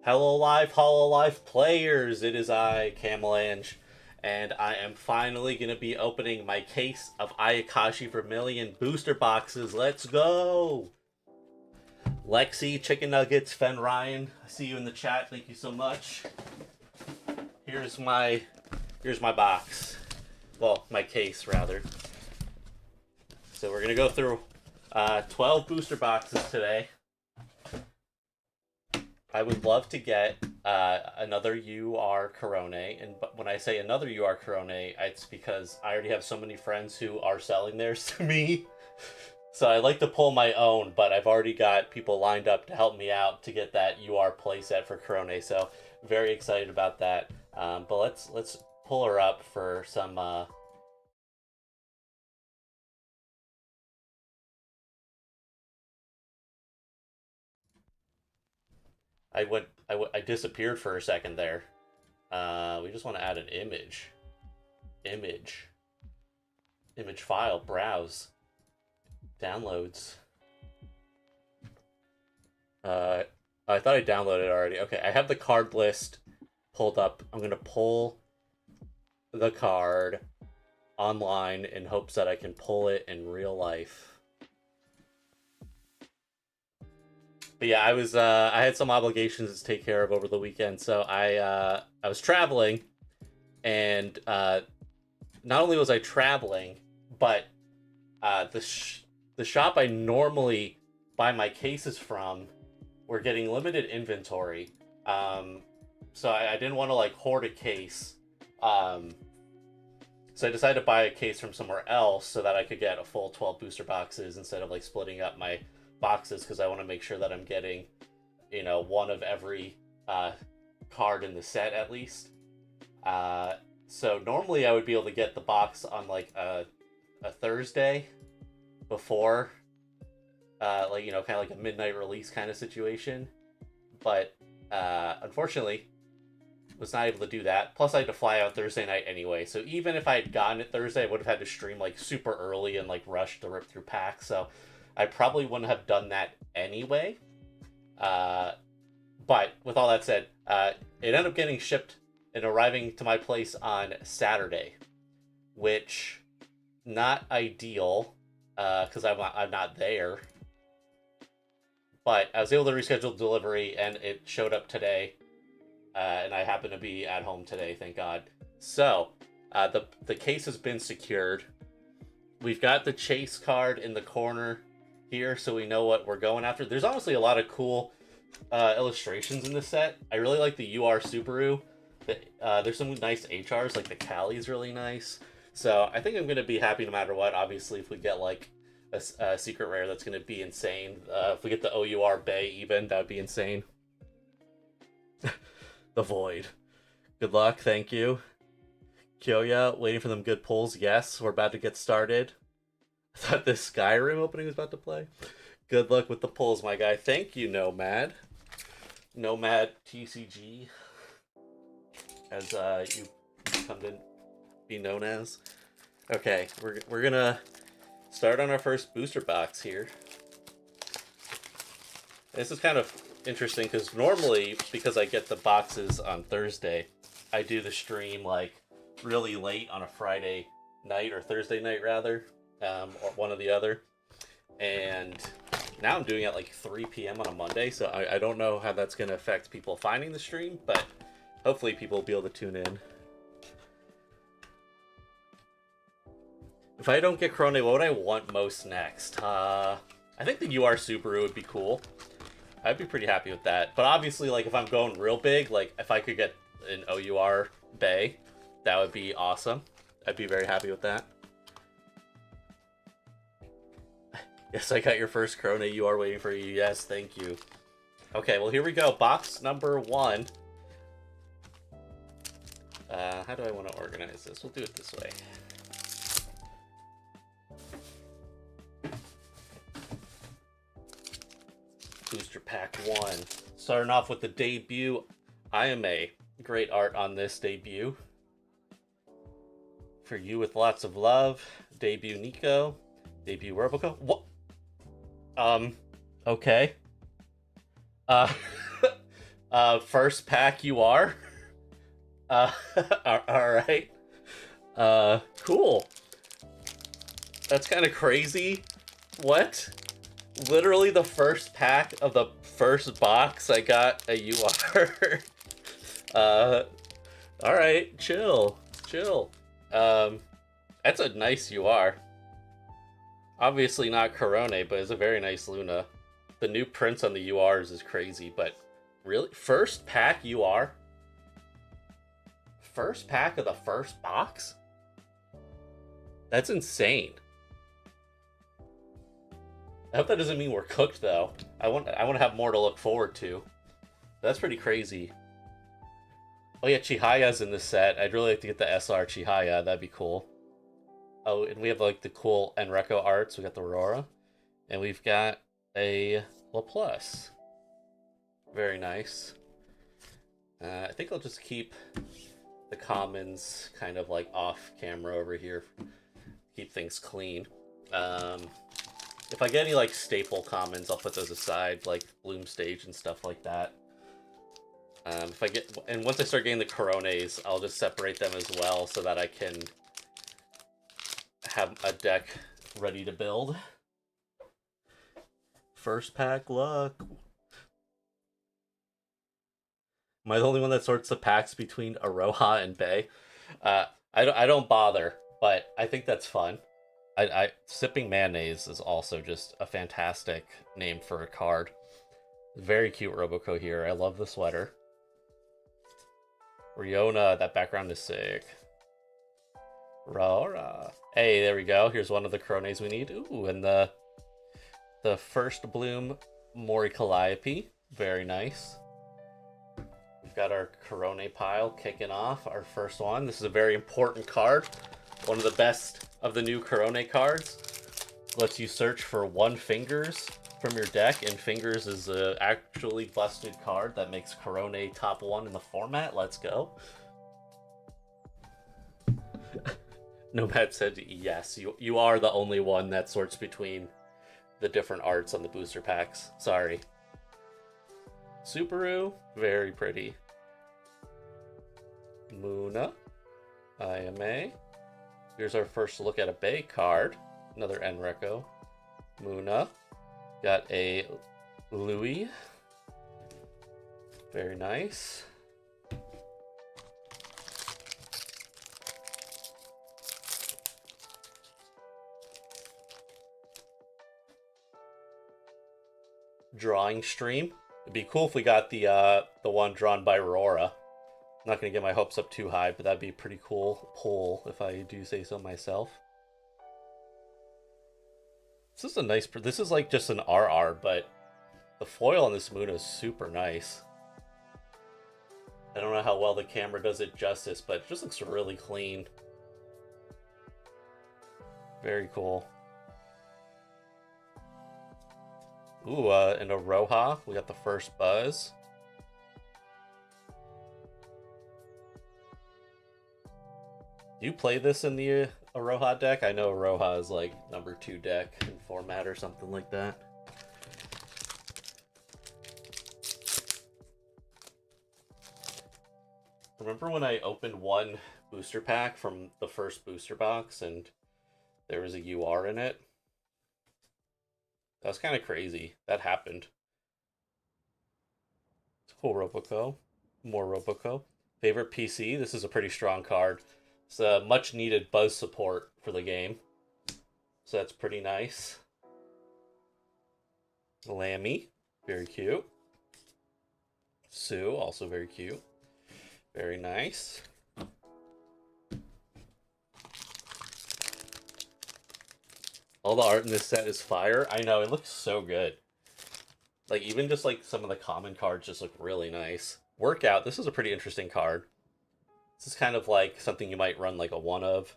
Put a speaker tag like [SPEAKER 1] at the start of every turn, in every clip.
[SPEAKER 1] Hololive players, it is I, Camelange, and I am finally going to be opening my case of Ayakashi Vermilion booster boxes. Let's go! Lexi, Chicken Nuggets, Fen Ryan, I see you in the chat, thank you so much. Here's my box. Well, my case, rather. So we're going to go through 12 booster boxes today. I would love to get another UR Corone, and when I say another UR Corone, it's because I already have so many friends who are selling theirs to me. So I like to pull my own, but I've already got people lined up to help me out to get that UR playset for Corone. So very excited about that. But let's pull her up for some. I disappeared for a second there. We just want to add an image. Image file, browse, downloads. I thought I downloaded it already. Okay, I have the card list pulled up. I'm gonna pull the card online in hopes that I can pull it in real life. But yeah, I had some obligations to take care of over the weekend, so I was traveling, and not only was I traveling, but the shop I normally buy my cases from were getting limited inventory, so I didn't want to like hoard a case, so I decided to buy a case from somewhere else so that I could get a full 12 booster boxes instead of like splitting up my boxes, because I want to make sure that I'm getting, you know, one of every card in the set at least. So normally I would be able to get the box on like a Thursday before, like, you know, kind of like a midnight release kind of situation. But unfortunately, was not able to do that. Plus, I had to fly out Thursday night anyway. So even if I had gotten it Thursday, I would have had to stream like super early and like rush to rip through packs. So I probably wouldn't have done that anyway. But with all that said, it ended up getting shipped and arriving to my place on Saturday, which not ideal because I'm not there. But I was able to reschedule delivery, and it showed up today, and I happen to be at home today, thank God. So the case has been secured. We've got the chase card in the corner here, so we know what we're going after. There's honestly a lot of cool illustrations in this set. I really like the UR Subaru. There's some nice HRs, like the Cali's really nice. So I think I'm going to be happy no matter what. Obviously, if we get like a secret rare, that's going to be insane. If we get the OUR Bay even, that would be insane. The Void. Good luck, thank you. Kyoya, waiting for them good pulls. Yes, we're about to get started. I thought this Skyrim opening was about to play. Good luck with the pulls, my guy. Thank you, Nomad. Nomad TCG, as you come to be known as. Okay, we're gonna start on our first booster box here. This is kind of interesting because normally, because I get the boxes on Thursday, I do the stream like really late on a Friday night, or Thursday night rather, or one or the other. And now I'm doing it at like 3 p.m. on a Monday, so I don't know how that's going to affect people finding the stream, but hopefully people will be able to tune in. If I don't get Corone, what would I want most next? I think the UR Subaru would be cool. I'd be pretty happy with that. But obviously, like, if I'm going real big, like, if I could get an OUR Bay, that would be awesome. I'd be very happy with that. Yes, I got your first Corona. You are waiting for you. Yes, thank you. Okay, well, here we go. Box number 1. How do I want to organize this? We'll do it this way. Booster pack 1. Starting off with the debut. I am a great art on this debut. For you with lots of love. Debut Nico. Debut Roboco. What? Okay. First pack you are. Uh, alright. Cool. That's kind of crazy. What? Literally the first pack of the first box I got a UR. Alright, chill. Chill. That's a nice UR. Obviously not Corone, but it's a very nice Luna. The new prints on the URs is crazy, but really? First pack UR? First pack of the first box? That's insane. I hope that doesn't mean we're cooked, though. I want to have more to look forward to. That's pretty crazy. Oh yeah, Chihaya's in this set. I'd really like to get the SR Chihaya. That'd be cool. Oh, and we have like the cool Enreco arts. We got the Aurora. And we've got a Laplace. Very nice. I think I'll just keep the commons kind of like off camera over here. Keep things clean. If I get any like staple commons, I'll put those aside, like Bloom Stage and stuff like that. And once I start getting the Corones, I'll just separate them as well so that I can have a deck ready to build. First pack luck. Am I the only one that sorts the packs between Aroha and Bay? I don't bother, but I think that's fun. Sipping Mayonnaise is also just a fantastic name for a card. Very cute Roboco here. I love the sweater. Riona, that background is sick. Rara. Hey, there we go. Here's one of the Corones we need. Ooh, and the first bloom Mori Calliope. Very nice. We've got our Corone pile kicking off. Our first one. This is a very important card. One of the best of the new Corone cards. Lets you search for 1 Fingers from your deck, and Fingers is a actually busted card that makes Corone top 1 in the format. Let's go. Nomad said yes, you are the only one that sorts between the different arts on the booster packs. Sorry. Subaru, very pretty. Muna, IMA. Here's our first look at a Bay card. Another Enreco. Muna. Got a Louis. Very nice. Drawing stream. It'd be cool if we got the one drawn by Aurora. I'm not gonna get my hopes up too high, but that'd be a pretty cool pull if I do say so myself. This is a nice. This is like just an RR, but the foil on this moon is super nice. I don't know how well the camera does it justice, but it just looks really clean. Very cool. Ooh, and a Roha. We got the first Buzz. Do you play this in the Aroha deck? I know Aroha is like number 2 deck in format or something like that. Remember when I opened one booster pack from the first booster box and there was a UR in it? That was kind of crazy. That happened. It's a cool Roboco. More Roboco. Favorite PC? This is a pretty strong card. It's a much needed buzz support for the game. So that's pretty nice. Lammy. Very cute. Sue. Also very cute. Very nice. All the art in this set is fire. I know, it looks so good. Like, even just like some of the common cards just look really nice. Workout, this is a pretty interesting card. This is kind of like something you might run like a one of.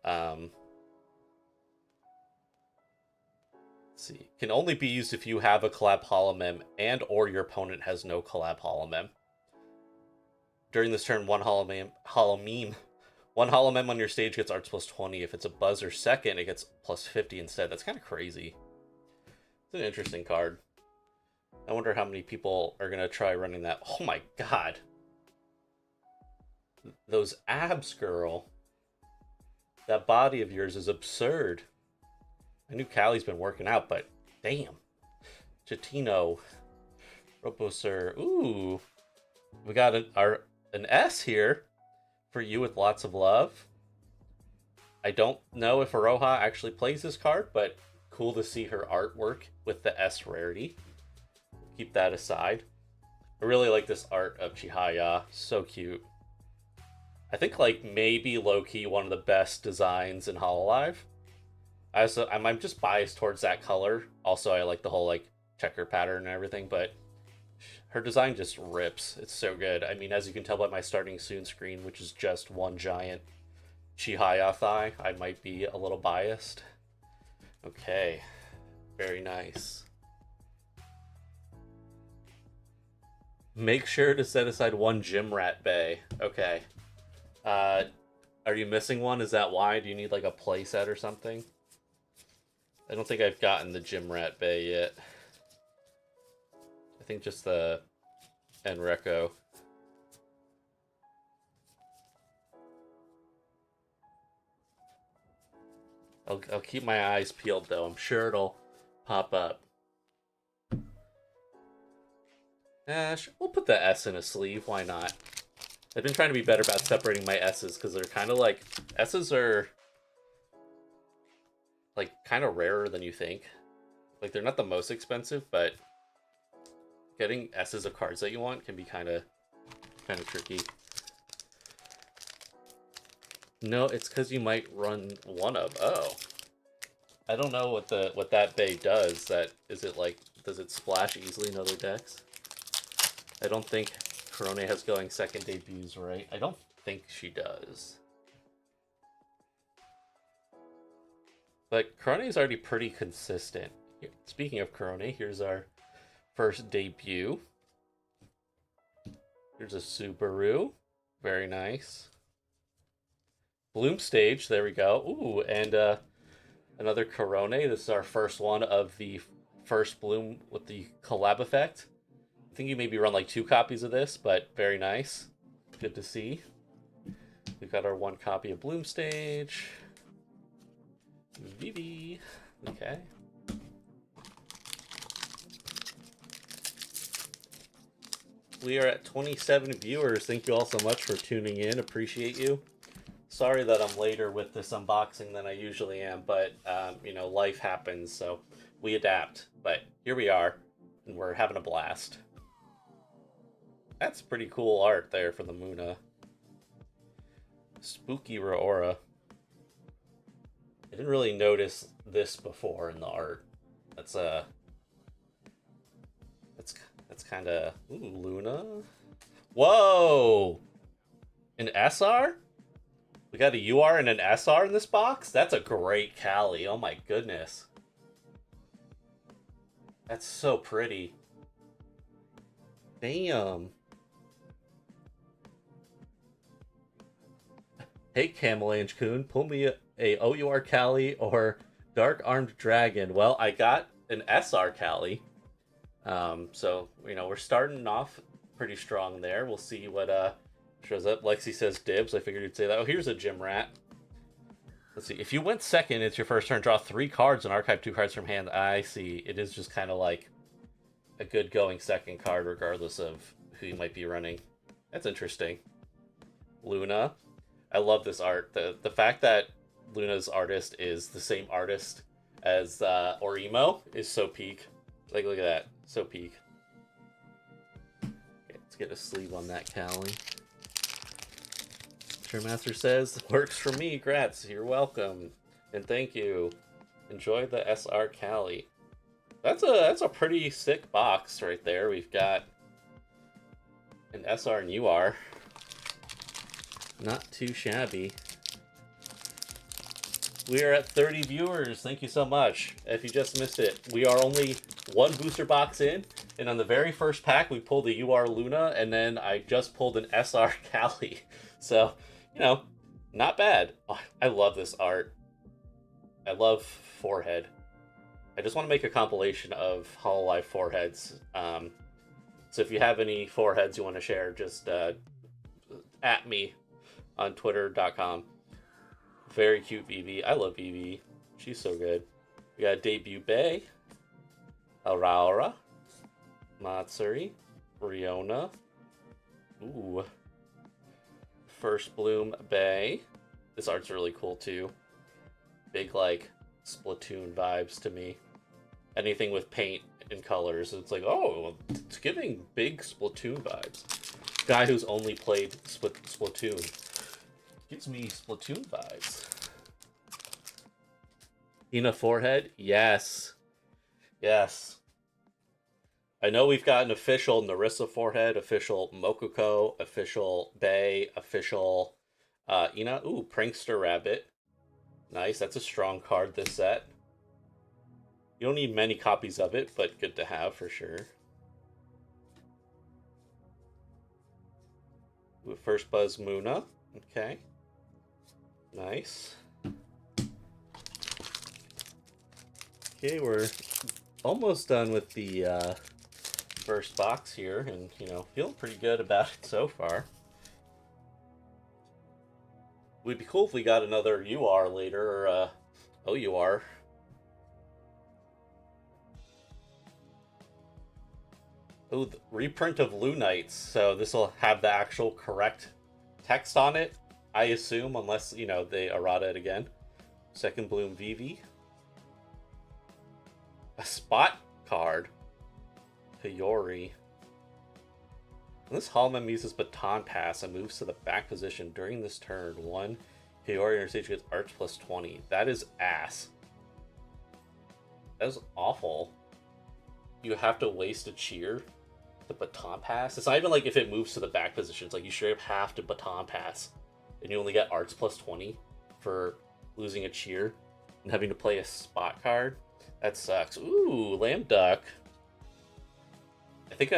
[SPEAKER 1] Let's see. Can only be used if you have a collab holomem and or your opponent has no collab holomem. During this turn, one holomem on your stage gets arts plus 20. If it's a buzz or second, it gets plus 50 instead. That's kind of crazy. It's an interesting card. I wonder how many people are gonna try running that. Oh my god. Those abs, girl. That body of yours is absurd. I knew Callie's been working out, but damn. Chatino. Robosur. Ooh. We got an S here for you with lots of love. I don't know if Aroha actually plays this card, but cool to see her artwork with the S rarity. Keep that aside. I really like this art of Chihaya. So cute. I think like maybe low-key one of the best designs in Hololive. I'm just biased towards that color. Also, I like the whole like checker pattern and everything, but her design just rips. It's so good. I mean, as you can tell by my starting soon screen, which is just one giant Chihaya thigh, I might be a little biased. Okay, very nice. Make sure to set aside one gym rat bay. Okay. Are you missing one? Is that why? Do you need like a play set or something? I don't think I've gotten the gym rat bay yet. I think just the Enreco. I'll keep my eyes peeled though. I'm sure it'll pop up. We'll put the S in a sleeve. Why not? I've been trying to be better about separating my S's because they're kind of like... S's are like kind of rarer than you think. Like they're not the most expensive, but getting S's of cards that you want can be kind of tricky. No, it's because you might run one of. Oh, I don't know what that bay does. Is it like, does it splash easily in other decks? I don't think Korone has going second debuts, right? I don't think she does. But Korone is already pretty consistent. Speaking of Korone, here's our first debut. Here's a Subaru. Very nice. Bloom Stage, there we go. Ooh, and another Korone. This is our first one of the first Bloom with the collab effect. I think you maybe run like 2 copies of this, but very nice. Good to see. We've got our 1 copy of Bloom Stage. Vivi. Okay. We are at 27 viewers. Thank you all so much for tuning in. Appreciate you. Sorry that I'm later with this unboxing than I usually am, but, you know, life happens, so we adapt. But here we are, and we're having a blast. That's pretty cool art there for the Muna. Spooky Raora. I didn't really notice this before in the art. That's kind of... Ooh, Luna. Whoa! An SR? We got a UR and an SR in this box? That's a great Callie. Oh my goodness. That's so pretty. Damn. Hey, Camelange Coon, pull me a OUR Callie or Dark Armed Dragon. Well, I got an SR Callie. So, you know, we're starting off pretty strong there. We'll see what shows up. Lexi says dibs. I figured you'd say that. Oh, here's a gym rat. Let's see. If you went second, it's your first turn. Draw 3 cards and archive 2 cards from hand. I see. It is just kind of like a good going second card regardless of who you might be running. That's interesting. Luna. I love this art. The fact that Luna's artist is the same artist as Orimo is so peak. Like, look at that. So peak. Okay, let's get a sleeve on that Callie. Master says, works for me. Grats. You're welcome. And thank you. Enjoy the SR Callie. That's a pretty sick box right there. We've got an SR and UR. Not too shabby. We are at 30 viewers. Thank you so much. If you just missed it, we are only 1 booster box in, and on the very first pack, we pulled a UR Luna, and then I just pulled an SR Callie. So, you know, not bad. Oh, I love this art. I love Forehead. I just want to make a compilation of hololive foreheads. So if you have any foreheads you want to share, just at me on twitter.com. Very cute Vivi. I love Vivi. She's so good. We got debut Bay, Aurora, Matsuri, Riona. Ooh. First Bloom Bay. This art's really cool too. Big, like, Splatoon vibes to me. Anything with paint and colors, it's like, oh, it's giving big Splatoon vibes. Guy who's only played Splatoon gives me Splatoon vibes. Hina forehead? Yes. Yes. I know we've got an official Narissa forehead, official Mokuko, official Bay, official Ina. Ooh, Prankster Rabbit. Nice, that's a strong card this set. You don't need many copies of it, but good to have for sure. Ooh, First Buzz Muna. Okay. Nice. Okay, we're almost done with the first box here, and, you know, feeling pretty good about it so far. Would be cool if we got another UR later, or OUR. Oh, the reprint of Lunites, so this will have the actual correct text on it, I assume, unless, you know, they errata it again. Second Bloom Vivi. A spot card. Hiyori. When this Holomem uses Baton Pass and moves to the back position during this turn, one Hiyori on stage gets Arts plus 20. That is ass. That is awful. You have to waste a cheer to Baton Pass. It's not even like if it moves to the back position. It's like you straight up have to Baton Pass. And you only get Arts plus 20 for losing a cheer and having to play a spot card. That sucks. Ooh, Lamb Duck. I think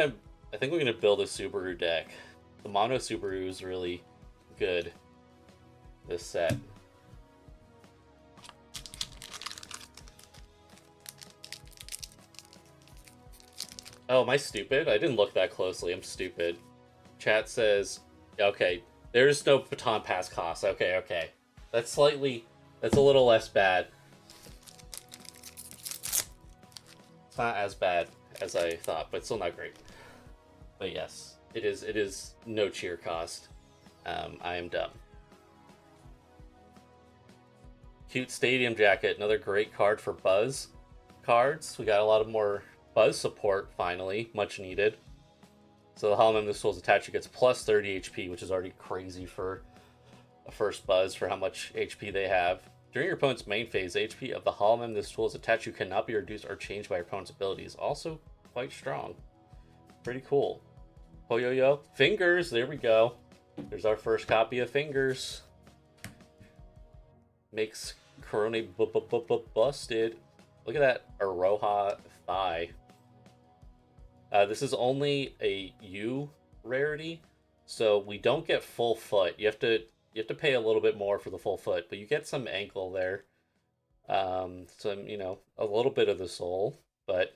[SPEAKER 1] we're gonna build a Subaru deck. The mono Subaru is really good this set. Oh, am I stupid? I didn't look that closely. I'm stupid. Chat says, okay, there's no Baton Pass cost. Okay. That's a little less bad. It's not as bad as I thought, but still not great. But yes, it is no cheer cost. I am dumb. Cute Stadium Jacket, another great card for Buzz cards. We got a lot of more Buzz support finally, much needed. So the Holomem this tool's attached gets plus 30 HP, which is already crazy for a first Buzz for how much HP they have. During your opponent's main phase, the HP of the Holomem this tool is attached cannot be reduced or changed by your opponent's abilities. Also quite strong. Pretty cool. Yo. Fingers, there we go. There's our first copy of Fingers. Makes Corone busted. Look at that Aroha thigh. This is only a U rarity, so we don't get full foot. You have to pay a little bit more for the full foot, but you get some ankle there. Some, you know, a little bit of the sole, but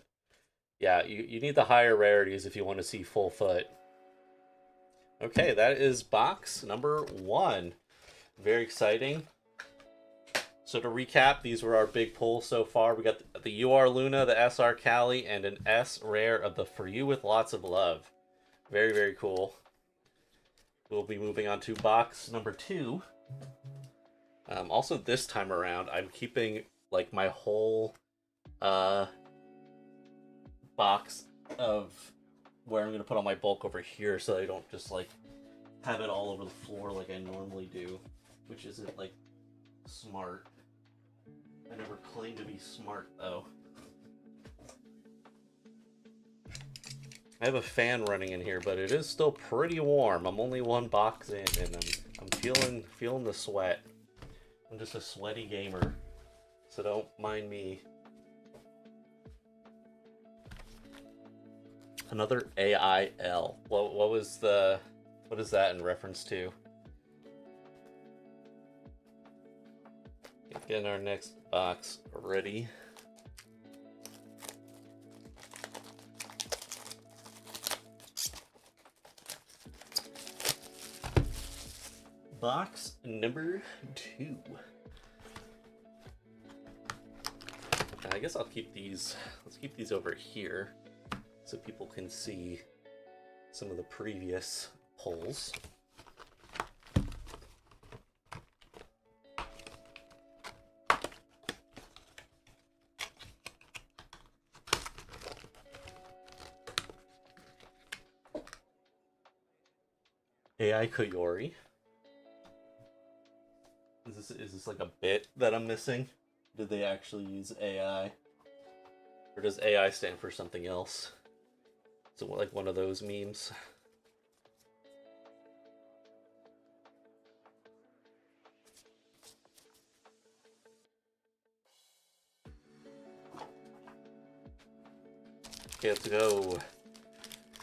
[SPEAKER 1] yeah, you need the higher rarities if you want to see full foot. Okay, that is box number 1. Very exciting. So to recap, these were our big pulls so far. We got the UR Luna, the SR Cali, and an S rare of the For You With Lots of Love. Very, very cool. We'll be moving on to box number 2. Also this time around, I'm keeping like my whole box of where I'm going to put all my bulk over here so I don't just like have it all over the floor like I normally do, which isn't like smart. I never claimed to be smart though. I have a fan running in here, but it is still pretty warm. I'm only 1 box in, and I'm feeling the sweat. I'm just a sweaty gamer, so don't mind me. Another AIL. What is that in reference to? Getting our next box ready. Box number 2. I guess I'll keep these, let's keep these over here so people can see some of the previous pulls. AI Koyori. Is this like a bit that I'm missing? Did they actually use AI? Or does AI stand for something else? Is it like one of those memes? Okay, let's go.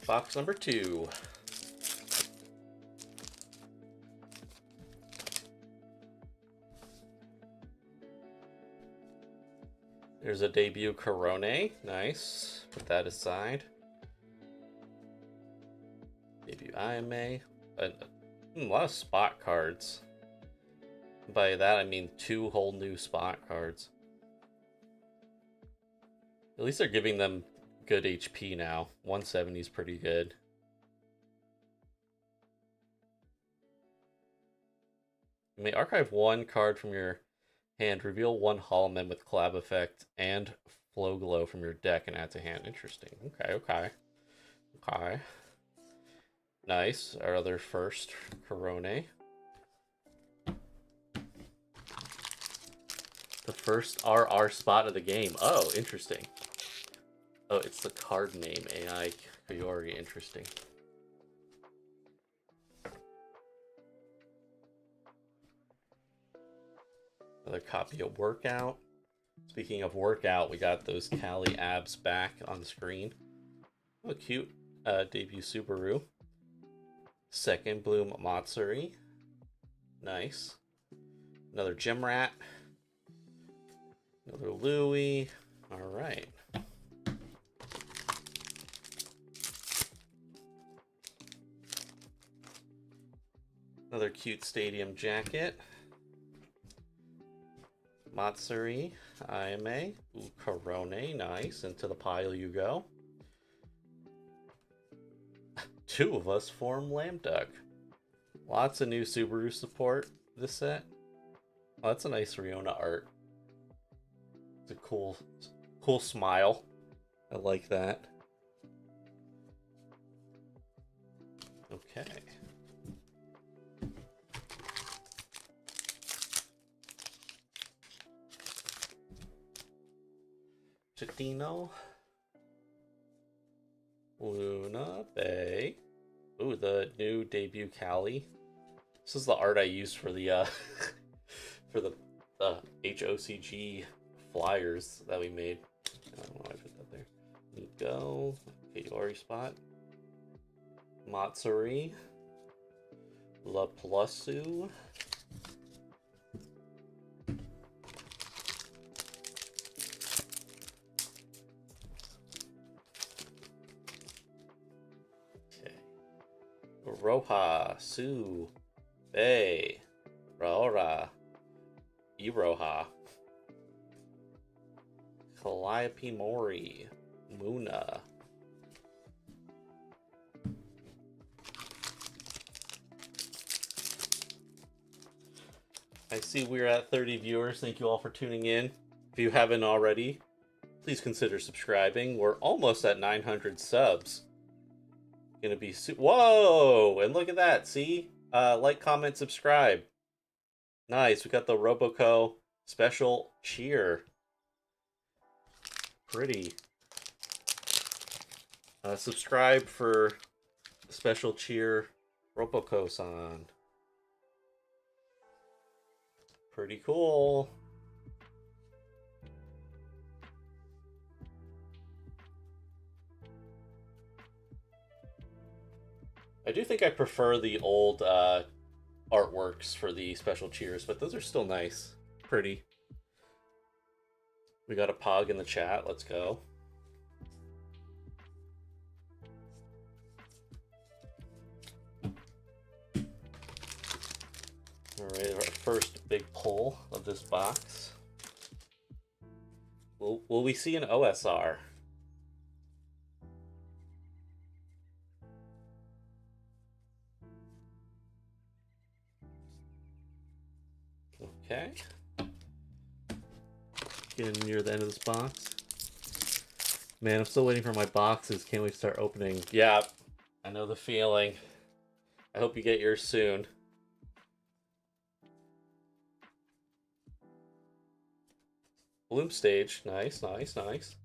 [SPEAKER 1] Box number 2. There's a debut Corone. Nice. Put that aside. Debut IMA. A lot of spot cards. By that I mean 2 whole new spot cards. At least they're giving them good HP now. 170 is pretty good. You may archive 1 card from your hand, reveal 1 Holoman with collab effect and flow glow from your deck and add to hand. Interesting. Okay. Nice. Our other first Corone. The first RR spot of the game. Oh, interesting. Oh, it's the card name, AI Koyori. Interesting. Another copy of Workout. Speaking of Workout, we got those Cali abs back on the screen. Oh, cute debut Subaru. Second Bloom Matsuri. Nice. Another Gym Rat. Another Louie. Alright. Another cute Stadium Jacket. Matsuri, IMA, ooh, Corone, nice. Into the pile you go. 2 of us form Lambduck. Lots of new Subaru support this set. Oh, that's a nice Riona art. It's a cool smile. I like that. Okay. Chitino. Luna Bay. Ooh, the new debut Cali. This is the art I used for the for the HOCG flyers that we made. I don't know why I put that there. Nico, Koyori spot. Matsuri. La Plusu. Roha, Su, Bay, Raora, Iroha, Calliope Mori, Muna. I see we're at 30 viewers. Thank you all for tuning in. If you haven't already, please consider subscribing. We're almost at 900 subs. Gonna be whoa, and look at that. See, like, comment, subscribe. Nice. We got the Roboco special cheer. Pretty. Subscribe for special cheer Roboco-san. Pretty cool. I do think I prefer the old artworks for the special cheers, but those are still nice. Pretty. We got a Pog in the chat. Let's go. pull of this box. Will we see an OSR? Okay. Getting near the end of this box. Man, I'm still waiting for my boxes. Can't wait to start opening. Yeah, I know the feeling. I hope you get yours soon. Bloom stage. Nice, nice, nice.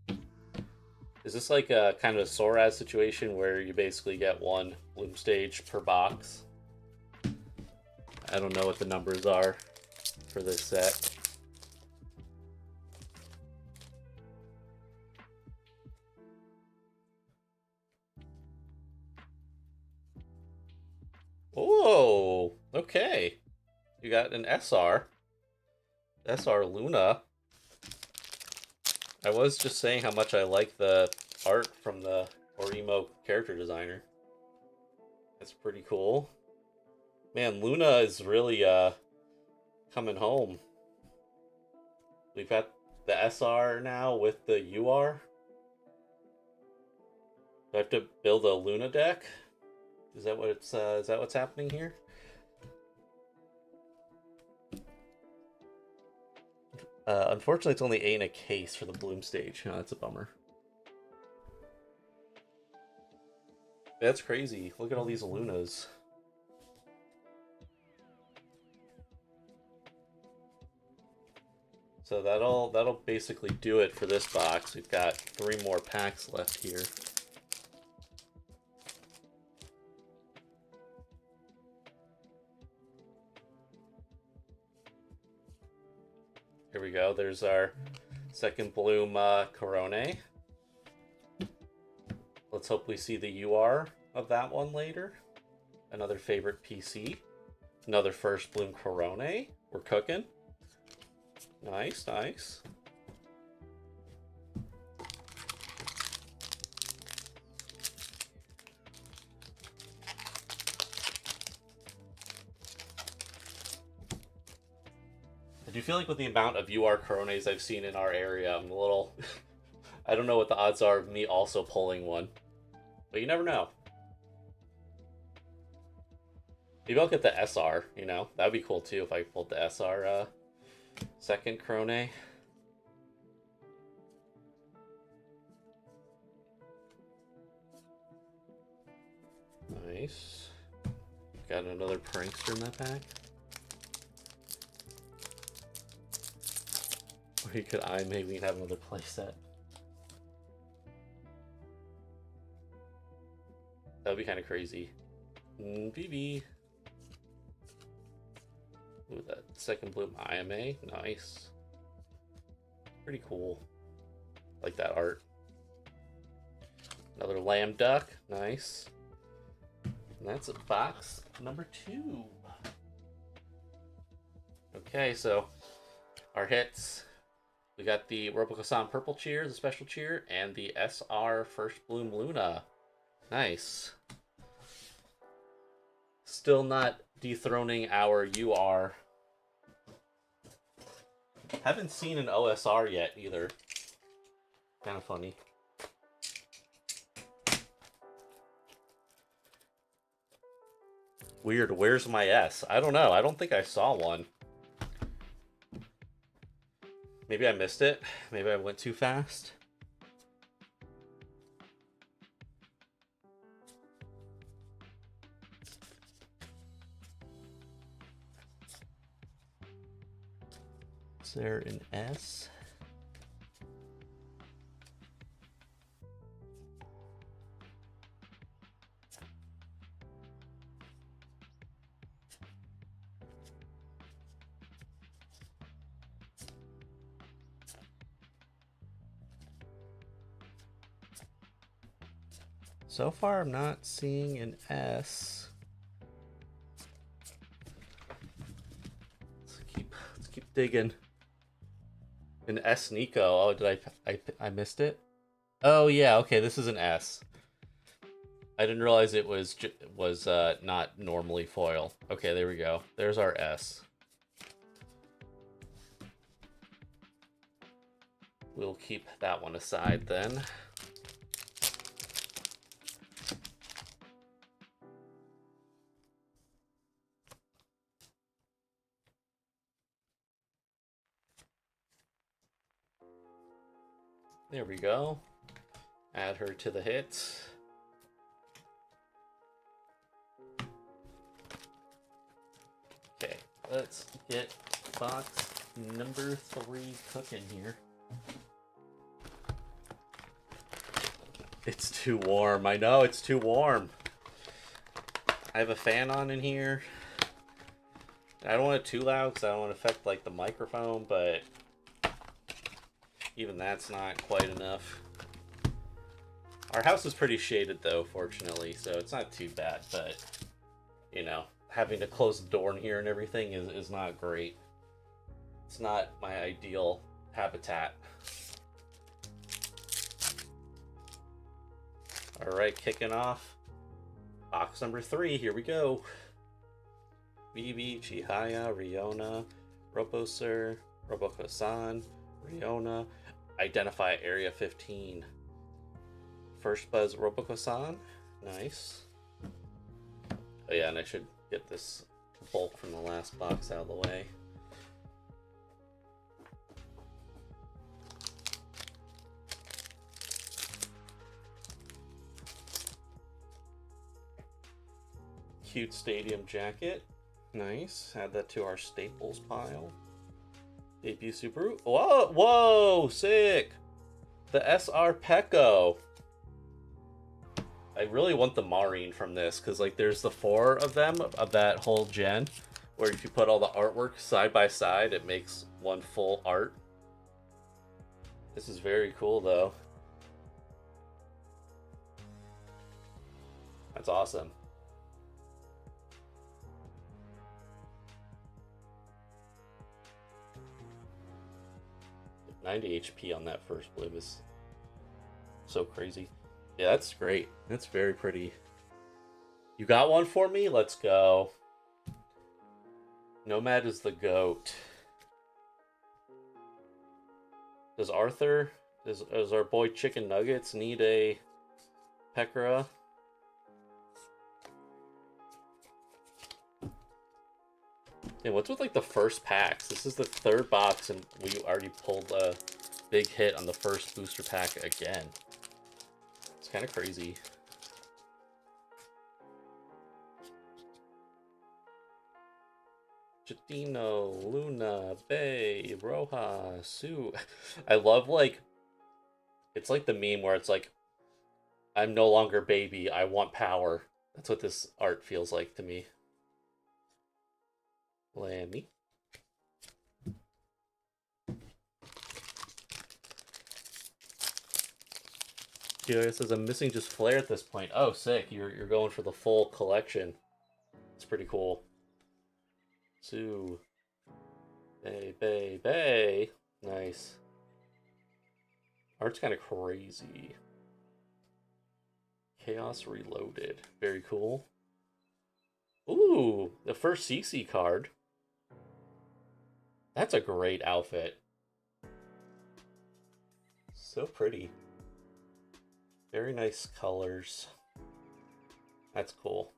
[SPEAKER 1] Is this like a kind of a Soraz situation where you basically get one bloom stage per box? I don't know what the numbers are for this set. Whoa, okay. You got an SR. SR Luna. I was just saying how much I like the art from the Orimo character designer. That's pretty cool. Man, Luna is really coming home. We've got the SR now with the UR. Do I have to build a Luna deck? Is that what it's is that what's happening here? Unfortunately, it's only 8 in a case for the bloom stage. Oh, that's a bummer. That's crazy. Look at all these Lunas. So that'll basically do it for this box. We've got 3 more packs left here. Here we go. There's our second bloom Corone. Let's hope we see the UR of that one later. Another favorite PC. Another first bloom Corone. We're cooking. Nice, nice. I do feel like with the amount of UR Corones I've seen in our area, I'm a little... I don't know what the odds are of me also pulling one. But you never know. Maybe I'll get the SR, you know? That would be cool too if I pulled the SR second Corone. Nice. Got another prankster in that pack. Or you could maybe have another playset. That would be kind of crazy. BB. Ooh, that second bloom IMA. Nice. Pretty cool. Like that art. Another lamb duck. Nice. And that's box number 2. Okay, so our hits. We got the Robokosan Purple Cheer, the special cheer, and the SR First Bloom Luna. Nice. Still not dethroning our UR. Haven't seen an OSR yet either. Kind of funny. Weird, where's my S? I don't know. I don't think I saw one. Maybe I missed it. Maybe I went too fast. Is there an S? So far, I'm not seeing an S. Let's keep digging. An S Nico. Oh, did I missed it? Oh yeah, okay, this is an S. I didn't realize it was not normally foil. Okay, there we go. There's our S. We'll keep that one aside then. There we go. Add her to the hits. Okay, let's get box number 3 cooking here. It's too warm. I know, it's too warm. I have a fan on in here. I don't want it too loud because I don't want to affect like the microphone, but even that's not quite enough. Our house is pretty shaded though, fortunately, so it's not too bad, but you know, having to close the door in here and everything is not great. It's not my ideal habitat. Alright, kicking off box number 3, here we go. Vivi, Chihaya, Riona, Roboser, Robokosan, Riona, identify area 15. First buzz, Robokosan, nice. Oh yeah, and I should get this bulk from the last box out of the way. Cute stadium jacket. Nice. Add that to our staples pile. Debut Subaru. Whoa! Whoa! Sick! The SR Pecco. I really want the Marine from this, because like there's the 4 of them of that whole gen, where if you put all the artwork side by side, it makes one full art. This is very cool though. That's awesome. 90 HP on that first bloom is so crazy. Yeah, that's great. That's very pretty. You got one for me? Let's go. Nomad is the goat. Does Arthur, does our boy Chicken Nuggets need a Pekora? Yeah, what's with like the first packs? This is the 3rd box and we already pulled a big hit on the first booster pack again. It's kind of crazy. Jatino, Luna, Bay, Roja, Sue. I love like, it's like the meme where it's like, I'm no longer baby, I want power. That's what this art feels like to me. Lammy. Julia says, I'm missing just Flare at this point. Oh, sick. You're going for the full collection. It's pretty cool. Sue. Bay. Nice. Art's kind of crazy. Chaos Reloaded. Very cool. Ooh, the first CC card. That's a great outfit. So pretty. Very nice colors. That's cool.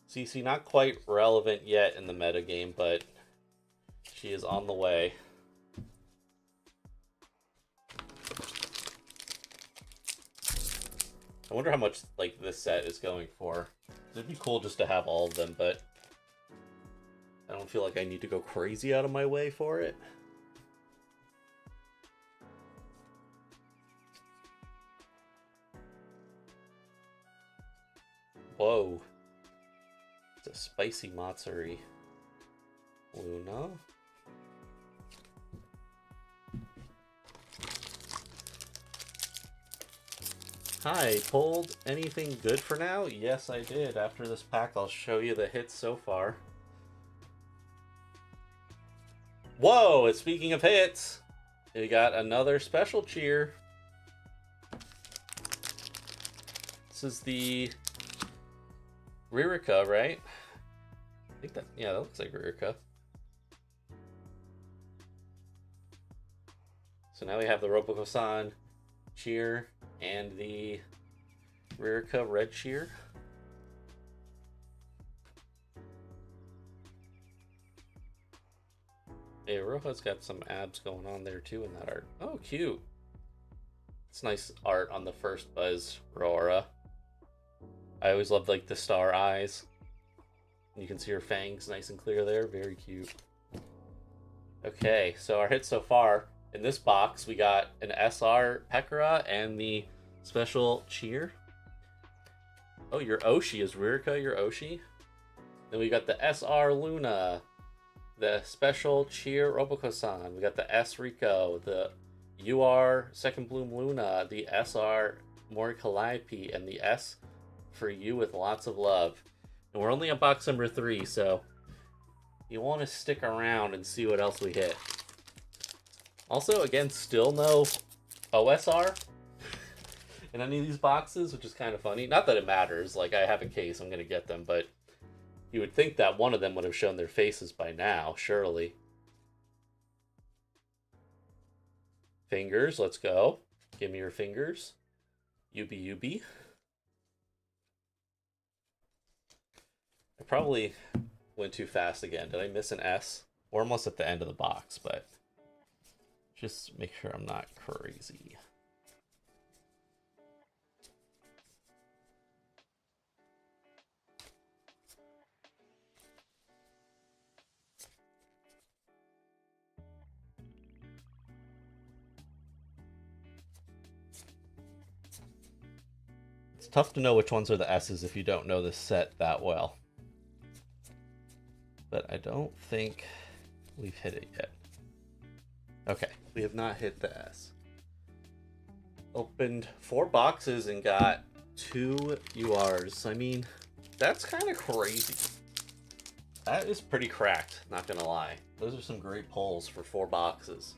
[SPEAKER 1] CC not quite relevant yet in the metagame, but she is on the way. I wonder how much like this set is going for. It'd be cool just to have all of them, but I don't feel like I need to go crazy out of my way for it. Whoa. It's a spicy Matsuri. Luna. Hi, pulled anything good for now? Yes, I did. After this pack, I'll show you the hits so far. Whoa, and speaking of hits, we got another special cheer. This is the Ririka, right? I think that, yeah, that looks like Ririka. So now we have the Robokosan Cheer and the Ririka Red Cheer. Hey, Roha's got some abs going on there too in that art. Oh, cute. It's nice art on the first Buzz Roara. I always loved like the star eyes. You can see her fangs nice and clear there. Very cute. Okay, so our hits so far. In this box, we got an SR Pekora and the special Cheer. Oh, your Oshi is Ririka, your Oshi. Then we got the SR Luna, the special Cheer Robokosan. We got the S Rico, the UR Second Bloom Luna, the SR Mori Calliope, and the S for You with Lots of Love. And we're only on box number 3, so you want to stick around and see what else we hit. Also, again, still no OSR in any of these boxes, which is kind of funny. Not that it matters, like I have a case, I'm going to get them, but you would think that one of them would have shown their faces by now, surely. Fingers, let's go. Give me your fingers. Yubi. I probably went too fast again. Did I miss an S? We're almost at the end of the box, but just make sure I'm not crazy. It's tough to know which ones are the S's if you don't know this set that well. But I don't think we've hit it yet. Okay, we have not hit the S. Opened 4 boxes and got 2 URs. I mean, that's kind of crazy. That is pretty cracked, not gonna lie. Those are some great pulls for 4 boxes.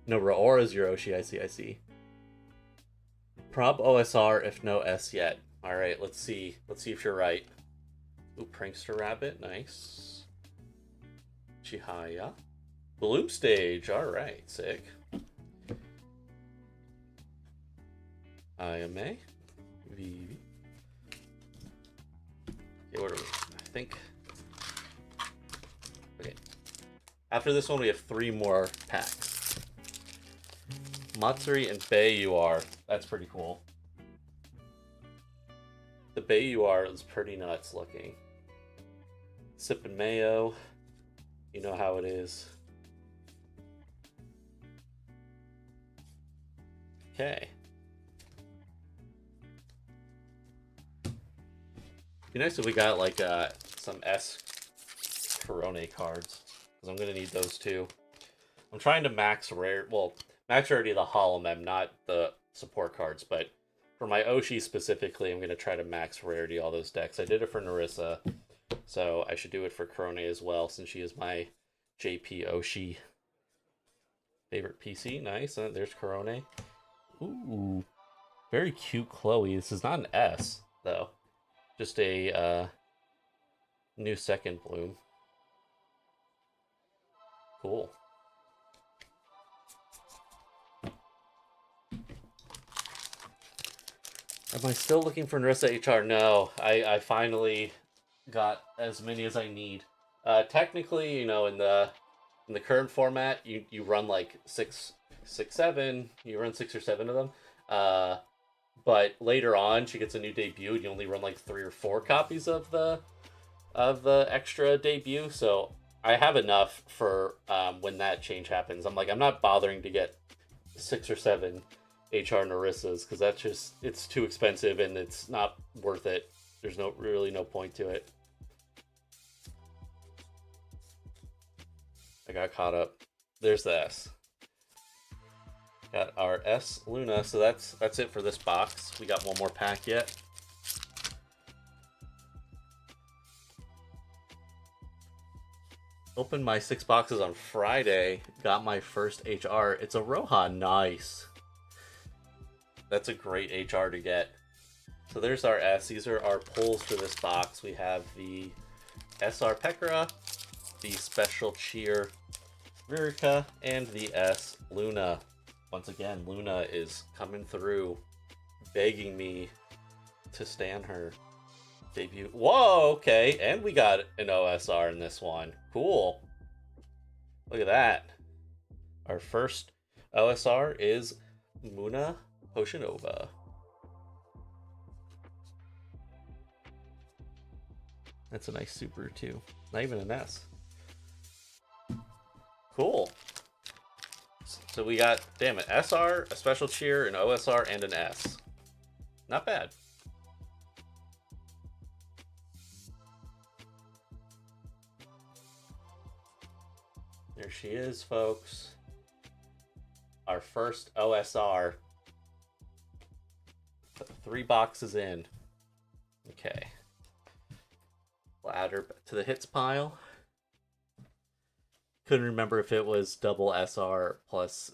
[SPEAKER 1] No, Raora's your Oshi, I see. Prob OSR if no S yet. Alright, let's see. Let's see if you're right. Ooh, Prankster Rabbit, nice. Chihaya. Bloom Stage, alright, sick. Ayame. Vivi. Okay, what are we? I think... Okay. After this one, we have 3 more packs. Matsuri and Bei UR. That's pretty cool. The Bei UR is pretty nuts looking. Sippin' mayo. You know how it is. Okay. Be nice if we got like some S Corone cards, because I'm gonna need those too. I'm trying to max rare, well, max rarity the holomem, not the support cards, but for my Oshi specifically, I'm gonna try to max rarity all those decks. I did it for Narissa, so I should do it for Corone as well, since she is my JP Oshi favorite PC. Nice. There's Corone. Ooh, very cute Chloe. This is not an S though. Just a new second bloom. Cool. Am I still looking for Narissa HR? No, I finally got as many as I need. Technically, you know, in the current format, you run like 6, 7. You run 6 or 7 of them. But later on, she gets a new debut, and you only run like 3 or 4 copies of the extra debut. So I have enough for when that change happens. I'm not bothering to get 6 or 7 HR Narissas, because that's just, it's too expensive and it's not worth it. There's really no point to it. I got caught up. There's the S. Got our S Luna, so that's it for this box. We got one more pack yet. Opened my 6 boxes on Friday. Got my first HR. It's a Rohan. Nice. That's a great HR to get. So there's our S. These are our pulls for this box. We have the SR Pekora, the Special Cheer, Ririca, and the S, Luna. Once again, Luna is coming through, begging me to stand her debut. Whoa, okay, and we got an OSR in this one. Cool. Look at that. Our first OSR is Muna Hoshinova. That's a nice super too. Not even an S. Cool. So we got, damn it, SR, a special cheer, an OSR, and an S. Not bad. There she is, folks. Our first OSR. Put 3 boxes in. Okay. We'll add her to the hits pile. Couldn't remember if it was double SR plus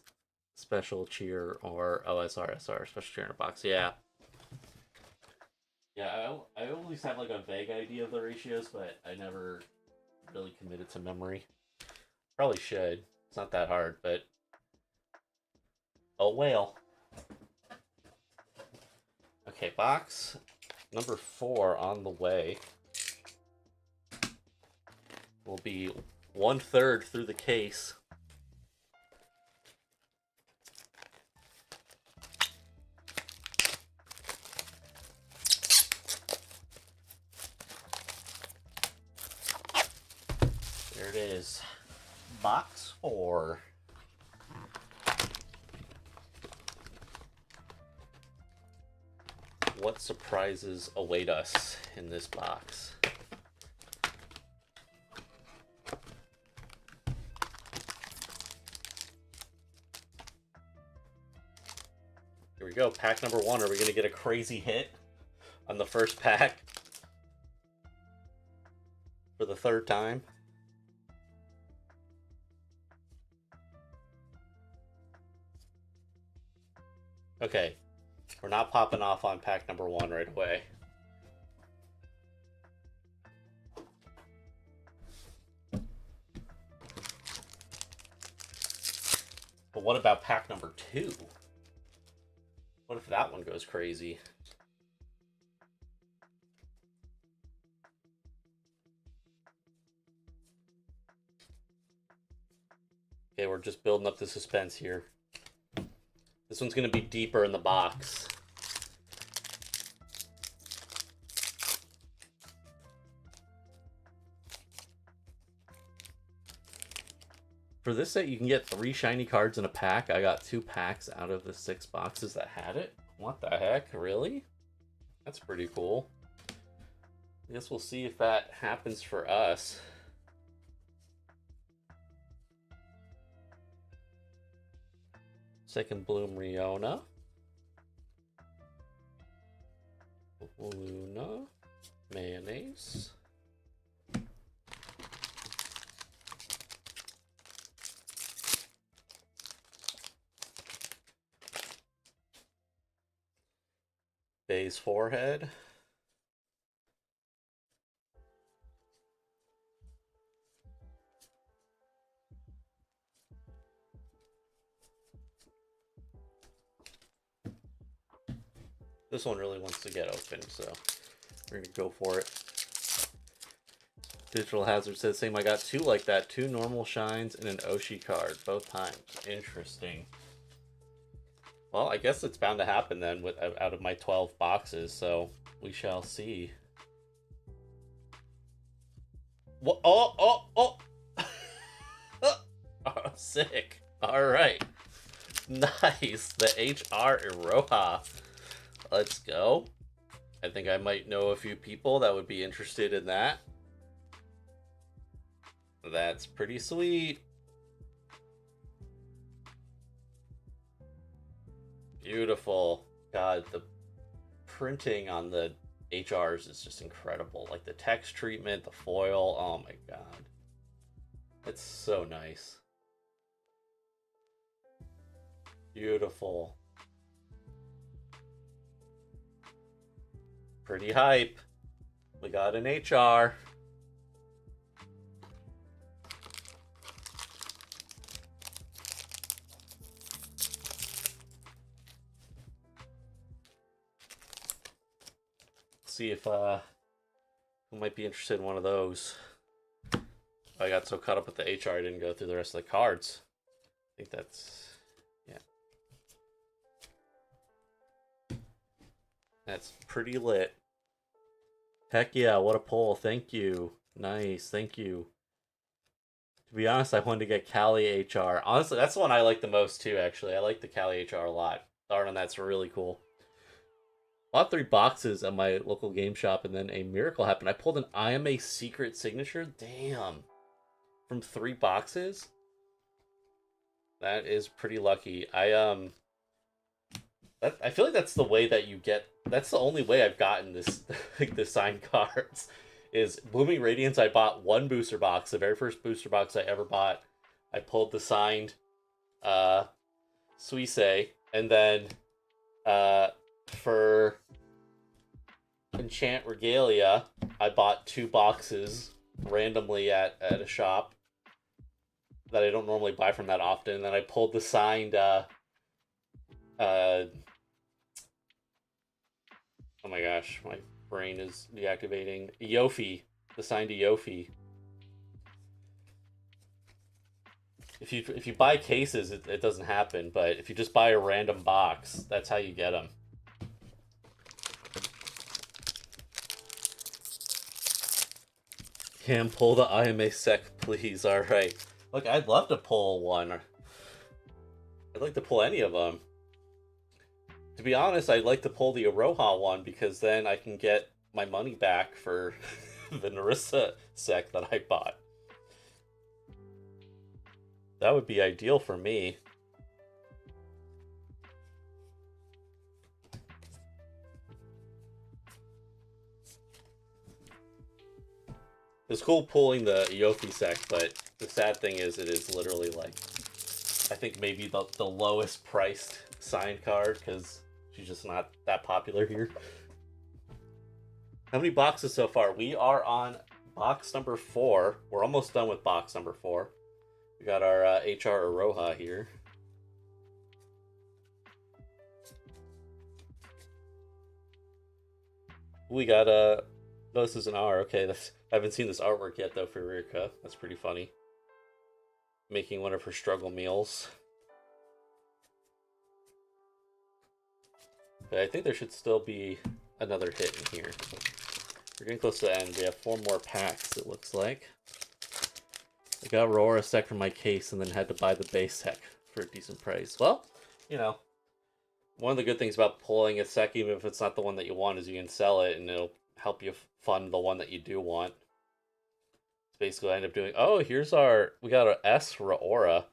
[SPEAKER 1] special cheer or OSR SR special cheer in a box. Yeah. Yeah, I always have like a vague idea of the ratios, but I never really committed to memory. Probably should. It's not that hard, but oh well. Okay, box number 4 on the way. Will be 1/3 through the case. There it is. Box 4. What surprises await us in this box? Here we go, pack number 1. Are we going to get a crazy hit on the first pack for the 3rd time? Okay, we're not popping off on pack number 1 right away. But what about pack number 2? What if that one goes crazy? Okay, we're just building up the suspense here. This one's going to be deeper in the box. For this set, you can get 3 shiny cards in a pack. I got 2 packs out of the 6 boxes that had it. What the heck? Really? That's pretty cool. I guess we'll see if that happens for us. Second Bloom Riona. Luna. Mayonnaise. Bay's Forehead. This one really wants to get open, so we're gonna go for it. Digital Hazard says, same, I got 2 like that. 2 normal shines and an Oshi card, both times. Interesting. Well, I guess it's bound to happen then with out of my 12 boxes, so we shall see. What? Oh! Oh, sick. All right. Nice. The HR Iroha. Let's go. I think I might know a few people that would be interested in that. That's pretty sweet. Beautiful. God, the printing on the HRs is just incredible. Like the text treatment, the foil. Oh my god. It's so nice. Beautiful. Pretty hype. We got an HR. see if who might be interested in one of those. I got so caught up with the HR I didn't go through the rest of the cards. I think that's, yeah. That's pretty lit. Heck yeah, what a pull. Thank you. Nice, thank you. To be honest, I wanted to get Cali HR. Honestly, that's the one I like the most too, actually. I like the Cali HR a lot. The art on that's really cool. Bought 3 boxes at my local game shop, and then a miracle happened. I pulled an IMA secret signature. Damn. From 3 boxes? That is pretty lucky. I feel like that's the way that you get. That's the only way I've gotten this, like the signed cards, is Blooming Radiance. I bought 1 booster box, the very first booster box I ever bought. I pulled the signed, Suisei, and then, for Enchant Regalia, I bought 2 boxes randomly at a shop that I don't normally buy from that often. And then I pulled the signed, oh my gosh, my brain is deactivating. Yofi, the signed Yofi. If you buy cases, it doesn't happen, but if you just buy a random box, that's how you get them. Cam, pull the IMA sec, please. All right. Look, I'd love to pull one. I'd like to pull any of them. To be honest, I'd like to pull the Aroha one because then I can get my money back for the Narissa sec that I bought. That would be ideal for me. It's cool pulling the Yofi sec, but the sad thing is it is literally like, I think maybe the lowest priced signed card because she's just not that popular here. How many boxes so far? We are on box number 4. We're almost done with box number 4. We got our HR Aroha here. We got no, this is an R. Okay, I haven't seen this artwork yet though for Rika. That's pretty funny. Making one of her struggle meals. But I think there should still be another hit in here. We're getting close to the end. We have 4 more packs, it looks like. I got Aurora sec from my case and then had to buy the base sec for a decent price. Well, you know, one of the good things about pulling a sec, even if it's not the one that you want, is you can sell it and it'll help you fund the one that you do want. So basically I end up doing, oh, here's we got an S for Aura.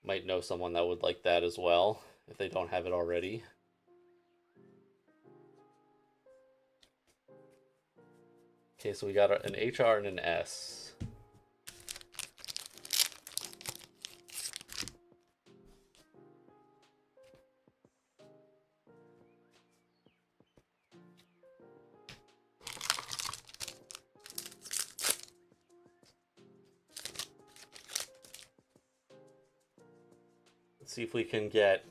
[SPEAKER 1] Might know someone that would like that as well, if they don't have it already. Okay, so we got an HR and an S. Let's see if we can get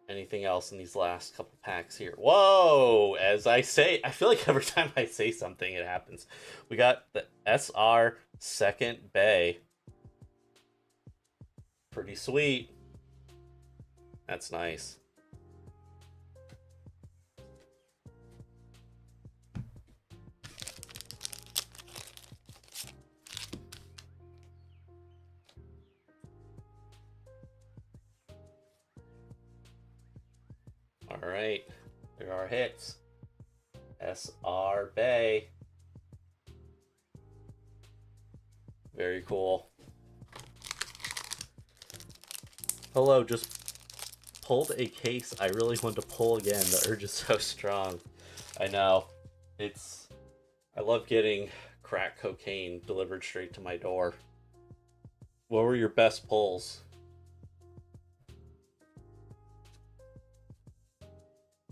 [SPEAKER 1] anything else in these last couple packs here. Whoa! As I say, I feel like every time I say something, it happens. We got the SR second bay. Pretty sweet. That's nice. All right, there are hits. SR Bay. Very cool. Hello, just pulled a case I really want to pull again. The urge is so strong. I know. I love getting crack cocaine delivered straight to my door. What were your best pulls?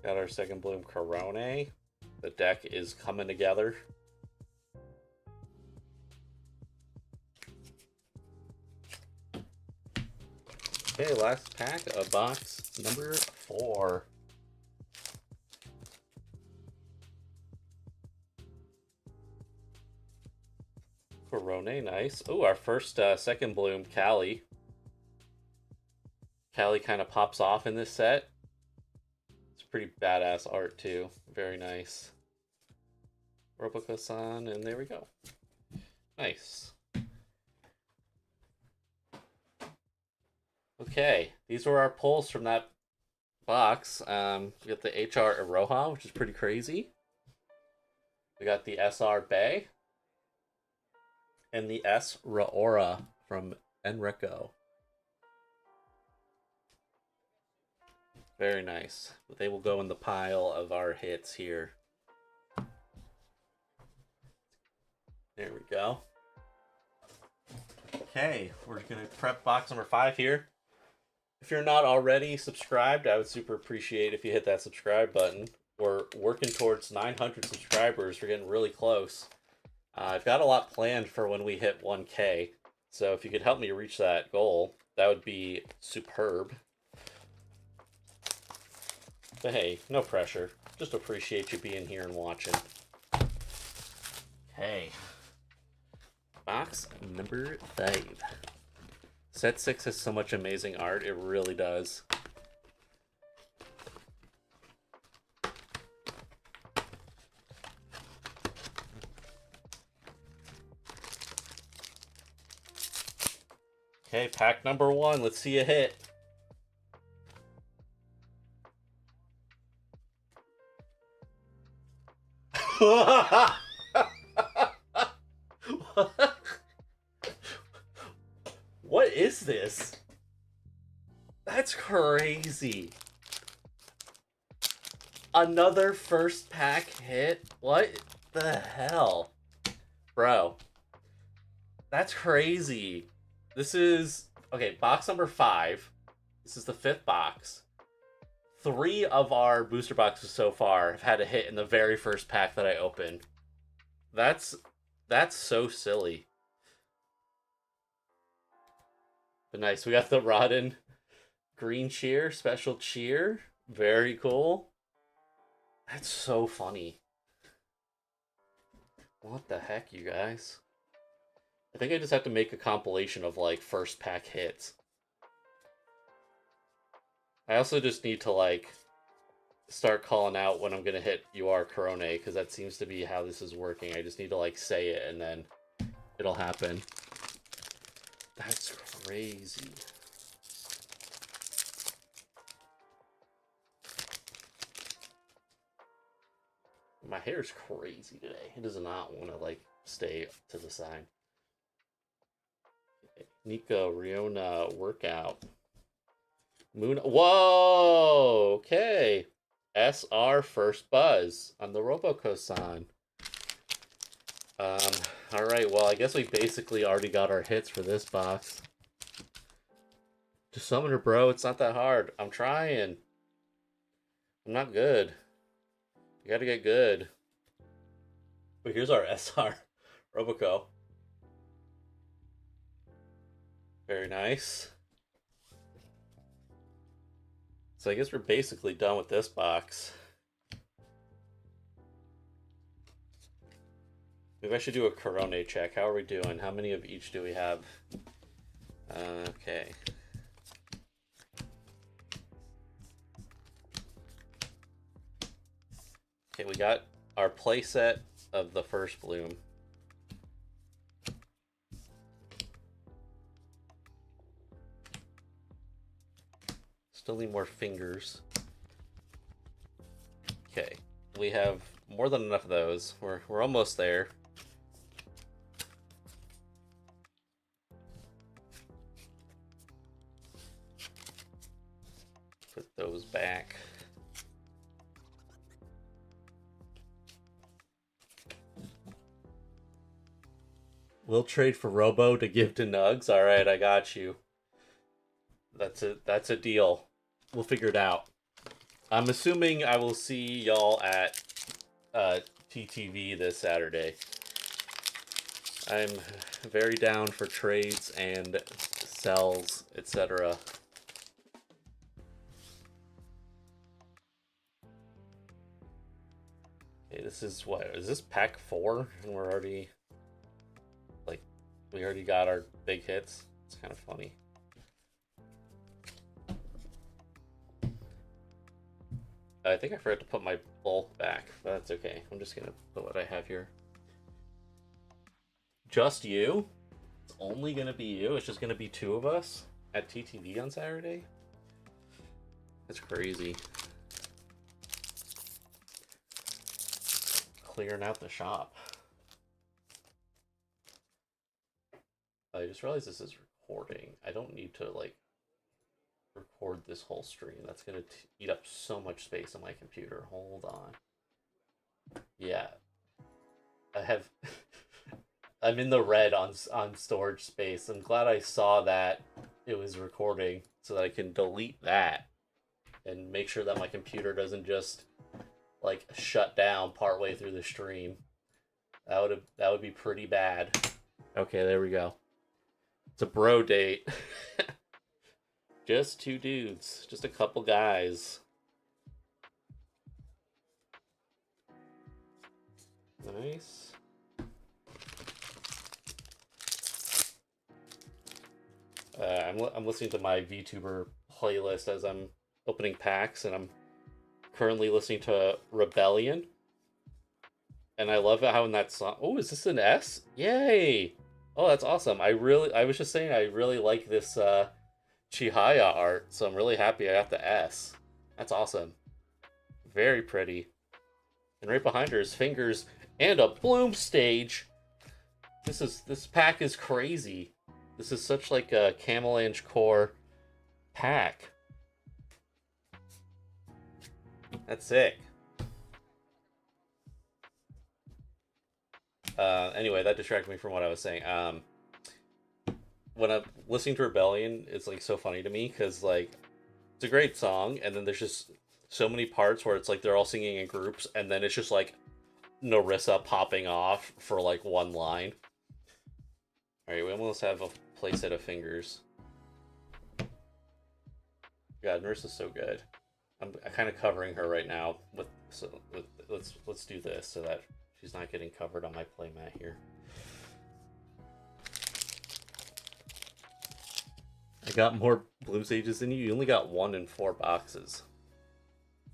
[SPEAKER 1] Got our second bloom Corone. The deck is coming together. Okay, last pack of box number 4. Corone, nice. Oh, our first second bloom, Callie. Callie kind of pops off in this set. It's pretty badass art too. Very nice. Roboko-san, and there we go. Nice. Okay, these were our pulls from that box. We got the HR Iroha, which is pretty crazy. We got the SR Bay. And the S Raora from Enrico. Very nice. They will go in the pile of our hits here. There we go. Okay, we're going to prep box number 5 here. If you're not already subscribed, I would super appreciate if you hit that subscribe button. We're working towards 900 subscribers. We're getting really close. I've got a lot planned for when we hit 1K. So if you could help me reach that goal, that would be superb. But hey, no pressure. Just appreciate you being here and watching. Okay. Box number 5. Set 6 has so much amazing art. It really does. Okay, pack number 1. Let's see a hit. What is this? That's crazy. Another first pack hit? What the hell? Bro. That's crazy. This is... Okay, box number 5. This is the 5th box. 3 of our booster boxes so far have had a hit in the very first pack that I opened. That's so silly. But nice. We got the Rodden green cheer, special cheer. Very cool. That's so funny. What the heck, you guys? I think I just have to make a compilation of, like, first pack hits. I also just need to, like, start calling out when I'm going to hit You Are Corone, because that seems to be how this is working. I just need to, like, say it, and then it'll happen. That's crazy. My hair's crazy today. It does not want to, like, stay to the side. Nico, Riona, workout. Moon. Whoa! Okay. SR first buzz on the Roboko-san. Alright, well, I guess we basically already got our hits for this box. Just summon her, bro. It's not that hard. I'm trying. I'm not good. You gotta get good. But here's our SR Roboko. Very nice. So I guess we're basically done with this box. Maybe I should do a Corone check. How are we doing? How many of each do we have? Okay. Okay, we got our playset of the first bloom. Still need more fingers. Okay, we have more than enough of those. We're almost there. Put those back. We'll trade for Robo to give to Nugs. All right, I got you. That's a deal. We'll figure it out. I'm assuming I will see y'all at TTV this Saturday. I'm very down for trades and sells, etc. Okay, this is what? Is this pack 4? And we're already like We already got our big hits. It's kind of funny. I think I forgot to put my bulk back, but that's okay. I'm just gonna put what I have here. Just you? It's only gonna be you? It's just gonna be 2 of us at TTV on Saturday? That's crazy. Clearing out the shop. I just realized this is recording. I don't need to, like, record this whole stream. That's gonna eat up so much space on my computer. Hold on. Yeah. I have... I'm in the red on storage space. I'm glad I saw that it was recording so that I can delete that and make sure that my computer doesn't just, like, shut down partway through the stream. That would be pretty bad. Okay, there we go. It's a bro date. Just 2 dudes. Just a couple guys. Nice. I'm listening to my VTuber playlist as I'm opening packs, and I'm currently listening to Rebellion. And I love how in that song... Oh, is this an S? Yay! Oh, that's awesome. I was just saying I really like this Chihaya art, so I'm really happy I got the S. That's awesome. Very pretty. And right behind her is Fingers and a Bloom stage. This pack is crazy. This is such like a Camelange core pack. That's sick. Anyway, that distracted me from what I was saying. When I'm listening to Rebellion, it's like so funny to me because like it's a great song, and then there's just so many parts where it's like they're all singing in groups, and then it's just like Narissa popping off for like one line. All right, we almost have a playset of Fingers. God, Narissa's so good. I'm kind of covering her right now let's do this so that she's not getting covered on my playmat here. I got more Bloom Stages than you. You only got 1 in 4 boxes.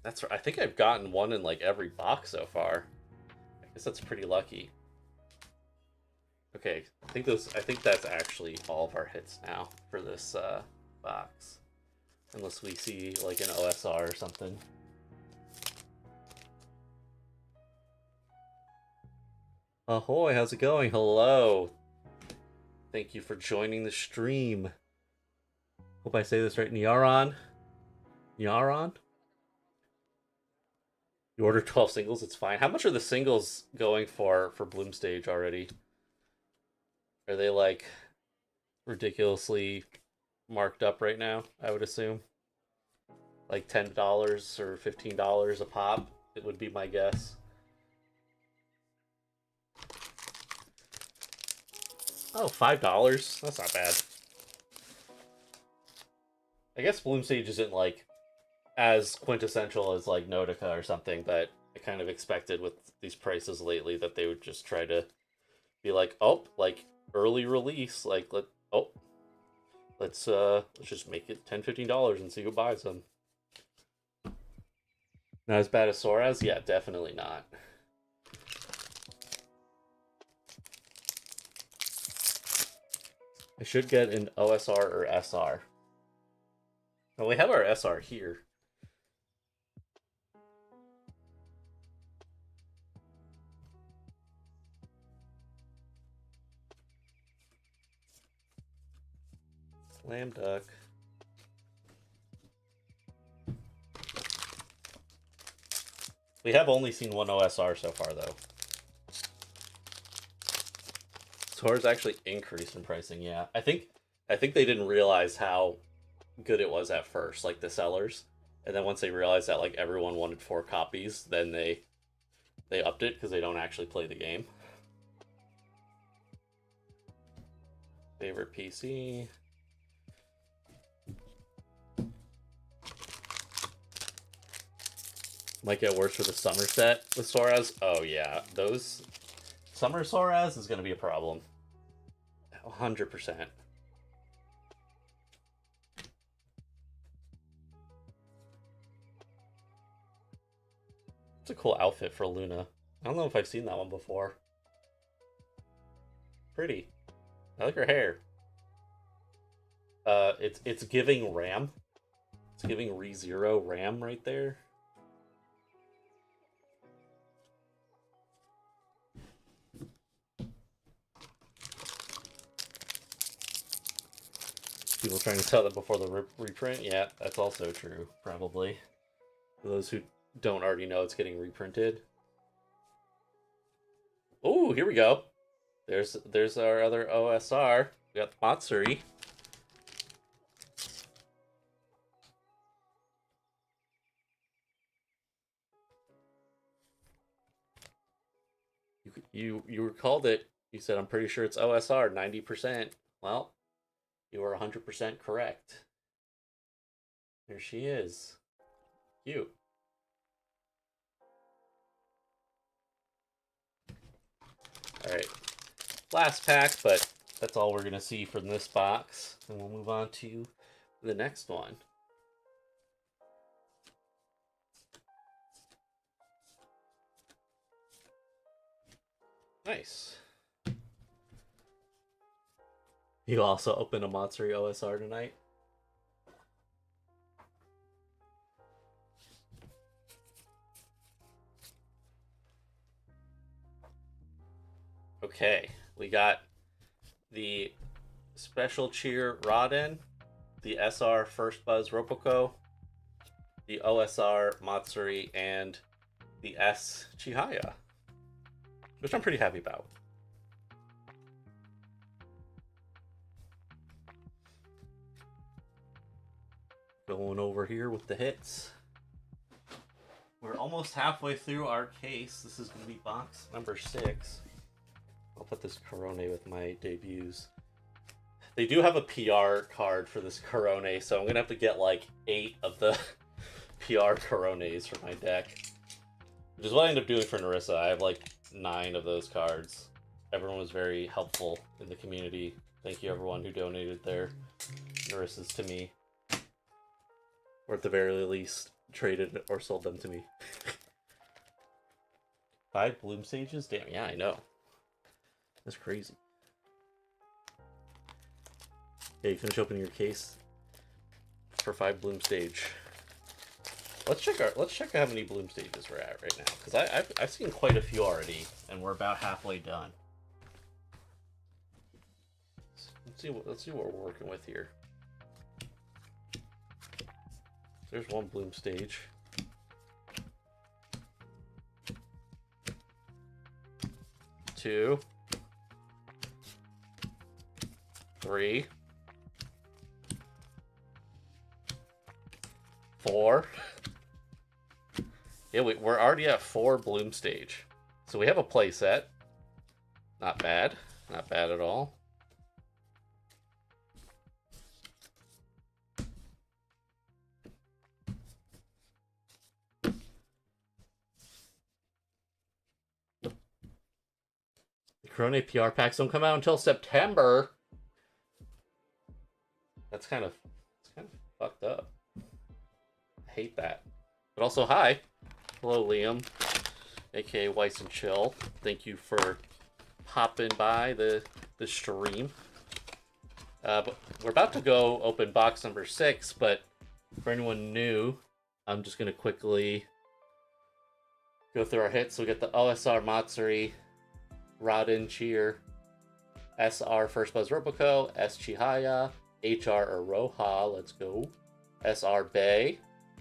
[SPEAKER 1] That's right. I think I've gotten 1 in like every box so far. I guess that's pretty lucky. Okay, I think that's actually all of our hits now for this box. Unless we see like an OSR or something. Ahoy, how's it going? Hello. Thank you for joining the stream. Hope I say this right. Nyaron? Nyaron? You ordered 12 singles, it's fine. How much are the singles going for Bloom Stage already? Are they like ridiculously marked up right now, I would assume? Like $10 or $15 a pop, it would be my guess. Oh, $5. That's not bad. I guess Bloom Stage isn't like as quintessential as like Nautica or something, but I kind of expected with these prices lately that they would just try to be like, oh, like early release, like let's just make it $10-15 and see who buys them. Not as bad as Soraz? Yeah, definitely not. I should get an OSR or SR. Well, we have our SR here. Slam duck. We have only seen 1 OSR so far, though. Sora's actually increased in pricing, yeah. I think they didn't realize how good it was at first, like the sellers. And then once they realized that like everyone wanted 4 copies, then they upped it because they don't actually play the game. Favorite PC. Might get worse for the summer set with Soraz. Oh yeah, those summer Soraz is gonna be a problem. 100%. It's a cool outfit for Luna. I don't know if I've seen that one before. Pretty. I like her hair. It's giving Ram. It's giving ReZero Ram right there. People trying to sell that before the reprint? Yeah, that's also true, probably. For those who don't already know, it's getting reprinted. Oh, here we go. There's our other OSR. We got Matsuri. You called it. You said, I'm pretty sure it's OSR 90%. Well, you are 100% correct. There she is. Cute. Alright. Last pack, but that's all we're going to see from this box. And we'll move on to the next one. Nice. You also open a Matsuri OSR tonight? Okay, we got the Special Cheer Rodin, the SR First Buzz Ropoco, the OSR Matsuri, and the S Chihaya, which I'm pretty happy about. Going over here with the hits. We're almost halfway through our case. This is going to be box number 6. I'll put this Corone with my debuts. They do have a PR card for this Corone, so I'm going to have to get like 8 of the PR Corones for my deck. Which is what I ended up doing for Narissa. I have like 9 of those cards. Everyone was very helpful in the community. Thank you everyone who donated their Narissas to me. Or at the very least, traded or sold them to me. 5 Bloom Stages? Damn, yeah, I know. That's crazy. Yeah, you finish opening your case for 5 Bloom Stage. Let's check how many Bloom Stages we're at right now, because I've seen quite a few already, and we're about halfway done. Let's see what we're working with here. There's 1 Bloom Stage. 2, 3, 4. Yeah, we're already at 4 Bloom Stage. So we have a play set. Not bad. Not bad at all. The Corone PR packs don't come out until September. It's kind of fucked up. I hate that. But also, hi. Hello, Liam, aka Weiss and Chill. Thank you for popping by the stream. But we're about to go open box number 6, but for anyone new, I'm just going to quickly go through our hits. So we get the OSR Matsuri, Rodin Cheer, SR First Buzz Ropoco, S Chihaya, HR Aroha, let's go, SR Bay,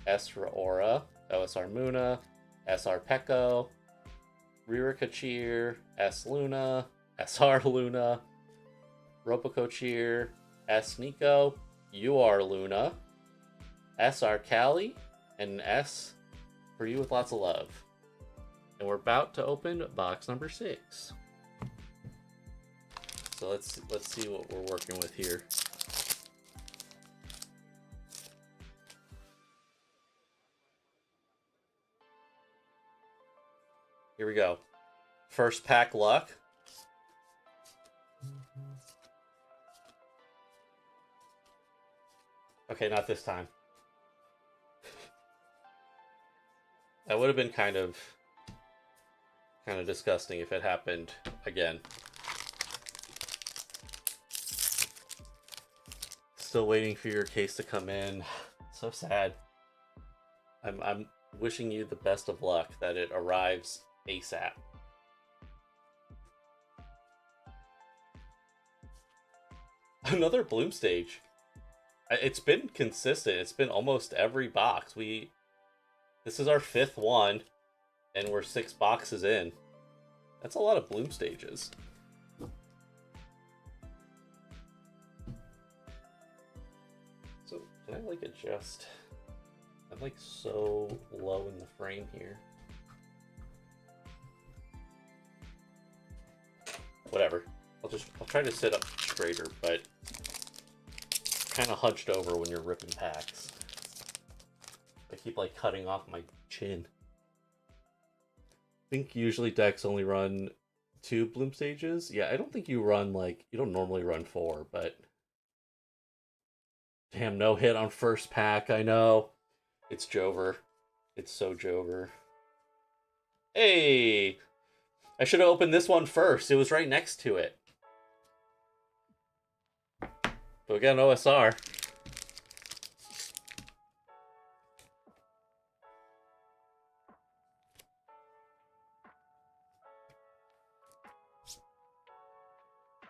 [SPEAKER 1] S Raora, OSR Muna, SR Peko, Ririka Cheer, S Luna, SR Luna, Ropoco Cheer, S Nico, UR Luna, SR Cali, and an S for you with lots of love. And we're about to open box number 6. So let's see what we're working with here. Here we go. First pack luck. Okay, not this time. That would have been kind of disgusting if it happened again. Still waiting for your case to come in. So sad. I'm wishing you the best of luck that it arrives ASAP. Another bloom stage. It's been consistent. It's been almost every box. This is our 5th one, and we're 6 boxes in. That's a lot of bloom stages. So, can I, like, adjust? I'm, like, so low in the frame here. Whatever. I'll try to sit up straighter, but kind of hunched over when you're ripping packs. I keep, like, cutting off my chin. I think usually decks only run 2 bloom stages. Yeah, I don't think you run, like, you don't normally run 4, but damn, no hit on first pack. I know. It's Jover. It's so Jover. Hey! I should have opened this one first. It was right next to it. But we got an OSR.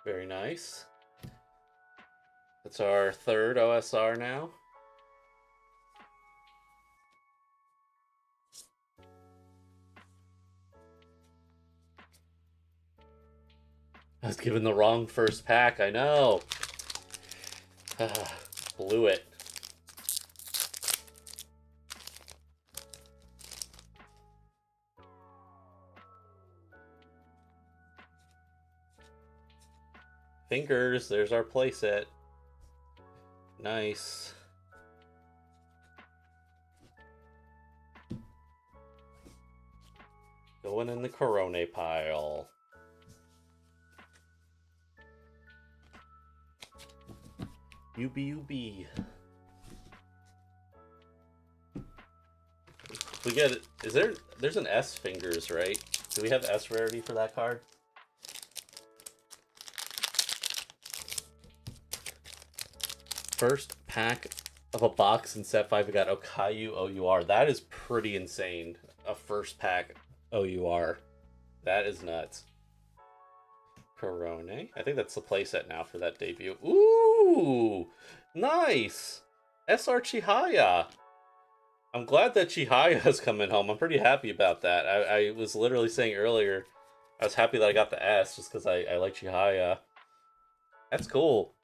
[SPEAKER 1] Very nice. That's our 3rd OSR now. I was given the wrong first pack, I know. Blew it. Fingers, there's our playset. Nice. Going in the Corone pile. UB. We get it. There's an S fingers, right? Do we have S rarity for that card? First pack of a box in set 5, we got Okayu OUR. That is pretty insane. A first pack OUR. That is nuts. Corone. I think that's the playset now for that debut. Ooh! Nice! SR Chihaya. I'm glad that Chihaya is coming home. I'm pretty happy about that. I was literally saying earlier, I was happy that I got the S just because I like Chihaya. That's cool.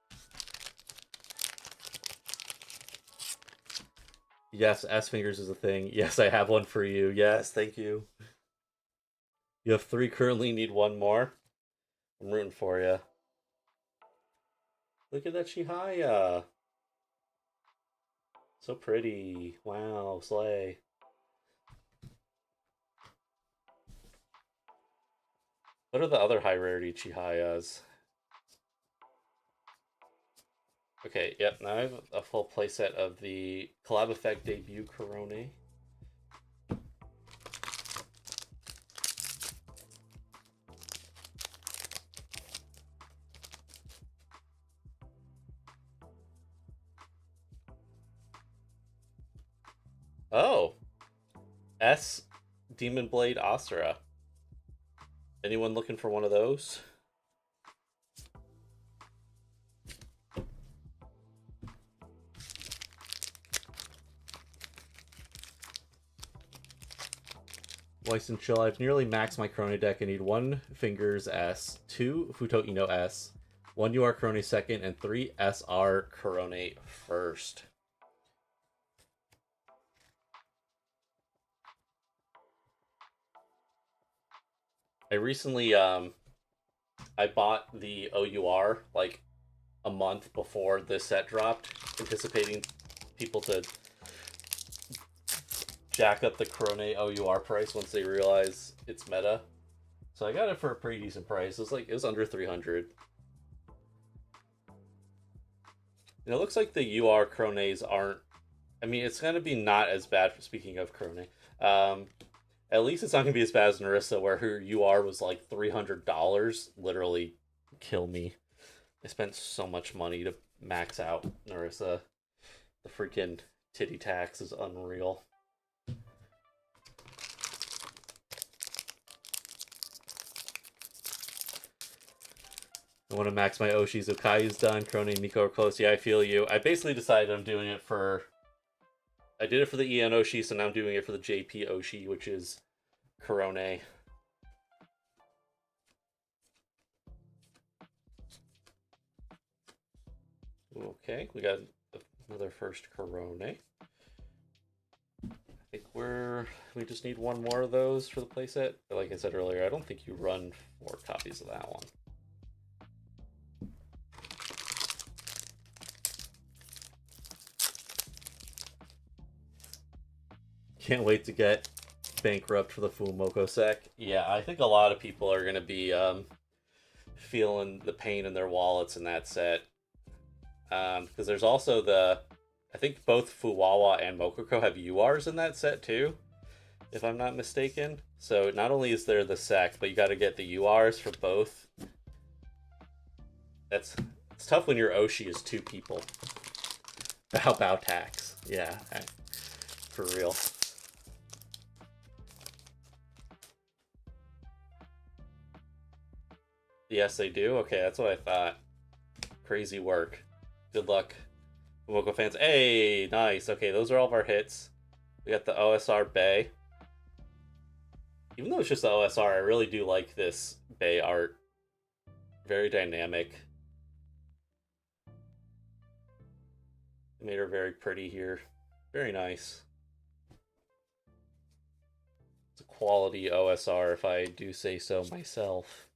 [SPEAKER 1] Yes, S fingers is a thing. Yes, I have one for you. Yes, thank you. You have 3 currently, need 1 more. I'm rooting for you. Look at that Chihaya. So pretty. Wow, slay. What are the other high rarity Chihayas? Okay, yep, now I have a full playset of the Collab Effect debut Corone. Oh! S Demon Blade Asura. Anyone looking for one of those? Weiss and Chill, I've nearly maxed my Corone deck. I need 1 Fingers S, 2 Futo Ino S, 1 UR Corone second, and 3 SR Corone first. I recently, I bought the OUR, like, a month before this set dropped, anticipating people to jack up the Corone OUR price once they realize it's meta. So I got it for a pretty decent price. It was under 300. And it looks like the UR Crones aren't... I mean, it's going to be not as bad, for speaking of Crone. At least it's not going to be as bad as Narissa, where her UR was like $300. Literally kill me. I spent so much money to max out Narissa. The freaking titty tax is unreal. I want to max my Oshis. Okayu's done. Crone and Nico are close. Yeah, I feel you. I basically decided I'm doing it for... I did it for the EN Oshi, so now I'm doing it for the JP Oshi, which is Corone. Okay, we got another first Corone. I think we just need one more of those for the playset. But like I said earlier, I don't think you run 4 copies of that one. Can't wait to get bankrupt for the Fumoko Sec. Yeah, I think a lot of people are going to be feeling the pain in their wallets in that set. Because there's also I think both Fuwawa and Mokoko have URs in that set too, if I'm not mistaken. So not only is there the Sec, but you got to get the URs for both. It's tough when your Oshi is 2 people. Bow tax. Yeah, for real. Yes, they do? Okay, that's what I thought. Crazy work. Good luck, Momoko fans. Hey, nice. Okay, those are all of our hits. We got the OSR Bay. Even though it's just the OSR, I really do like this Bay art. Very dynamic. They made her very pretty here. Very nice. It's a quality OSR, if I do say so myself.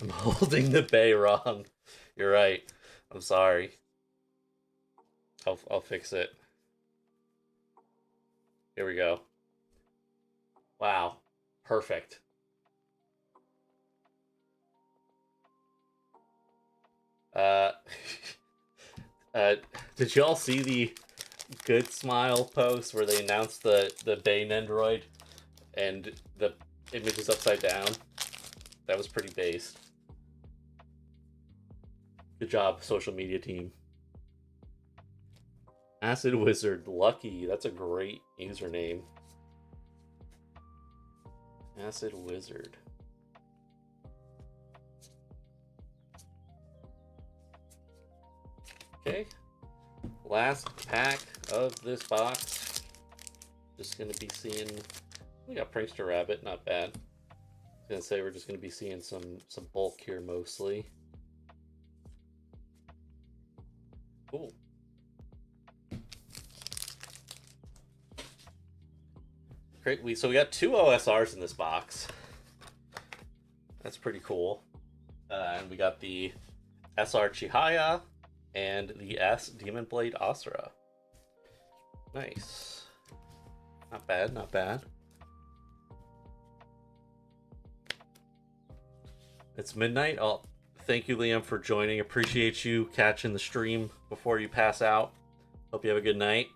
[SPEAKER 1] I'm holding the Bay wrong. You're right. I'm sorry. I'll fix it. Here we go. Wow. Perfect. Did y'all see the Good Smile post where they announced the Bay Nendoroid and the image is upside down? That was pretty based. Good job, social media team. Acid Wizard, lucky. That's a great username. Acid Wizard. Okay. Last pack of this box. Just gonna be seeing... We got Prankster Rabbit, not bad. I was gonna say we're just gonna be seeing some bulk here mostly. Cool. Great. So we got 2 OSRs in this box. That's pretty cool. And we got the SR Chihaya and the S Demon Blade Asura. Nice. Not bad, not bad. It's midnight. Thank you, Liam, for joining. Appreciate you catching the stream before you pass out. Hope you have a good night.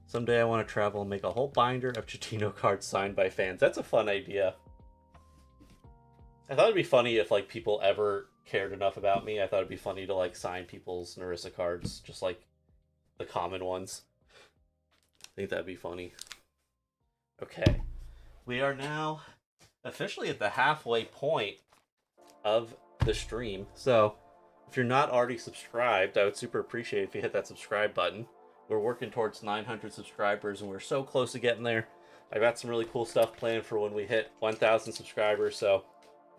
[SPEAKER 1] Someday I want to travel and make a whole binder of Chitino cards signed by fans. That's a fun idea. I thought it'd be funny if like people ever cared enough about me. I thought it'd be funny to like sign people's Narissa cards, just like the common ones. I think that'd be funny. Okay. We are now officially at the halfway point of the stream. So if you're not already subscribed, I would super appreciate if you hit that subscribe button. We're working towards 900 subscribers and we're so close to getting there. I got some really cool stuff planned for when we hit 1,000 subscribers. So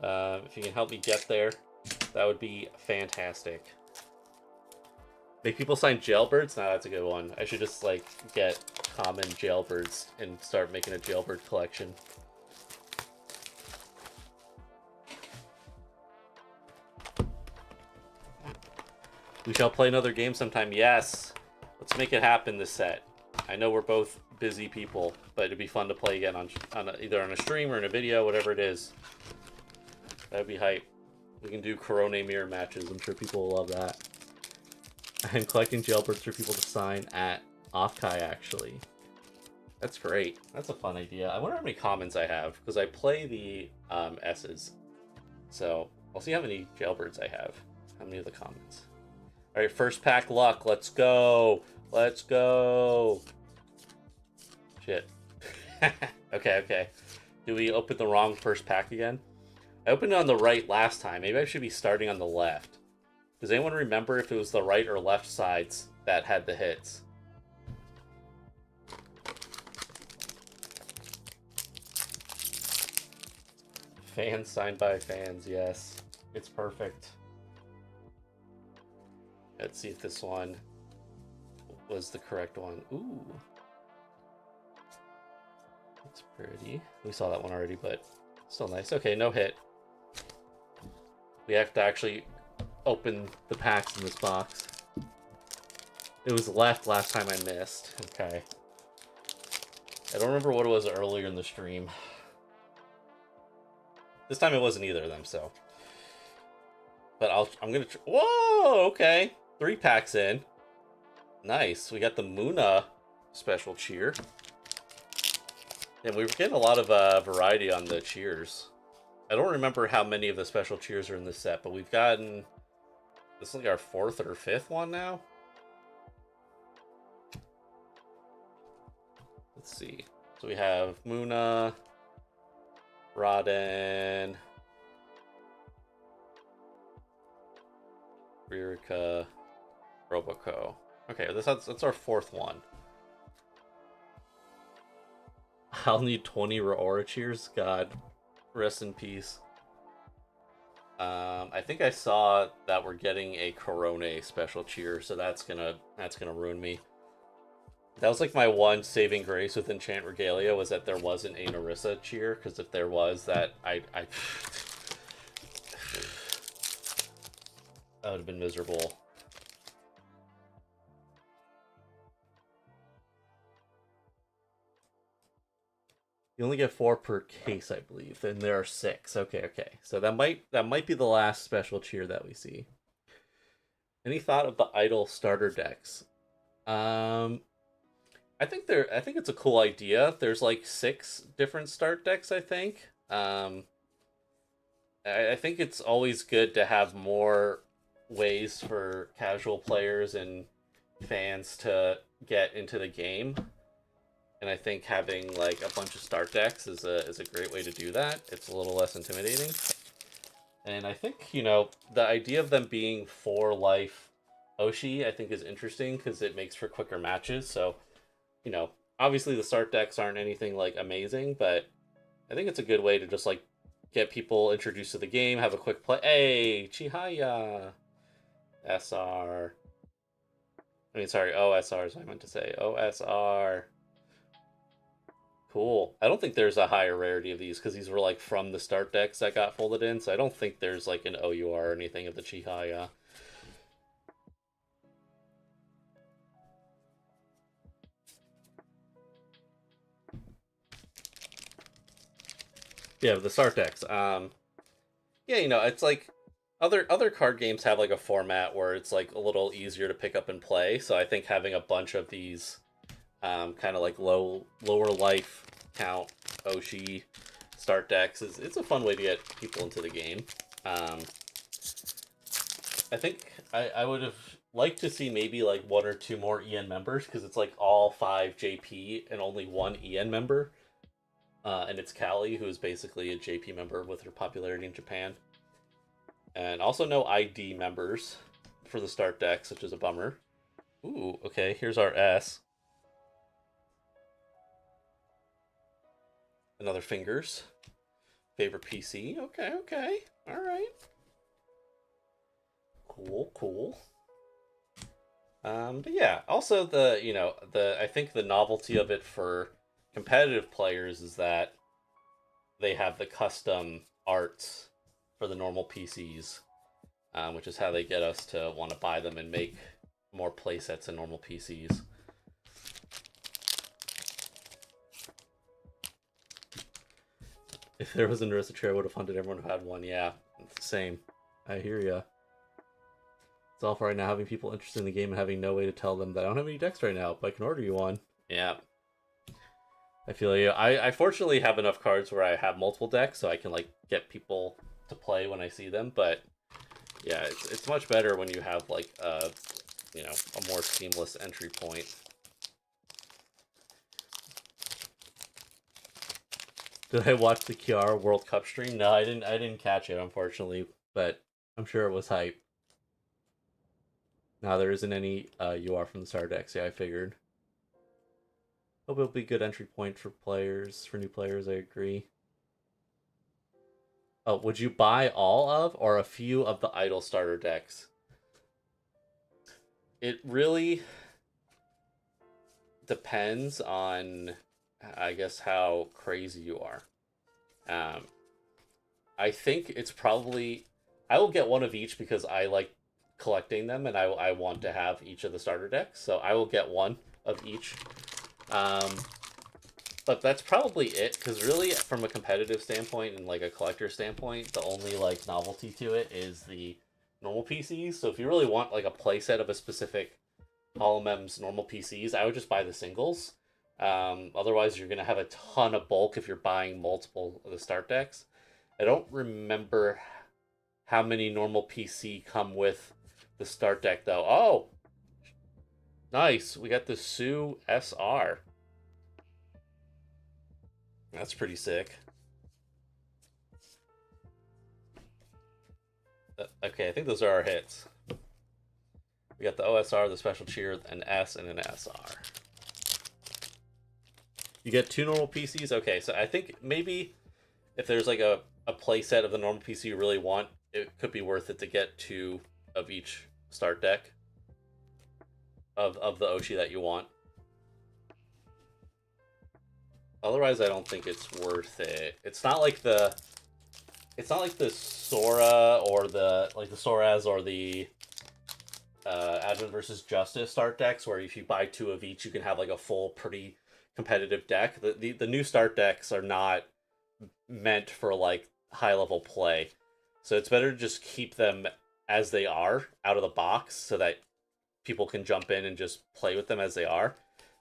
[SPEAKER 1] if you can help me get there, that would be fantastic. Make people sign jailbirds? No, that's a good one. I should just like get common jailbirds and start making a jailbird collection. We shall play another game sometime. Yes. Let's make it happen this set. I know we're both busy people, but it'd be fun to play again on either on a stream or in a video, whatever it is. That'd be hype. We can do Corona mirror matches. I'm sure people will love that. I'm collecting jailbirds for people to sign at Offkai, actually. That's great. That's a fun idea. I wonder how many commons I have, because I play the S's. So, I'll see how many jailbirds I have. How many of the commons. Alright, first pack luck. Let's go. Let's go. Shit. Okay. Do we open the wrong first pack again? I opened it on the right last time. Maybe I should be starting on the left. Does anyone remember if it was the right or left sides that had the hits? Fans signed by fans, yes. It's perfect. Let's see if this one was the correct one. Ooh. That's pretty. We saw that one already, but still nice. Okay, no hit. We have to actually open the packs in this box. It was left last time I missed. Okay. I don't remember what it was earlier in the stream. This time it wasn't either of them, so. But I'm gonna. Whoa! Okay, 3 packs in. Nice. We got the Muna special cheer, and we were getting a lot of variety on the cheers. I don't remember how many of the special cheers are in this set, but we've gotten. This is like our 4th or 5th one now. Let's see. So we have Muna, Rodden, Ririka, Roboco. Okay, that's our 4th one. I'll need 20 Raora cheers. God, rest in peace. I think I saw that we're getting a Corona special cheer, so that's gonna ruin me. That was like my one saving grace with Enchant Regalia, was that there wasn't a Narissa cheer, because if there was, that I would have been miserable. You only get 4 per case, I believe, and there are 6. Okay. So that might be the last special cheer that we see. Any thought of the idle starter decks? I think it's a cool idea. There's like 6 different start decks, I think. I think it's always good to have more ways for casual players and fans to get into the game. And I think having like a bunch of start decks is a great way to do that. It's a little less intimidating. And I think, the idea of them being 4 life Oshi, I think is interesting because it makes for quicker matches. So, obviously the start decks aren't anything like amazing, but I think it's a good way to just like get people introduced to the game, have a quick play. Hey, Chihaya! SR. I mean, sorry, OSR is what I meant to say. OSR. Cool. I don't think there's a higher rarity of these because these were like from the start decks that got folded in, so I don't think there's like an OUR or anything of the Chihaya. Yeah, the start decks. Yeah, it's like other card games have like a format where it's like a little easier to pick up and play. So I think having a bunch of these kind of like lower life count Oshi start decks it's a fun way to get people into the game. I think I would have liked to see maybe like 1 or 2 more EN members, because it's like all 5 JP and only 1 EN member. And it's Callie, who is basically a JP member with her popularity in Japan. And also no ID members for the start decks, which is a bummer. Ooh, okay, here's our S. Another Fingers. Favorite PC. Okay. Alright. Cool. But yeah, also I think the novelty of it for competitive players is that they have the custom arts for the normal PCs, which is how they get us to want to buy them and make more playsets in normal PCs. If there was a Narissa chair, I would have hunted everyone who had one. Yeah, it's the same. I hear ya. It's all for right now having people interested in the game and having no way to tell them that I don't have any decks right now, but I can order you one. Yeah. I feel you. I fortunately have enough cards where I have multiple decks, so I can like get people to play when I see them. But yeah, it's much better when you have like a more seamless entry point. Did I watch the Kiara World Cup stream? No, I didn't. I didn't catch it, unfortunately, but I'm sure it was hype. Now there isn't any UR from the Star decks. Yeah, I figured. Hope it'll be a good entry point for players, for new players. I agree. Oh, would you buy all of or a few of the idle starter decks? It really depends on, I guess, how crazy you are. I think it's probably, I will get one of each because I like collecting them and I want to have each of the starter decks. So I will get one of each. But that's probably it, because really, from a competitive standpoint and like a collector standpoint, the only like novelty to it is the normal PCs. So if you really want like a playset of a specific Holomem's normal PCs, I would just buy the singles. Otherwise, you're gonna have a ton of bulk if you're buying multiple of the start decks. I don't remember how many normal PC come with the start deck though. Oh, nice! We got the Sue SR. That's pretty sick. Okay, I think those are our hits. We got the OSR, the Special Cheer, an S, and an SR. You get 2 normal PCs? Okay, so I think maybe if there's like a playset of the normal PC you really want, it could be worth it to get 2 of each start deck of the Oshi that you want. Otherwise, I don't think it's worth it. It's not like the Sora or the Soraz or the Advent versus Justice start decks, where if you buy 2 of each, you can have like a full, pretty competitive deck. The new start decks are not meant for like high level play, so it's better to just keep them as they are out of the box, so that people can jump in and just play with them as they are.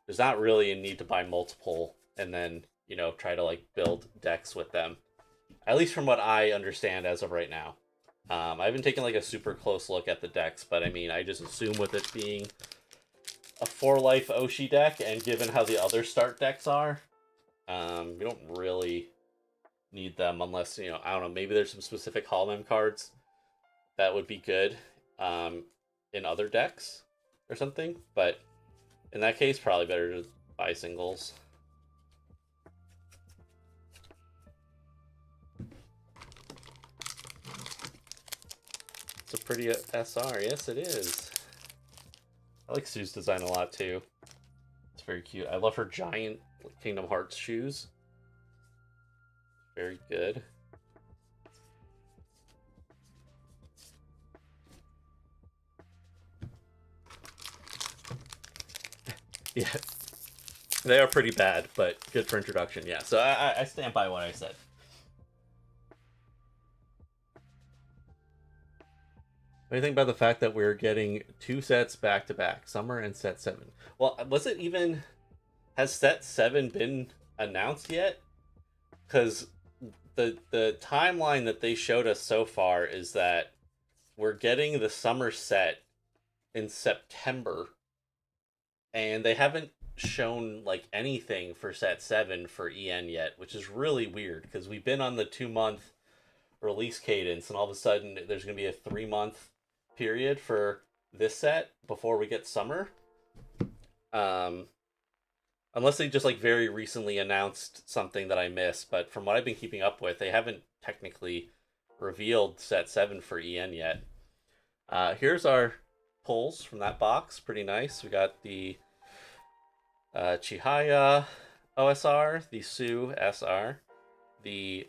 [SPEAKER 1] There's not really a need to buy multiple and then try to like build decks with them. At least from what I understand as of right now. I haven't taken like a super close look at the decks, but I mean, I just assume with it being a 4-life Oshi deck, and given how the other start decks are, we don't really need them unless, I don't know, maybe there's some specific Holomem cards that would be good in other decks or something, but in that case, probably better to buy singles. It's a pretty SR. Yes, it is. I like Sue's design a lot, too. It's very cute. I love her giant Kingdom Hearts shoes. Very good. Yeah. They are pretty bad, but good for introduction. Yeah, so I stand by what I said. What do you think about the fact that we're getting 2 sets back to back, Summer and Set 7? Well, has Set 7 been announced yet? Because the timeline that they showed us so far is that we're getting the Summer set in September, and they haven't shown like anything for Set 7 for EN yet, which is really weird because we've been on the 2-month release cadence, and all of a sudden there's going to be a 3-month period for this set before we get Summer. Unless they just like very recently announced something that I missed, but from what I've been keeping up with, they haven't technically revealed Set 7 for EN yet. Here's our pulls from that box. Pretty nice. We got the Chihaya OSR, the Sue SR, the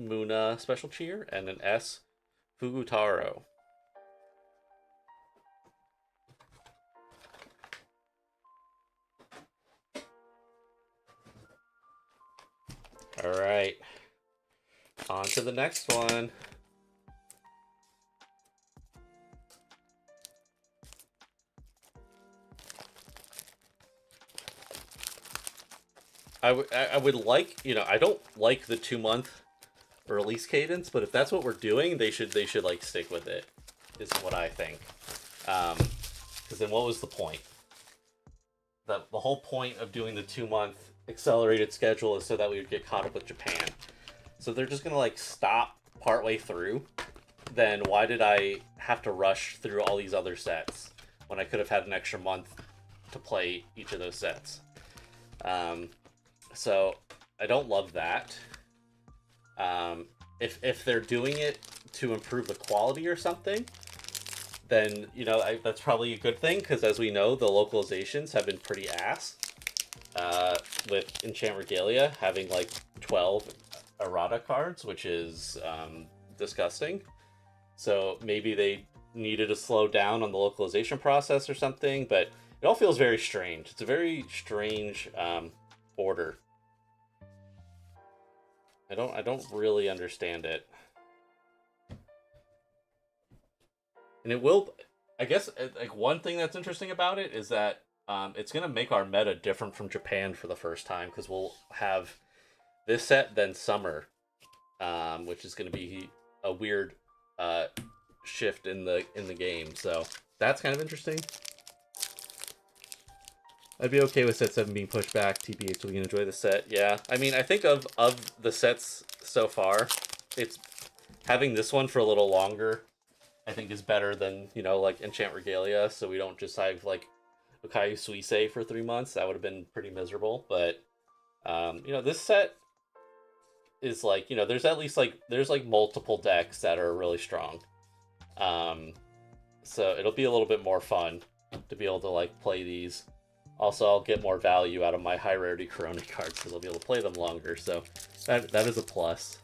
[SPEAKER 1] Muna Special Cheer, and an S Fugutaro. All right. On to the next one. I would like, you know, I don't like the 2-month release cadence, but if that's what we're doing, they should like stick with it, is what I think. Because then what was the point? The whole point of doing the 2-month accelerated schedule is so that we would get caught up with Japan. So they're just gonna like stop partway through. Then why did I have to rush through all these other sets when I could have had an extra month to play each of those sets? So I don't love that. If they're doing it to improve the quality or something, then, you know, that's probably a good thing, because as we know, the localizations have been pretty ass. With Enchant Regalia having like 12 errata cards, which is disgusting. So maybe they needed to slow down on the localization process or something, but it all feels very strange. It's a very strange order. I don't really understand it. And it will, I guess, like, one thing that's interesting about it is that it's going to make our meta different from Japan for the first time, because we'll have this set, then Summer, which is going to be a weird shift in the game. So that's kind of interesting. I'd be okay with set 7 being pushed back, TBH, so we can enjoy the set. Yeah, I mean, I think of the sets so far, it's having this one for a little longer, I think, is better than, you know, like Enchant Regalia, so we don't just have like Okayu Suisei for 3 months. That would have been pretty miserable. But you know, this set is like, you know, there's at least like, there's like multiple decks that are really strong. So it'll be a little bit more fun to be able to like play these. Also, I'll get more value out of my high rarity Corona cards because I'll be able to play them longer. So that is a plus.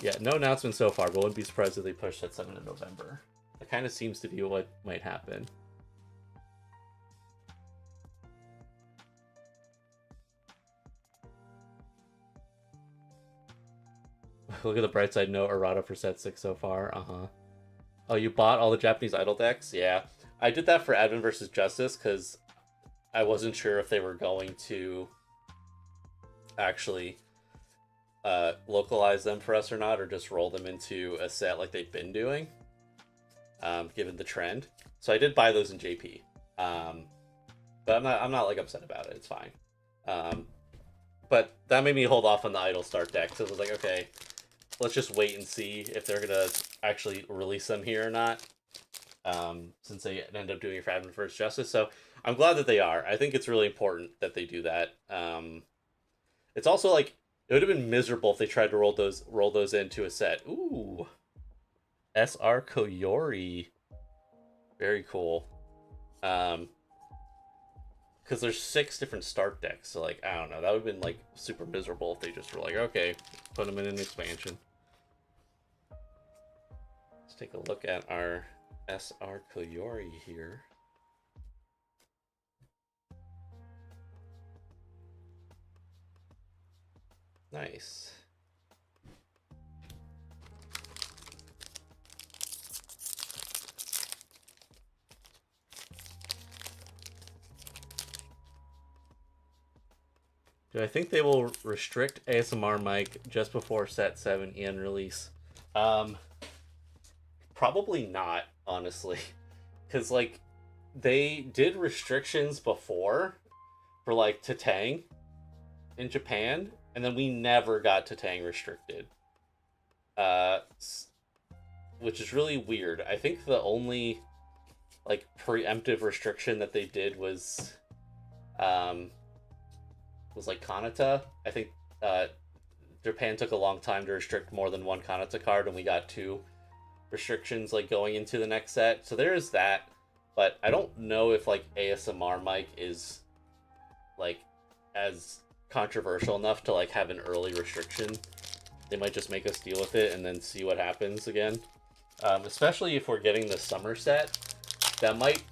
[SPEAKER 1] Yeah, no announcement so far, but wouldn't be surprised if they push set 7 in November. That kind of seems to be what might happen. Look at the bright side, no errata for set 6 so far. Oh, you bought all the Japanese idol decks? Yeah. I did that for Advent versus Justice because I wasn't sure if they were going to actually localize them for us or not, or just roll them into a set like they've been doing, given the trend. So I did buy those in JP, but I'm not like upset about it. It's fine. But that made me hold off on the idol start deck. So it was like, okay, let's just wait and see if they're gonna actually release them here or not. Since they end up doing it for Advent versus Justice, so I'm glad that they are. I think it's really important that they do that. It's also like, it would have been miserable if they tried to roll those into a set. Ooh, SR Koyori, very cool. Because there's 6 different start decks, so like, I don't know, that would have been like super miserable if they just were like, okay, put them in an expansion. Let's take a look at our SR Koyori here. Nice. Do I think they will restrict ASMR mic just before set 7 and release? Probably not, honestly. Because, like, they did restrictions before for, like, Tatang in Japan, and then we never got Tatang restricted. Which is really weird. I think the only, like, preemptive restriction that they did was like Kanata. I think Japan took a long time to restrict more than one Kanata card, and we got 2 restrictions like going into the next set. So there is that, but I don't know if like ASMR mic is like as controversial enough to like have an early restriction. They might just make us deal with it and then see what happens again. Especially if we're getting the summer set, that might,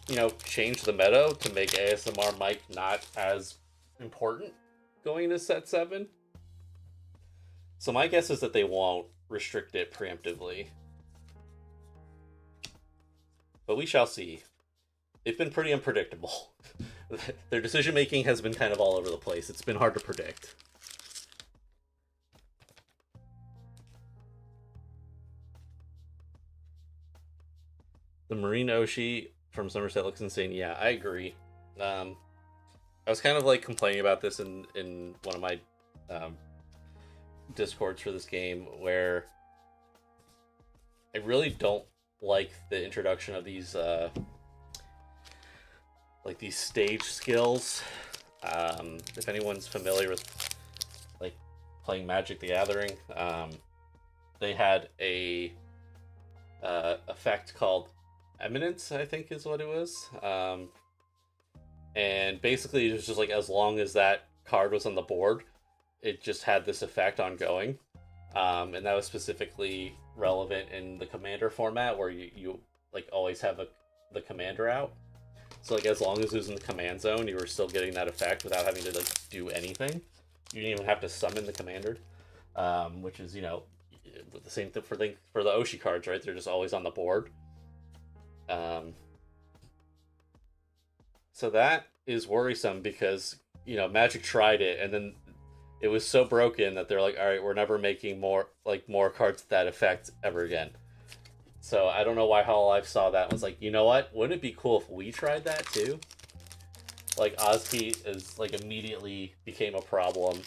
[SPEAKER 1] you know, change the meta to make ASMR mic not as important going into set 7. So my guess is that they won't restrict it preemptively. But we shall see. They've been pretty unpredictable. Their decision making has been kind of all over the place. It's been hard to predict. The Marine Oshi from Somerset looks insane. Yeah, I agree. I was kind of like complaining about this in one of my discords for this game, where I really don't like the introduction of these like these stage skills. If anyone's familiar with like playing Magic the Gathering, they had a effect called Eminence, I think is what it was. And basically it was just like, as long as that card was on the board, it just had this effect ongoing. And that was specifically relevant in the commander format, where you like always have the commander out. So like, as long as it was in the command zone, you were still getting that effect without having to like do anything. You didn't even have to summon the commander, which is, you know, the same thing for the Oshi cards, right? They're just always on the board. So that is worrisome, because, you know, Magic tried it, and then it was so broken that they're like, all right, we're never making more cards with that effect ever again. So I don't know why hololive saw that and was like, you know what? Wouldn't it be cool if we tried that too? Like, OCG is like immediately became a problem.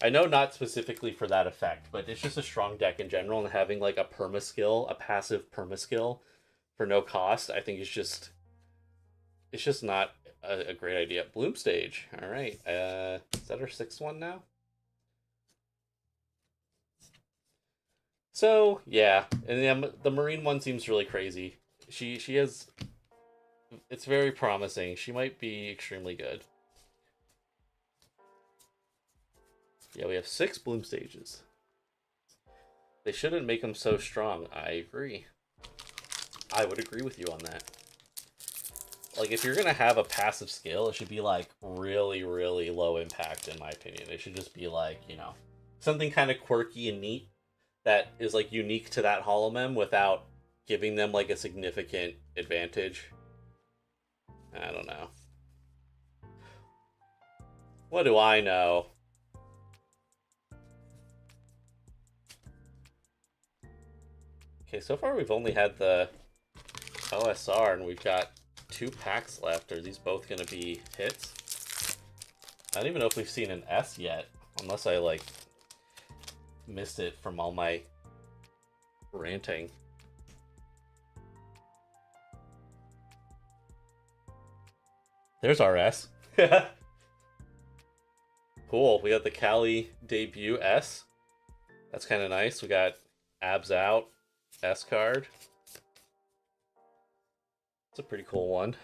[SPEAKER 1] I know not specifically for that effect, but it's just a strong deck in general, and having like a perma skill, a passive perma skill for no cost, I think it's just not a great idea. Bloom stage. All right. Is that our 6th one now? So yeah, and the Marine one seems really crazy. She has, it's very promising. She might be extremely good. Yeah, we have 6 bloom stages. They shouldn't make them so strong. I agree. I would agree with you on that. Like, if you're gonna have a passive skill, it should be like really, really low impact, in my opinion. It should just be like, you know, something kind of quirky and neat that is like unique to that holomem without giving them like a significant advantage. I don't know. What do I know? Okay, so far we've only had the OSR, and we've got 2 packs left. Are these both going to be hits? I don't even know if we've seen an S yet, unless I like missed it from all my ranting. There's our S. Cool. We got the Cali debut S. That's kind of nice. We got Abs Out S card. It's a pretty cool one.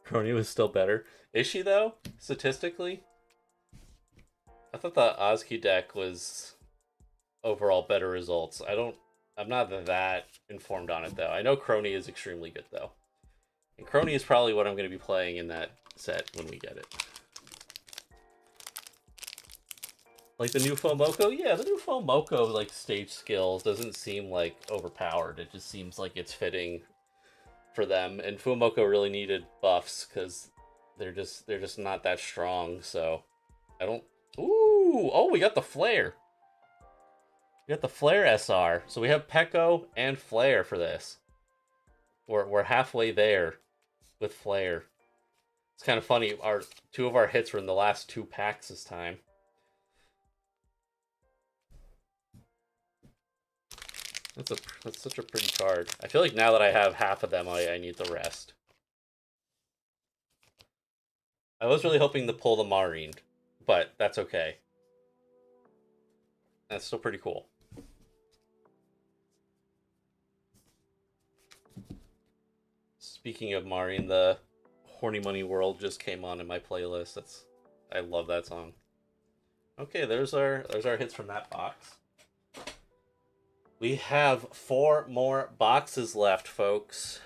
[SPEAKER 1] Crony was still better. Is she, though? Statistically? I thought the Ozki deck was overall better results. I'm not that informed on it, though. I know Crony is extremely good, though. And Crony is probably what I'm going to be playing in that set when we get it. Like the new Fomoko? Yeah, the new Fomoko, like, stage skills doesn't seem, like, overpowered. It just seems like it's fitting for them. And Fumoko really needed buffs, because they're just not that strong, so I don't... Ooh! Oh, we got the Flare! We got the Flare SR. So we have Peko and Flare for this. We're halfway there with Flare. It's kind of funny. 2 of our hits were in the last 2 packs this time. That's such a pretty card. I feel like now that I have half of them, I need the rest. I was really hoping to pull the Marine, but that's okay. That's still pretty cool. Speaking of Maureen, the Horny Money World just came on in my playlist. I love that song. Okay, there's our hits from that box. We have 4 more boxes left, folks.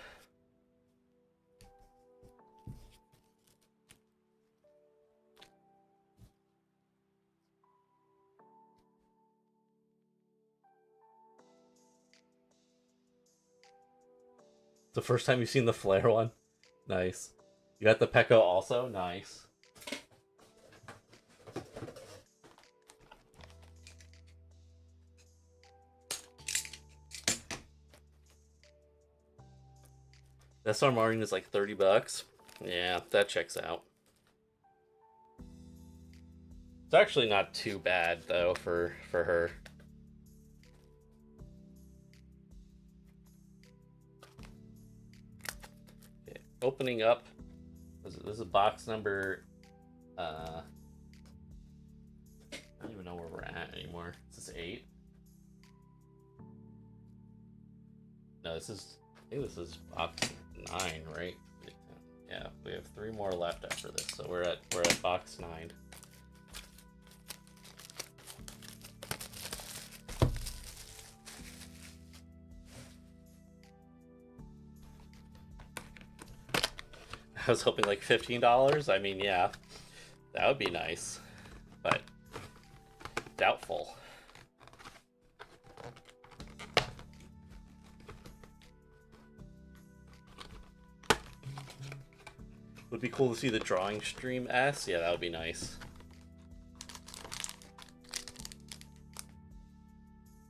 [SPEAKER 1] The first time you've seen the Flare one? Nice. You got the Pekko also? Nice. SR Maureen is like $30. Yeah, that checks out. It's actually not too bad though for her. Okay, opening up. This is box number. I don't even know where we're at anymore. Is this 8? No, this is. I think this is box 9, right? Yeah, we have 3 more left after this, so we're at box 9. I was hoping like $15. I mean, yeah, that would be nice, but doubtful. Would be cool to see the drawing stream S. Yeah, that would be nice.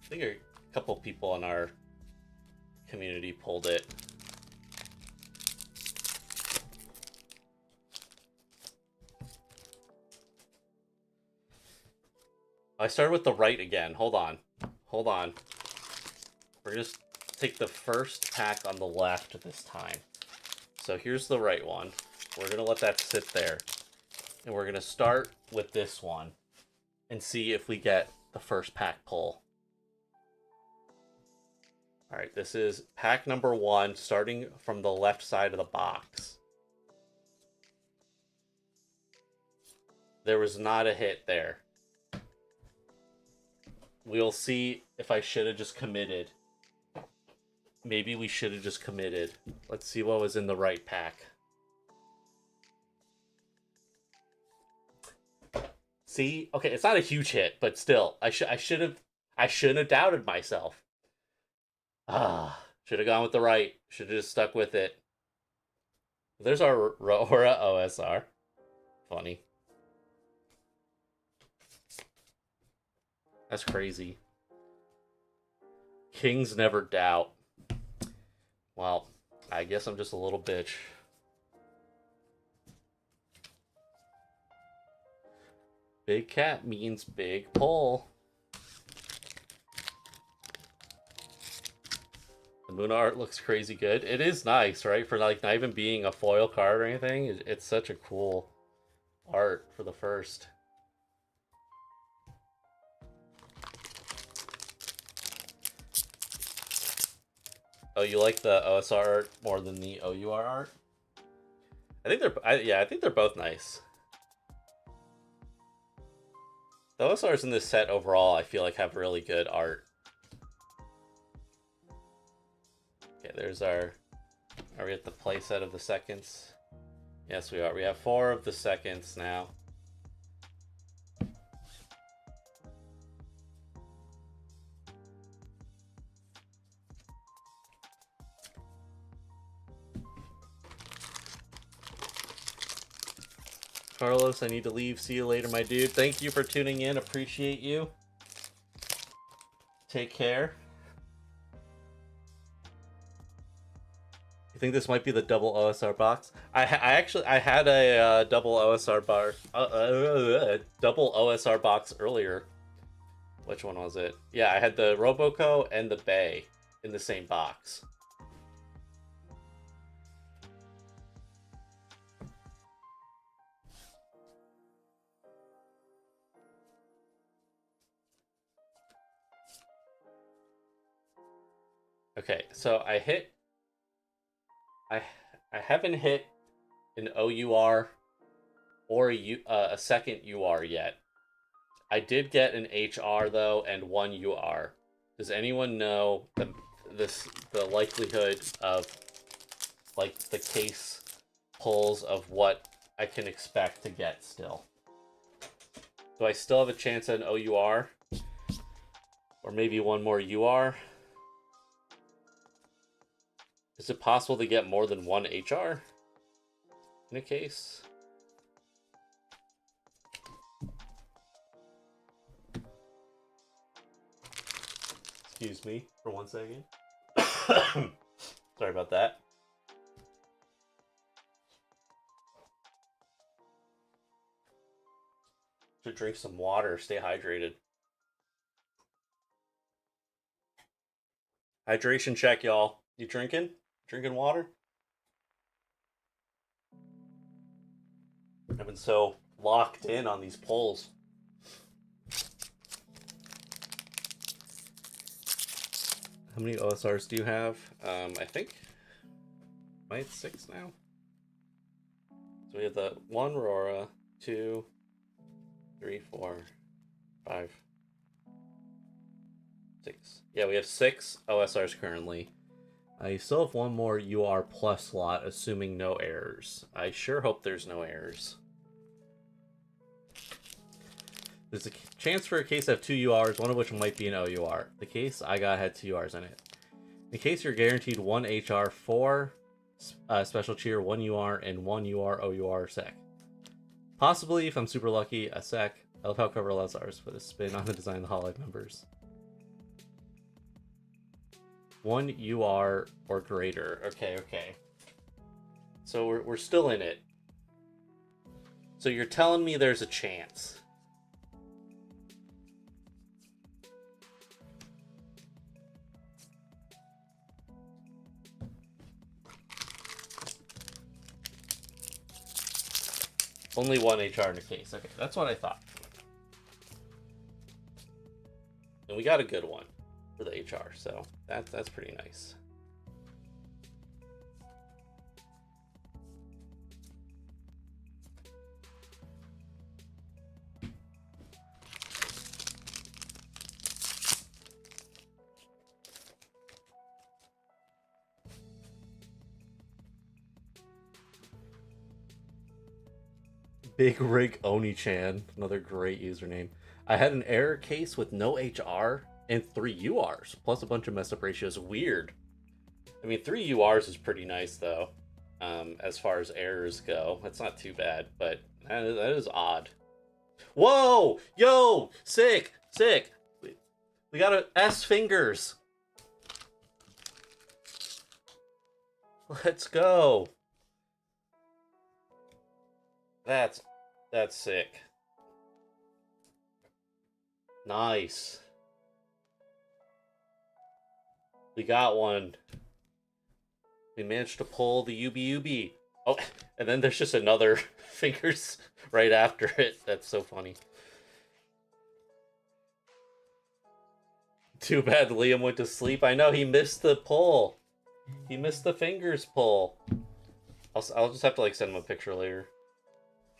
[SPEAKER 1] I think a couple people in our community pulled it. I started with the right again. Hold on. Hold on. We're going to take the first pack on the left this time. So here's the right one. We're going to let that sit there. And we're going to start with this one and see if we get the first pack pull. Alright, this is pack number 1, starting from the left side of the box. There was not a hit there. We'll see if I should have just committed. Maybe we should have just committed. Let's see what was in the right pack. See? Okay, it's not a huge hit, but still, I shouldn't have doubted myself. Should have gone with the right. Should have just stuck with it. There's our Aura OSR. Funny. That's crazy. Kings never doubt. Well, I guess I'm just a little bitch. Big cat means big pull. The moon art looks crazy good. It is nice, right? For like not even being a foil card or anything. It's such a cool art for the first. Oh, you like the OSR art more than the OUR art? I think I think they're both nice. The OSRs in this set overall, I feel like have really good art. Okay, there's our. Are we at the playset of the seconds? Yes, we are. We have 4 of the seconds now. Carlos, I need to leave. See you later, my dude. Thank you for tuning in. Appreciate you. Take care. You think this might be the double OSR box? I had a double OSR bar, double OSR box earlier. Which one was it? Yeah, I had the Roboco and the Bay in the same box. Okay, so I I haven't hit an OUR or a second UR yet. I did get an HR though and one UR. Does anyone know the likelihood of like the case pulls of what I can expect to get still? Do I still have a chance at an OUR? Or maybe one more UR? Is it possible to get more than one HR in a case? Excuse me for 1 second. Sorry about that. Should drink some water, stay hydrated. Hydration check, y'all. You drinking? Drinking water? I've been so locked in on these polls. How many OSRs do you have? I think am I at 6 now? So we have the 1 Aurora, 2, 3, 4, 5, 6. Yeah, we have 6 OSRs currently. I still have one more UR plus slot, assuming no errors. I sure hope there's no errors. There's a chance for a case to have 2 URs, one of which might be an OUR. The case I got had 2 URs in it. In case you're guaranteed 1 HR, 4 special cheer, 1 UR, and 1 UR OUR sec. Possibly, if I'm super lucky, a sec. I love how cover allows ours for the spin on the design of the hololive members. 1 UR or greater. Okay. So we're still in it. So you're telling me there's a chance. Only 1 HR in a case. Okay, that's what I thought. And we got a good one for the HR, so that's pretty nice. Big Rig Oni-chan, another great username. I had an error case with no HR and 3 URs, plus a bunch of mess up ratios. Weird. I mean, 3 URs is pretty nice, though, as far as errors go. That's not too bad, but that is odd. Whoa! Yo! Sick! We got a S fingers! Let's go! That's sick. Nice. We got one. We managed to pull the UB. Oh, and then there's just another fingers right after it. That's so funny. Too bad Liam went to sleep. I know, he missed the pull. He missed the fingers pull. I'll just have to like send him a picture later.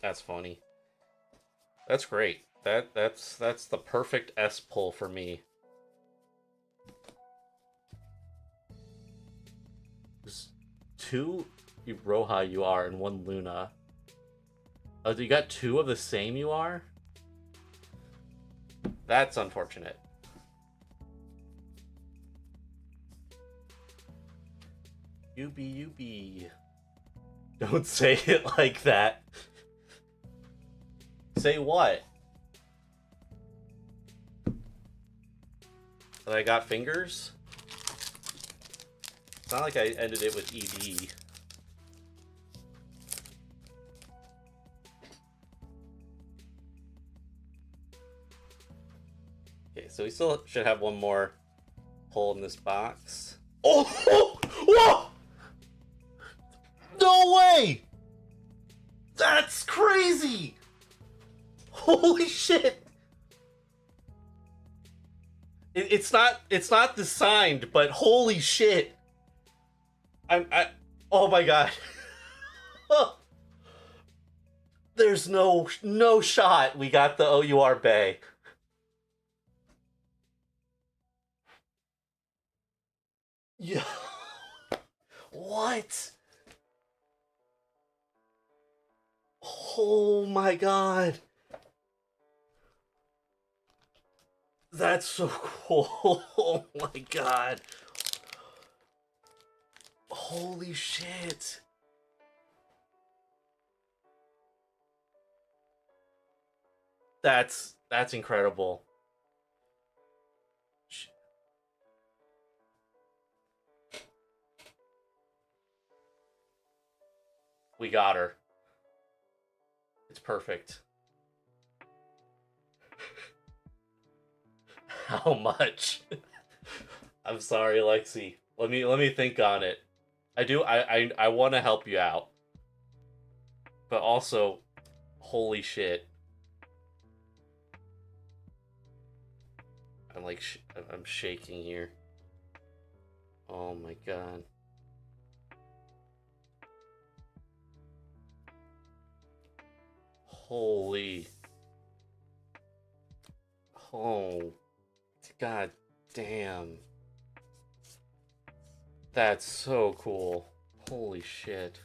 [SPEAKER 1] That's funny. That's great. That's the perfect S pull for me. There's 2 Roha UR and 1 Luna. Oh, you got 2 of the same UR? That's unfortunate. UB. Don't say it like that. Say what? That I got fingers? It's not like I ended it with ED. Okay, so we still should have one more pull in this box. Oh! Whoa! No way! That's crazy! Holy shit! It's not designed, but holy shit! Oh my god. There's no shot we got the OUR Bay. Yeah. What? Oh my god. That's so cool. Oh my god. Holy shit. That's incredible. We got her. It's perfect. How much? I'm sorry, Lexi. Let me think on it. I want to help you out. But also, holy shit. I'm like I'm shaking here. Oh my god. Holy. Oh. God damn. That's so cool. Holy shit.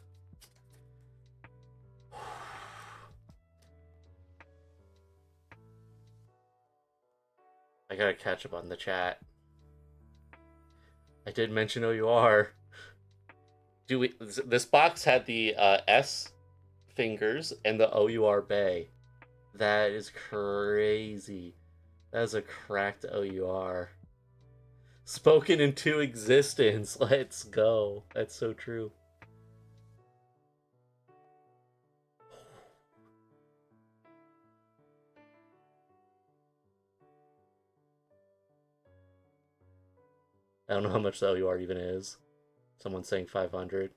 [SPEAKER 1] I gotta catch up on the chat. I did mention OUR. This box had the S fingers and the OUR Bay. That is crazy. That is a cracked OUR. Spoken into existence. Let's go. That's so true. I don't know how much the OUR even is. Someone's saying 500.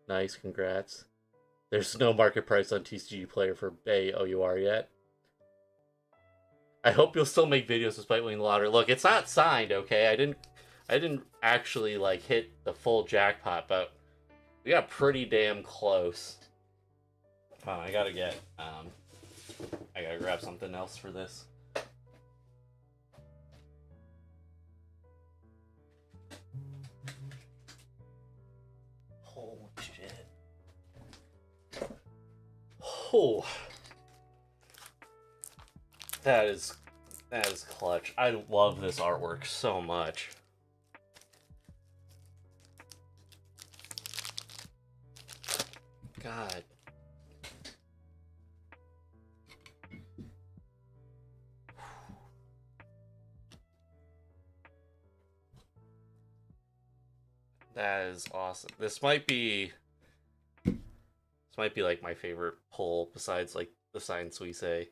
[SPEAKER 1] Nice, congrats. There's no market price on TCG Player for Bay OUR yet. I hope you'll still make videos despite winning the lottery. Look, it's not signed, okay? I didn't actually like hit the full jackpot, but we got pretty damn close. I gotta get I gotta grab something else for this. Holy shit. Oh. That is clutch. I love this artwork so much. God. That is awesome. This might be like my favorite pull besides like the Science Suisse.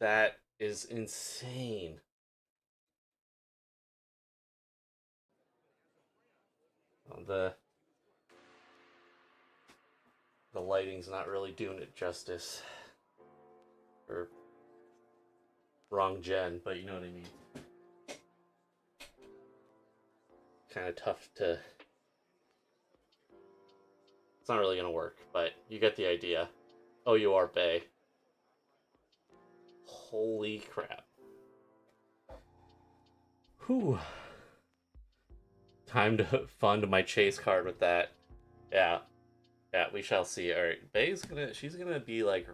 [SPEAKER 1] That is insane. Oh, the lighting's not really doing it justice. Or wrong gen, but you know what I mean. Kind of tough to... It's not really gonna work, but you get the idea. OUR Bay. Holy crap. Whew. Time to fund my chase card with that. Yeah. Yeah, we shall see. Alright, Bay's gonna... She's gonna be like...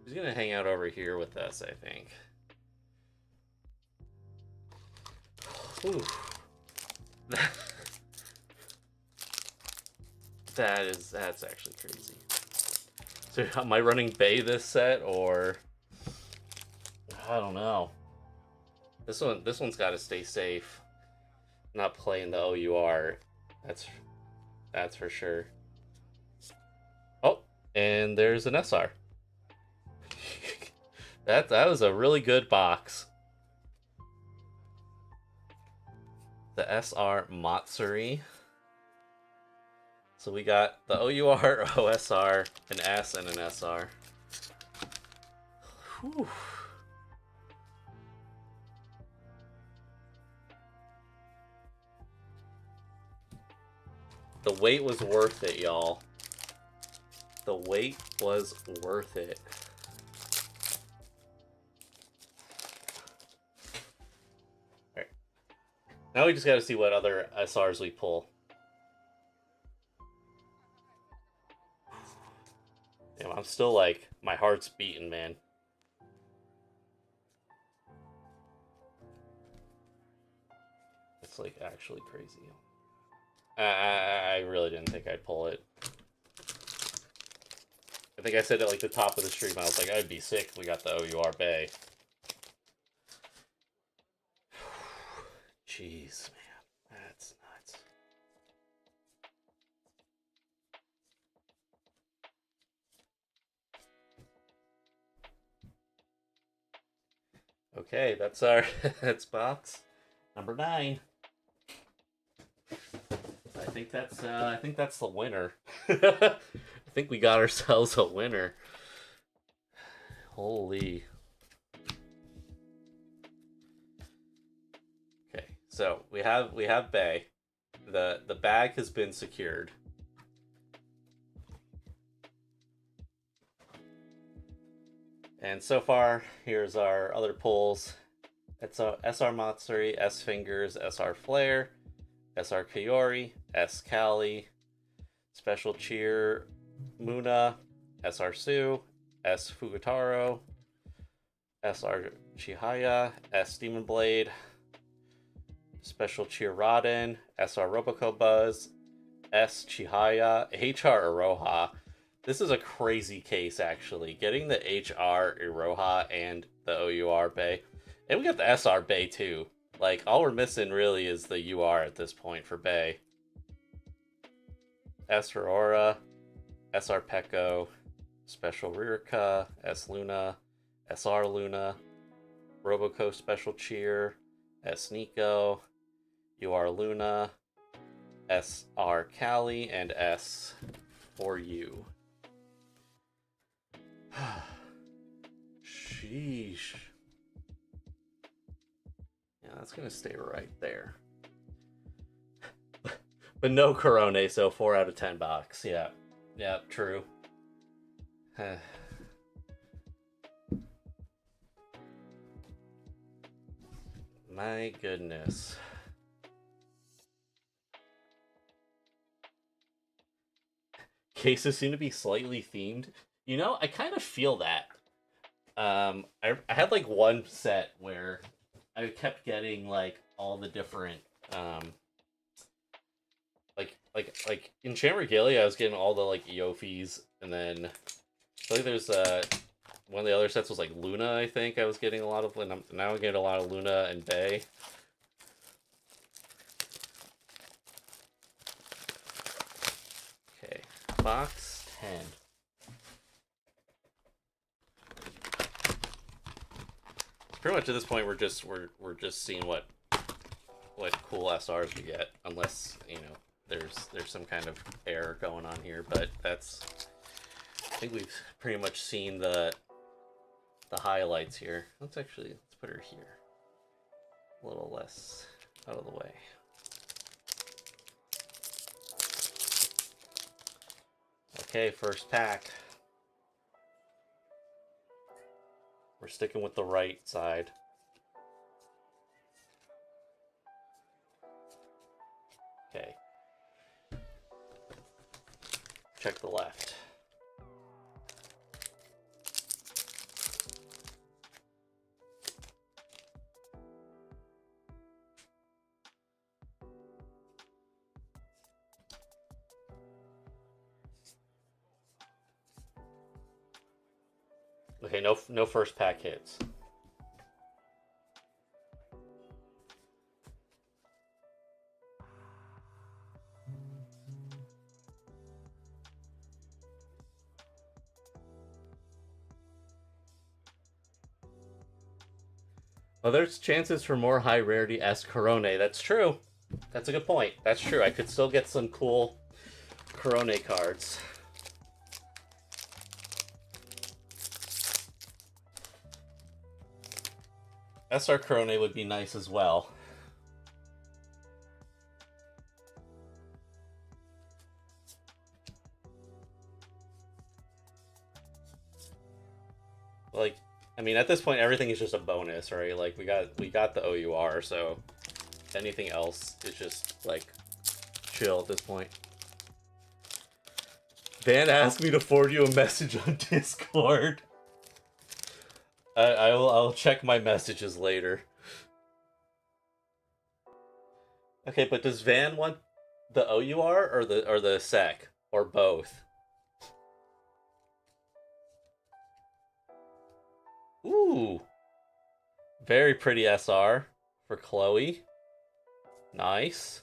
[SPEAKER 1] She's gonna hang out over here with us, I think. Whew. That's actually crazy. So am I running Bay this set, or I don't know. This one's got to stay safe. Not playing the OUR. That's for sure. Oh, and there's an SR. that was a really good box. The SR Matsuri. So we got the OUR, OSR, an S, and an SR. Whew. The wait was worth it, y'all. The wait was worth it. Alright. Now we just gotta see what other SRs we pull. Damn, I'm still like, my heart's beating, man. It's like actually crazy. I really didn't think I'd pull it. I think I said at like the top of the stream, I was like, I'd be sick if we got the OUR Bay. Jeez, man. That's nuts. Okay, that's our that's box number 9. I think that's the winner. I think we got ourselves a winner. Holy. Okay, so we have Bay. The bag has been secured. And so far, here's our other pulls. It's a SR Matsuri, S Fingers, SR Flare, SR Kaori, S Kali, Special Cheer Muna, SR Sue, S Fugataro, SR Chihaya, S Demon Blade, Special Cheer Rodden, SR Roboco Buzz, S Chihaya, HR Iroha. This is a crazy case, actually. Getting the HR Iroha and the OUR Bay. And we got the SR Bay, too. Like, all we're missing, really, is the UR at this point for Bay. S Aurora, SR Pekko, Special Ririka, S Luna, SR Luna, Roboco Special Cheer, S Nico, UR Luna, SR Kali, and S for you. Sheesh. Yeah, that's gonna stay right there. But no Corone, so 4 out of 10 box. Yeah. Yeah, true. My goodness. Cases seem to be slightly themed. You know, I kind of feel that. I had like one set where I kept getting like all the different like in Champ Regalia I was getting all the like Eofis, and then I think there's one of the other sets was like Luna, I think I was getting a lot of, and now I get a lot of Luna and Bay. Okay, box 10. Pretty much at this point we're just seeing what cool SRs we get, unless, you know, there's some kind of error going on here, but that's, I think we've pretty much seen the highlights here. Let's put her here. A little less out of the way. Okay, first pack. We're sticking with the right side. Okay. Check the left. Okay, no first pack hits. Well, there's chances for more high rarity S Corone. That's true. That's a good point. That's true. I could still get some cool Corone cards. SR Corone would be nice as well. like, I mean, at this point, everything is just a bonus, right? Like, we got the OUR, so anything else is just, like, chill at this point. Van asked me to forward you a message on Discord. I'll check my messages later. Okay, but does Van want the OUR or the SEC or both? Ooh, very pretty SR for Chloe. Nice.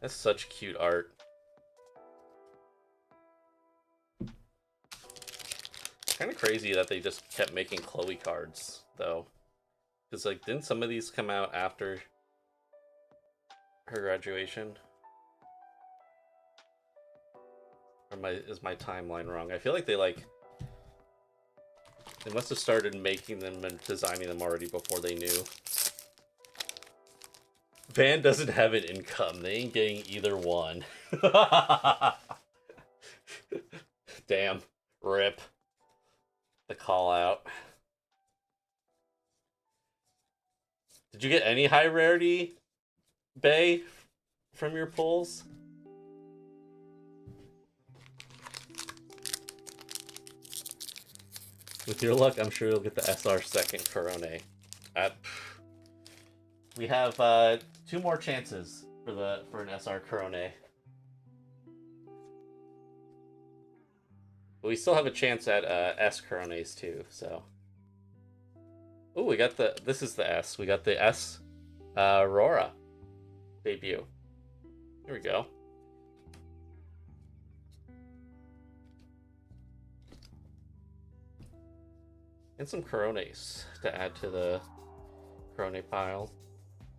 [SPEAKER 1] That's such cute art. Kind of crazy that they just kept making Chloe cards, though. Because, like, didn't some of these come out after her graduation? Or is my timeline wrong? I feel like they must have started making them and designing them already before they knew. Van doesn't have an income. They ain't getting either one. Damn. Rip. The call out. Did you get any high rarity, Bay, from your pulls? With your luck, I'm sure you'll get the SR second Corone. We have 2 more chances for an SR Corone. But we still have a chance at S Corones too, so. Oh, we got this is the S. We got the S Aurora debut. Here we go. And some Corones to add to the Corone pile.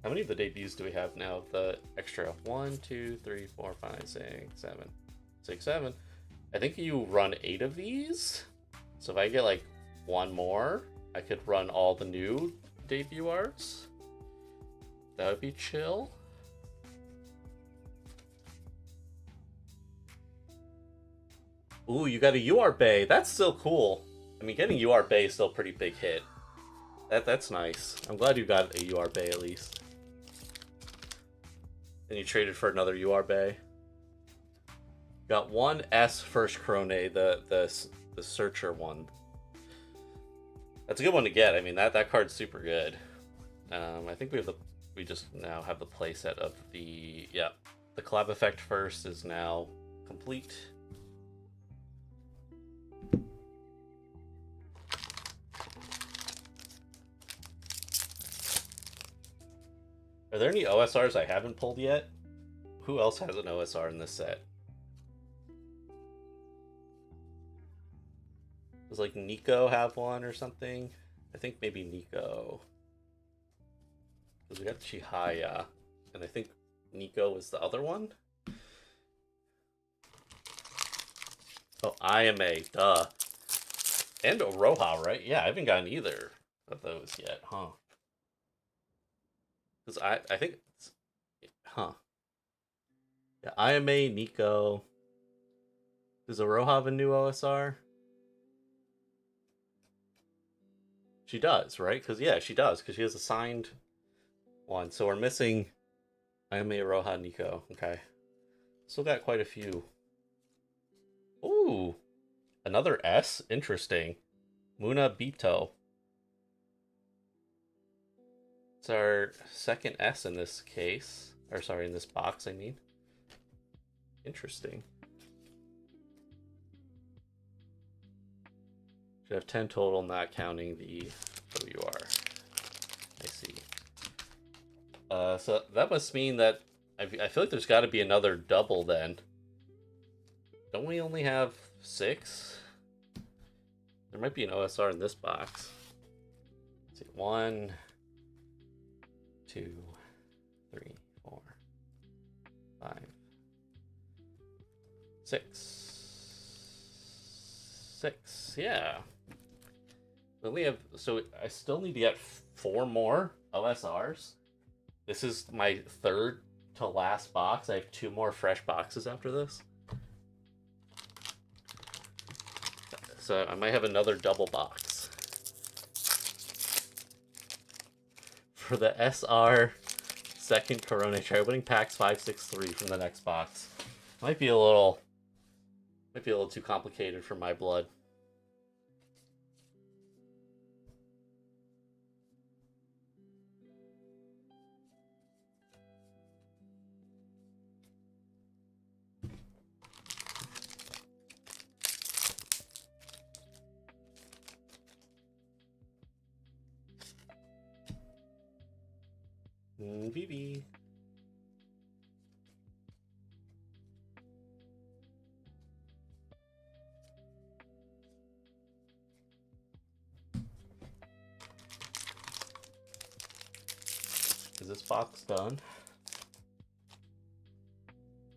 [SPEAKER 1] How many of the debuts do we have now of the extra? 1, 2, 3, 4, 5, 6, 7. 6, 7. I think you run 8 of these. So if I get like 1 more, I could run all the new debut arts. That would be chill. Ooh, you got a UR Bay. That's still cool. I mean, getting UR Bay is still a pretty big hit. That's nice. I'm glad you got a UR Bay at least. And you traded for another UR Bay. Got 1 S first Corone, the Searcher one. That's a good one to get. I mean, that card's super good. I think we just now have the playset of the collab effect first is now complete. Are there any OSRs I haven't pulled yet? Who else has an OSR in this set? Does like Nico have one or something? I think maybe Nico. Because we got Chihaya, and I think Nico was the other one. Oh, IMA, duh. And Oroha, right? Yeah, I haven't gotten either of those yet, huh? Because I think it's, huh. Yeah, IMA, Nico. Does Oroha have a new OSR? She does, right? Because, yeah, she does. Because she has a signed one. So we're missing IMA, Oroha, Nico. Okay. Still got quite a few. Ooh. Another S? Interesting. Muna Bito. It's our second S in this case. Or, sorry, in this box, I mean. Interesting. Should have 10 total, not counting the OUR. I see. So that must mean that I feel like there's got to be another double then. Don't we only have 6? There might be an OSR in this box. Let's see, 1, 2, 3, 4, 5, 6. Yeah. We only have, so I still need to get 4 more OSRs. This is my 3rd to last box. I have 2 more fresh boxes after this. So I might have another double box. For the SR second Corona, try opening packs 563 from the next box. Might be a little too complicated for my blood. VB. Is this box done?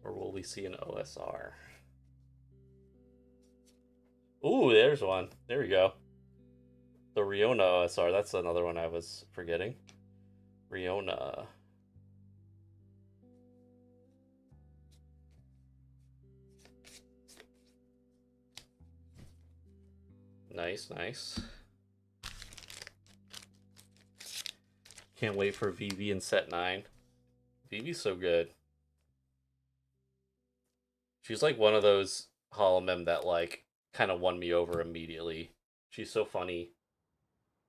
[SPEAKER 1] Or will we see an OSR? Ooh, there's one. There we go. The Riona OSR. That's another one I was forgetting. Riona. Nice, nice. Can't wait for VV in set 9. VV's so good. She's like one of those holomem that like kind of won me over immediately. She's so funny.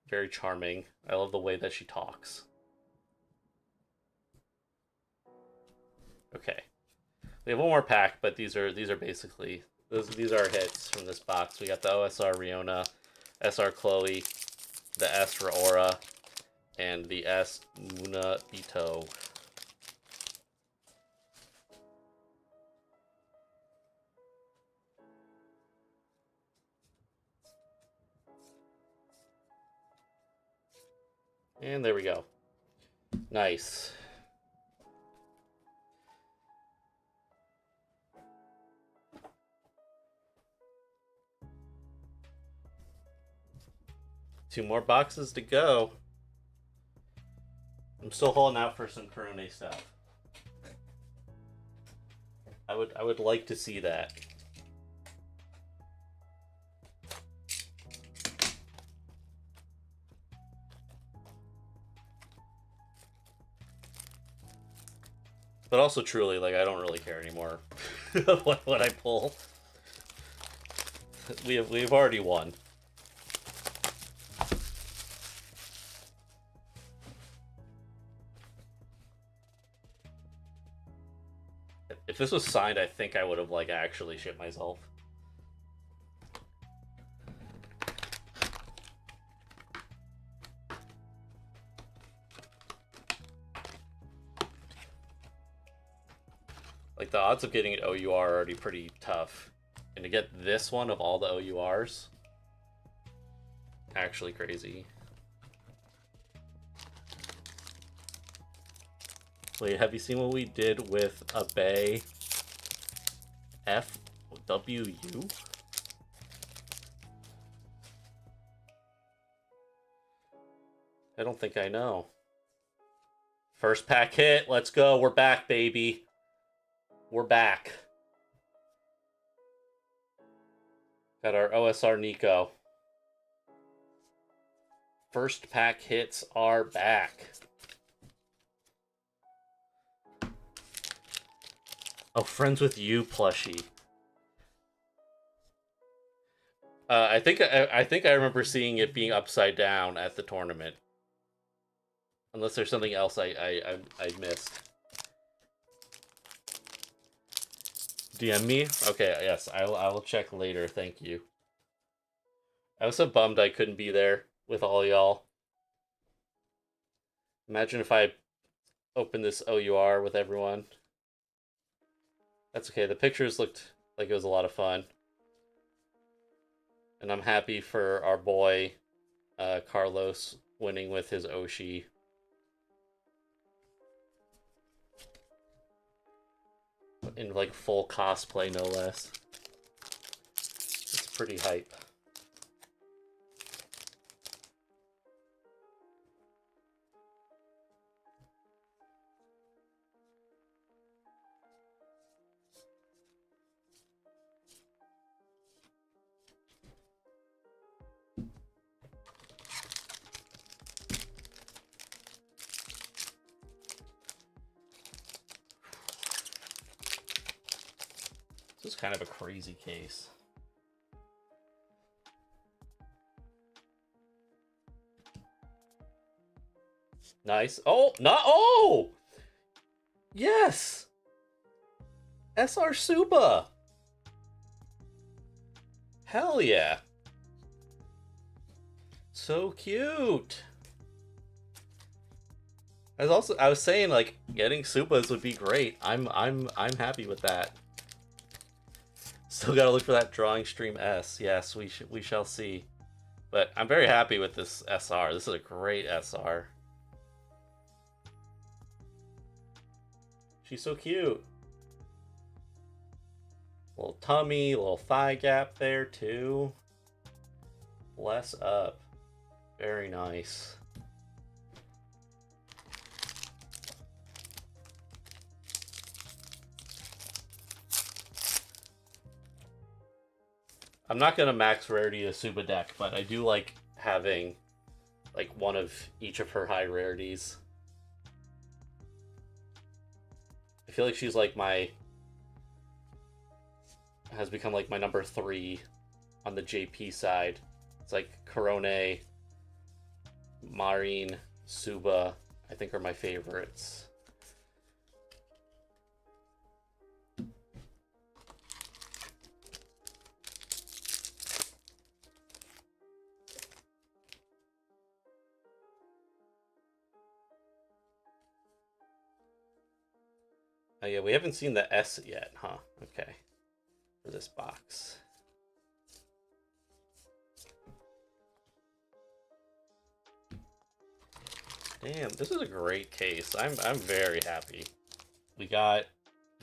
[SPEAKER 1] Very charming. I love the way that she talks. Okay. We have one more pack, but these are basically these are hits from this box. We got the OSR Riona, SR Chloe, the S Raora, and the S Muna Ito. And there we go. Nice. Two more boxes to go. I'm still holding out for some Corona stuff. I would like to see that. But also truly, like, I don't really care anymore what I pull. We've already won. If this was signed, I think I would have like actually shit myself. Like, the odds of getting an OUR are already pretty tough. And to get this one of all the OURs, actually crazy. Wait, have you seen what we did with a Bay FWU? I don't think I know. First pack hit. Let's go. We're back, baby. We're back. Got our OSR Nico. First pack hits are back. Oh, Friends with You plushie. I think I remember seeing it being upside down at the tournament. Unless there's something else I missed. DM me? Okay, yes, I will check later, thank you. I was so bummed I couldn't be there with all y'all. Imagine if I opened this OUR with everyone. That's okay, the pictures looked like it was a lot of fun. And I'm happy for our boy, Carlos, winning with his Oshi. In like full cosplay, no less. It's pretty hype. This is kind of a crazy case. Nice. Oh, not. Oh! Yes! SR Suba! Hell yeah! So cute! I was saying, like, getting Supas would be great. I'm happy with that. Still gotta look for that drawing stream S. Yes, we shall see. But I'm very happy with this SR. This is a great SR. She's so cute. Little tummy, little thigh gap there too. Bless up. Very nice. I'm not gonna max rarity a Suba deck, but I do like having like one of each of her high rarities. I feel like she's like has become like my number 3 on the JP side. It's like Korone, Marine, Suba, I think are my favorites. Oh yeah, we haven't seen the S yet, huh? Okay. For this box. Damn, this is a great case. I'm very happy. We got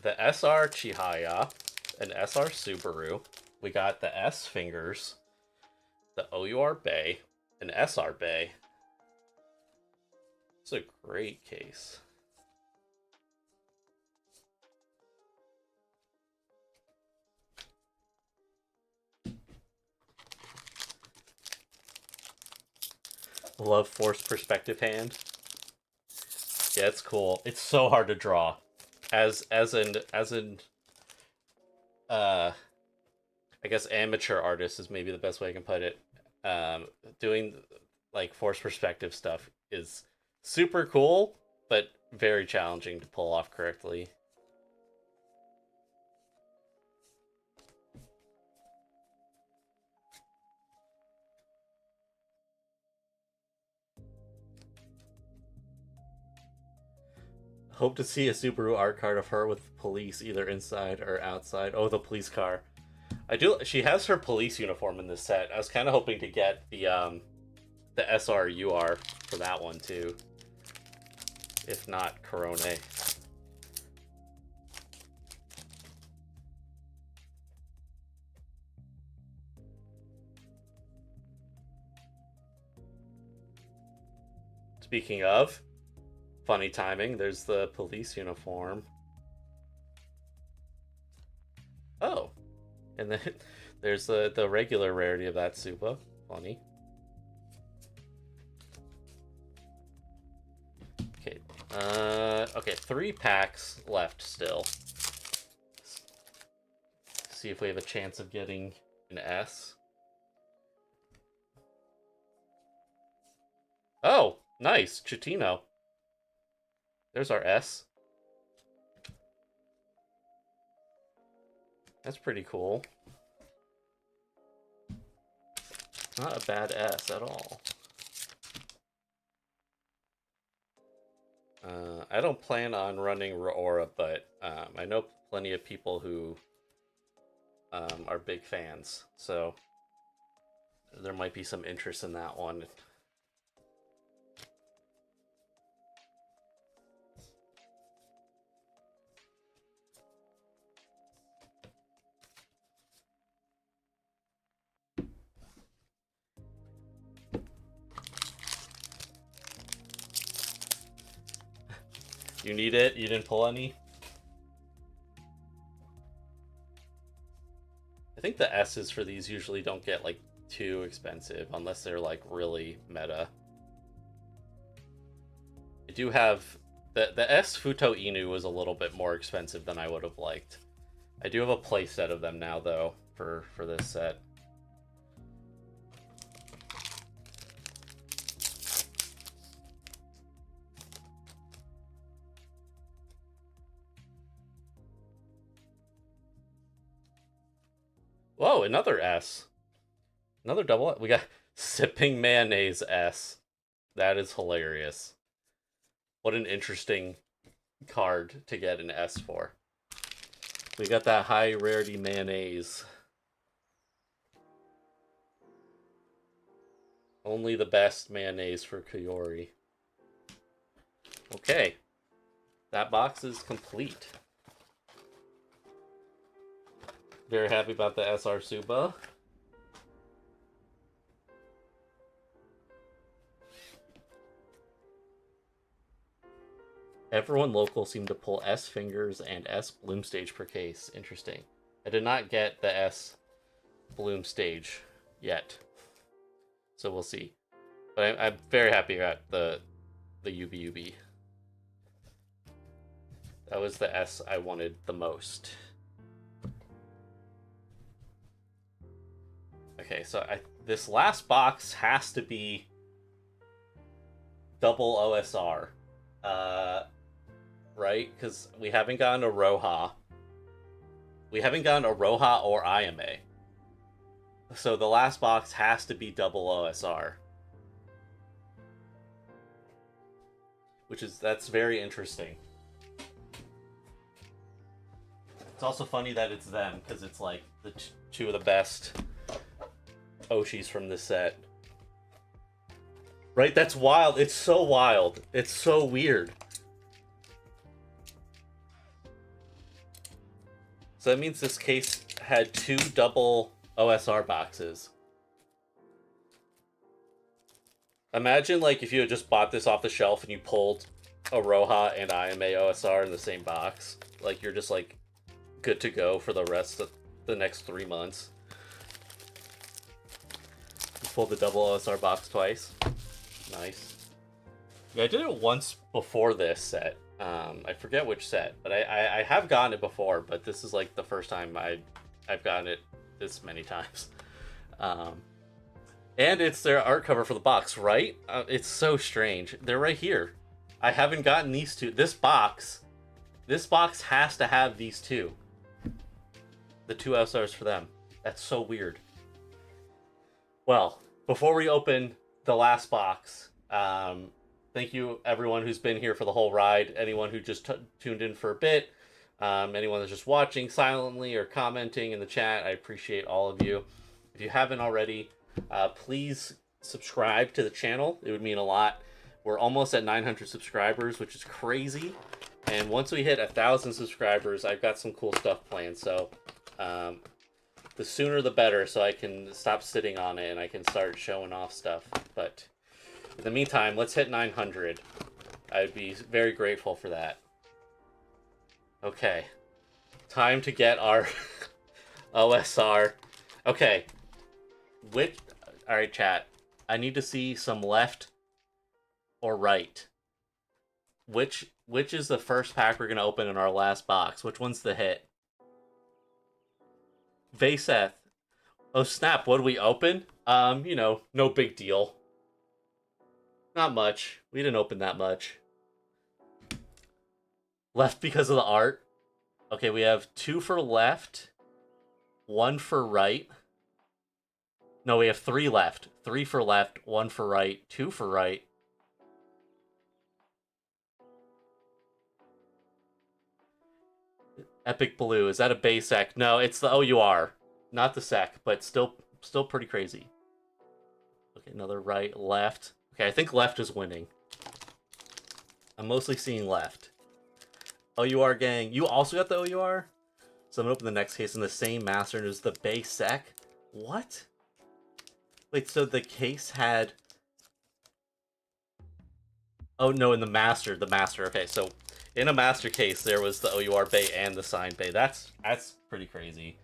[SPEAKER 1] the SR Chihaya, an SR Subaru. We got the S Fingers, the OUR Bay, an SR Bay. It's a great case. Love forced perspective hand. Yeah, it's cool. It's so hard to draw. As in I guess amateur artist is maybe the best way I can put it. Doing like forced perspective stuff is super cool, but very challenging to pull off correctly. Hope to see a Subaru art card of her with police either inside or outside. Oh, the police car. I do. She has her police uniform in this set. I was kind of hoping to get the SRUR for that one too. If not, Korone. Speaking of, funny timing, there's the police uniform. Oh. And then there's the regular rarity of that Suba. Funny. Okay. Okay, 3 packs left still. See if we have a chance of getting an S. Oh, nice. Chitino. There's our S. That's pretty cool. Not a bad S at all. I don't plan on running Raora, but I know plenty of people who are big fans, so there might be some interest in that one. You need it? You didn't pull any? I think the S's for these usually don't get like too expensive unless they're like really meta. I do have the S Futo Inu was a little bit more expensive than I would have liked, I do have a play set of them now, though, for this set. Whoa, another S. Another double. We got Sipping Mayonnaise S. That is hilarious. What an interesting card to get an S for. We got that high rarity mayonnaise. Only the best mayonnaise for Kayori. Okay. That box is complete. Very happy about the SR Suba. Everyone local seemed to pull S fingers and S bloom stage per case. Interesting. I did not get the S bloom stage yet, so we'll see. But I'm very happy about the UBUB. That was the S I wanted the most. Okay, so this last box has to be double OSR. Right? Because we haven't gotten a Roha. We haven't gotten a Roha or IMA. So the last box has to be double OSR. That's very interesting. It's also funny that it's them, because it's like the two of the best Oshis from this set. Right? That's wild. It's so wild. It's so weird. So that means this case had 2 double OSR boxes. Imagine like if you had just bought this off the shelf and you pulled a Roha and IMA OSR in the same box. Like you're just like good to go for the rest of the next 3 months. You pulled the double OSR box twice. Nice. Yeah, I did it once before this set. I forget which set, but I have gotten it before, but this is like the first time I've gotten it this many times. And it's their art cover for the box, right? It's so strange. They're right here. I haven't gotten these two. This box has to have these two. The 2 OSRs for them. That's so weird. Well, before we open the last box, thank you everyone who's been here for the whole ride. Anyone who just tuned in for a bit. Anyone that's just watching silently or commenting in the chat. I appreciate all of you. If you haven't already, please subscribe to the channel. It would mean a lot. We're almost at 900 subscribers, which is crazy. And once we hit 1,000 subscribers, I've got some cool stuff planned. So the sooner the better, so I can stop sitting on it and I can start showing off stuff. But in the meantime, let's hit 900. I'd be very grateful for that. Okay. Time to get our OSR. Okay. Alright, chat. I need to see some left or right. Which is the first pack we're going to open in our last box? Which one's the hit? Vaseth. Oh, snap. What do we open? No big deal. Not much. We didn't open that much. Left because of the art. Okay, we have 2 for left. 1 for right. No, we have 3 left. 3 for left, 1 for right, 2 for right. Epic Blue. Is that a base sec? No, it's the OUR. Not the sec, but still pretty crazy. Okay, another right, left. Okay, I think left is winning. I'm mostly seeing left. OUR gang. You also got the OUR? So I'm going to open the next case in the same master and it was the base sec. What? Wait, so the case had... Oh, no, in the master. Okay, so in a master case, there was the OUR bay and the signed bay. That's pretty crazy.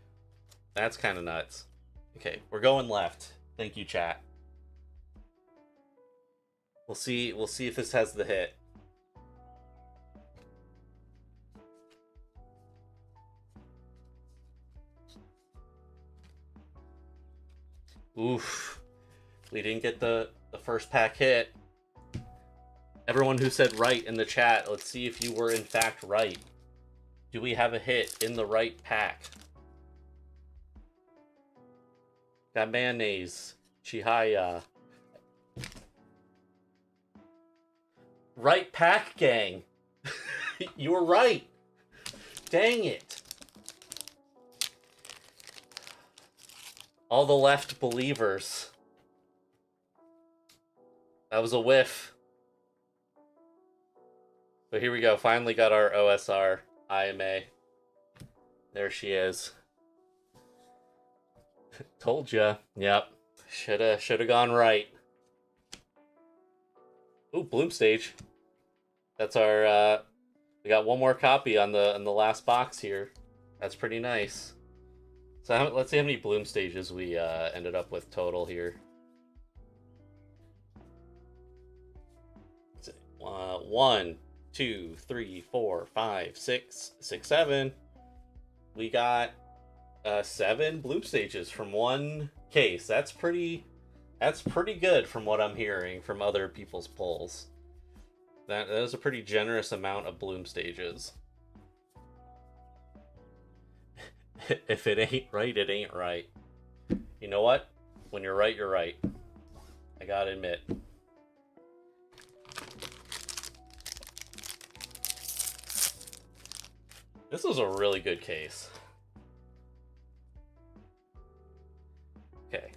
[SPEAKER 1] That's kind of nuts. Okay, we're going left. Thank you, chat. We'll see if this has the hit. Oof. We didn't get the first pack hit. Everyone who said right in the chat, let's see if you were in fact right. Do we have a hit in the right pack? Got mayonnaise. Chihaya. Right pack, gang. You were right. Dang it. All the left believers. That was a whiff. But here we go. Finally got our OSR IMA. There she is. Told ya. Yep. Shoulda gone right. Ooh, Bloom Stage. That's our we got one more copy on the last box here. That's pretty nice. So let's see how many Bloom Stages we ended up with total here. 1, 2, 3, 4, 5, 6, 7. We got 7 Bloom Stages from one case. That's pretty good from what I'm hearing from other people's polls. That is a pretty generous amount of Bloom Stages. If it ain't right, it ain't right. You know what? When you're right, you're right. I gotta admit. This was a really good case. Okay.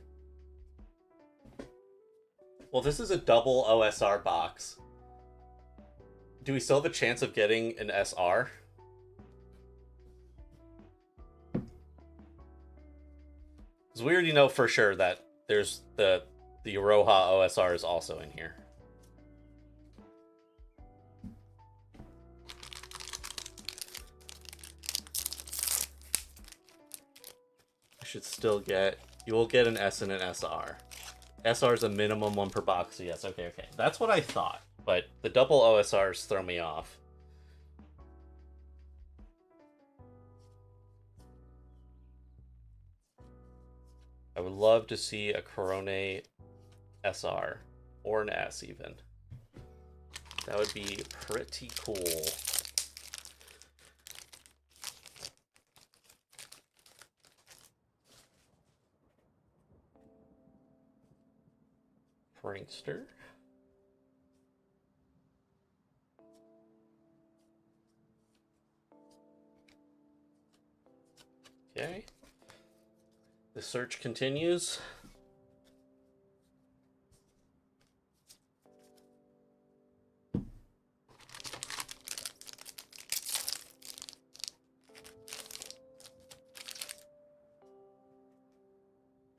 [SPEAKER 1] Well, this is a double OSR box. Do we still have a chance of getting an SR? Because we already know for sure that there's the Aroha OSR is also in here. I should still get... You will get an S and an SR. SR is a minimum 1 per box, so yes, okay. That's what I thought. But the double OSRs throw me off. I would love to see a Corone SR. Or an S, even. That would be pretty cool. Prankster. Okay. The search continues.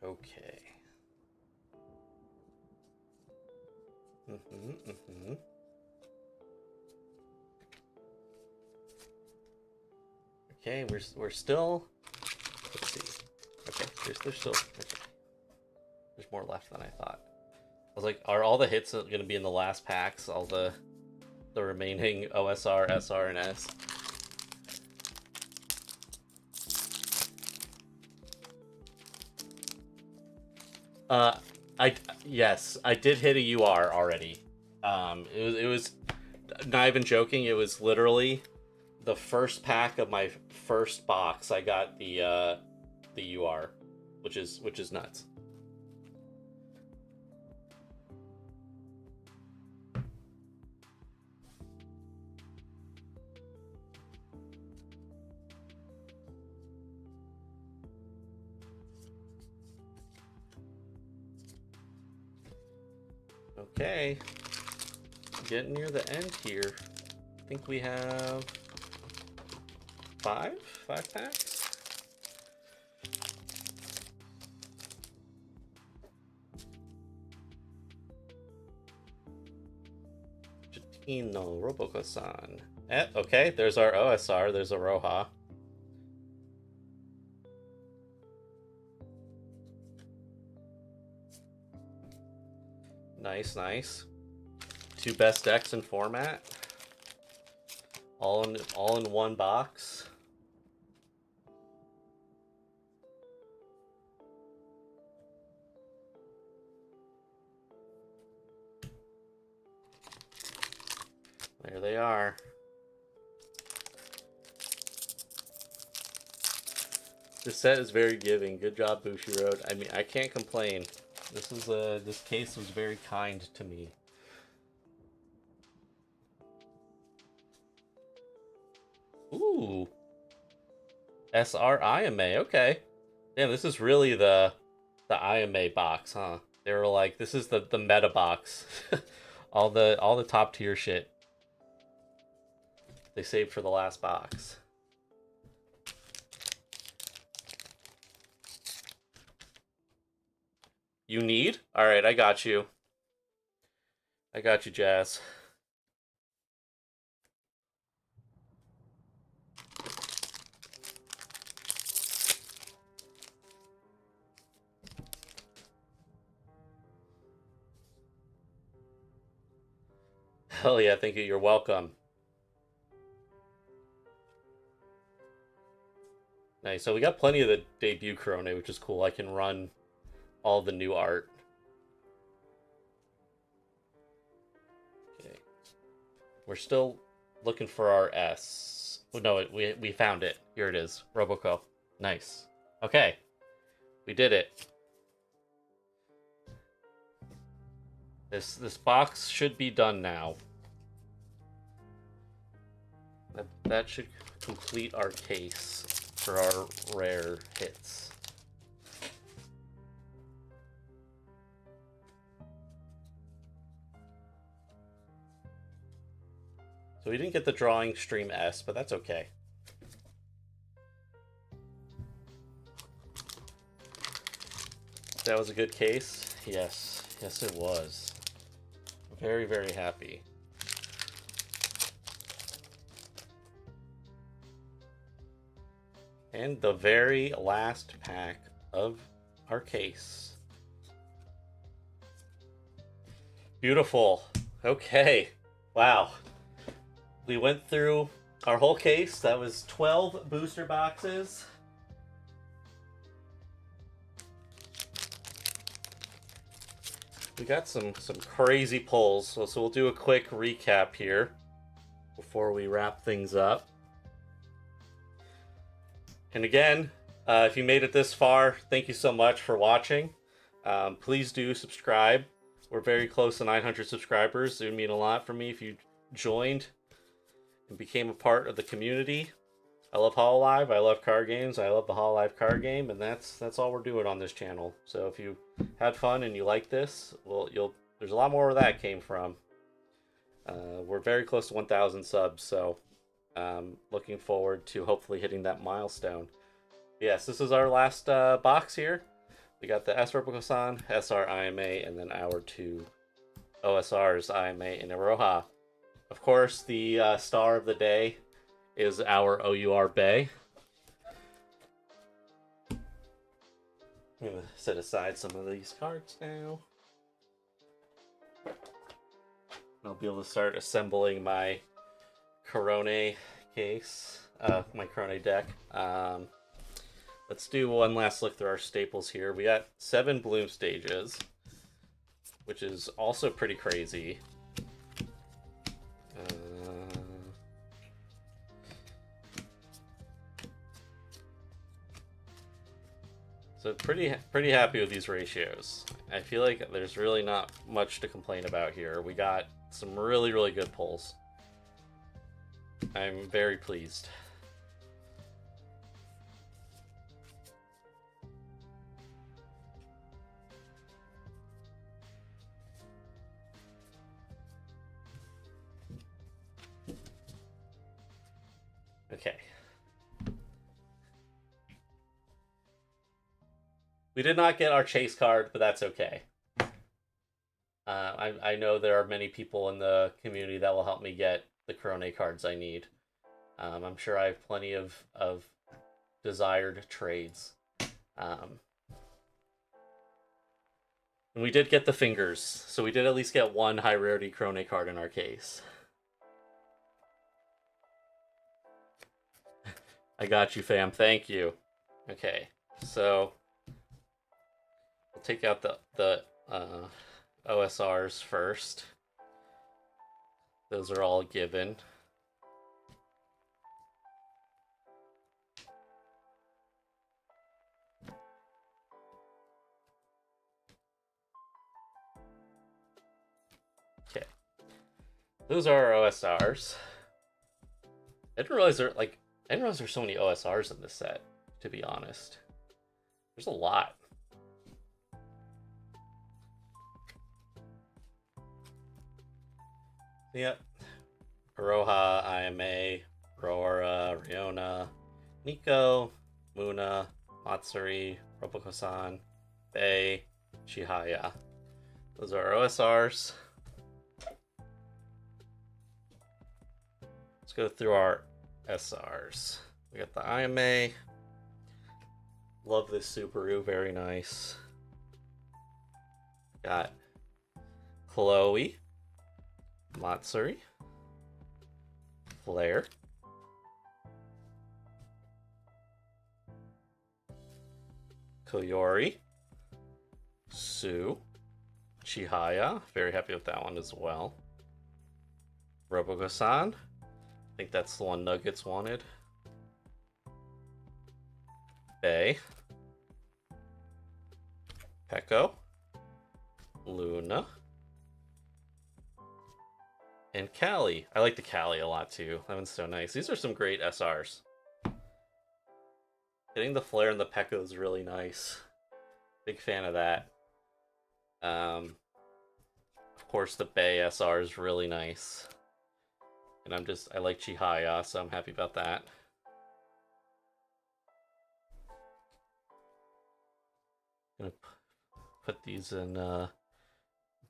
[SPEAKER 1] Okay. Okay, we're still. Let's see. Okay, there's still. Okay. There's more left than I thought. I was like, are all the hits going to be in the last packs? All the remaining OSR, SR, and S. Yes, I did hit a UR already. It was not even joking. It was literally the first pack of my first box. I got the UR, which is nuts. Okay, getting near the end here. I think we have five packs. Jatino Roboco-san. Okay, there's our OSR. There's a Roha. Nice. 2 best decks in format. All in one box. they are. This set is very giving. Good job, Bushiroad. I mean, I can't complain. This case was very kind to me. Ooh. SR IMA, okay. Damn, this is really the IMA box, huh? They were like, this is the meta box. all the top tier shit they saved for the last box. You need? Alright, I got you. I got you, Jazz. Hell yeah, thank you. You're welcome. Nice. So we got plenty of the debut Corona, which is cool. I can run all the new art. Okay. We're still looking for our S. Oh, no, we found it. Here it is. Roboco. Nice. Okay. We did it. This box should be done now. That should complete our case for our rare hits. So we didn't get the drawing stream S, but that's okay. That was a good case? Yes. Yes, it was. Very, very happy. And the very last pack of our case. Beautiful. Okay. Wow. We went through our whole case. That was 12 booster boxes. We got some crazy pulls. So we'll do a quick recap here before we wrap things up. And again, if you made it this far, thank you so much for watching. Please do subscribe. We're very close to 900 subscribers. It would mean a lot for me if you joined and became a part of the community. I love hololive. I love card games. I love the hololive card game, and that's all we're doing on this channel. So if you had fun and you like this, well, there's a lot more where that came from. We're very close to 1,000 subs, so looking forward to hopefully hitting that milestone. Yes, this is our last box here. We got the S Roboco-san, SR IMA, and then our two OSRs, IMA and Iroha. Of course, the star of the day is our OUR Bay. I'm gonna set aside some of these cards now. I'll be able to start assembling my Corona case, my Corona deck. Let's do one last look through our staples here. We got 7 bloom stages, which is also pretty crazy. So pretty happy with these ratios. I feel like there's really not much to complain about here. We got some really good pulls. I'm very pleased. Okay. We did not get our chase card, but that's okay. I know there are many people in the community that will help me get the Corona cards I need. I'm sure I have plenty of desired trades. And we did get the fingers, so we did at least get one high rarity Corona card in our case. I got you, fam. Thank you. Okay, so we'll take out the OSRs first. Those are all given. Okay. Those are our OSRs. I didn't realize there's so many OSRs in this set, to be honest. There's a lot. Yep. Aroha, IMA, Aurora, Riona, Nico, Muna, Matsuri, Roboko-san, Bei, Chihaya. Those are our OSRs. Let's go through our SRs. We got the IMA. Love this Subaru, very nice. Got Chloe, Matsuri, Flare, Koyori, Sue, Chihaya, very happy with that one as well. Roboko-san, I think that's the one Nuggets wanted. Bei, Peko, Luna, and Callie. I like the Callie a lot too. That one's so nice. These are some great SRs. Getting the Flare and the Peko is really nice. Big fan of that. Of course, the Bei SR is really nice. And I like Chihaya, so I'm happy about that. Gonna put these in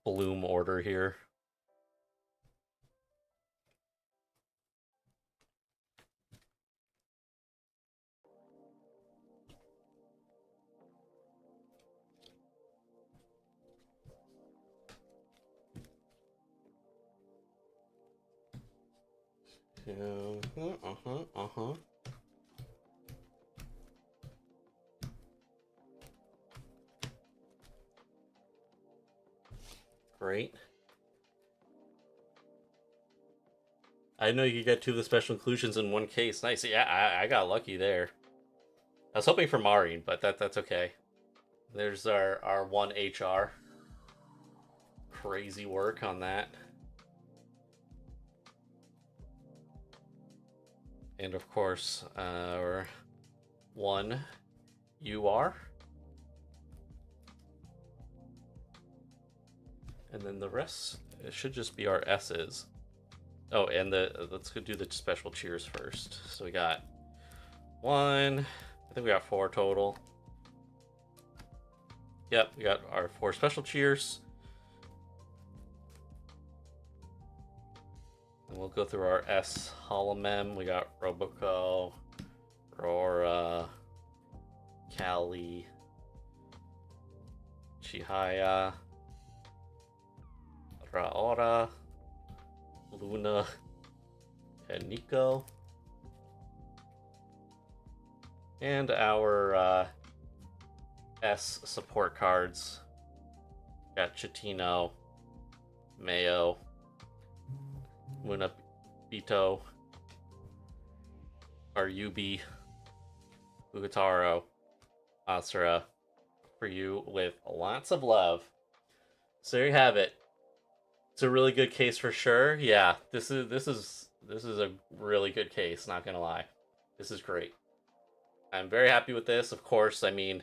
[SPEAKER 1] bloom order here. Great. I know you get 2 of the special inclusions in one case. Nice. Yeah, I got lucky there. I was hoping for Maureen, but that's okay. There's our 1 HR. Crazy work on that. And of course, our 1 UR. And then the rest, it should just be our S's. Oh, and let's go do the special cheers first. So we got 1, I think we got 4 total. Yep, we got our 4 special cheers. And we'll go through our S Holomem. We got Roboko, Aurora, Callie, Chihaya, Raora, Luna, and Nico. And our S support cards. Got Chitino, Mayo, Muna Bito, our Yubi, Ugataro, Asura, for you with lots of love. So there you have it. It's a really good case for sure. Yeah, this is a really good case, not gonna lie. This is great. I'm very happy with this. Of course, I mean,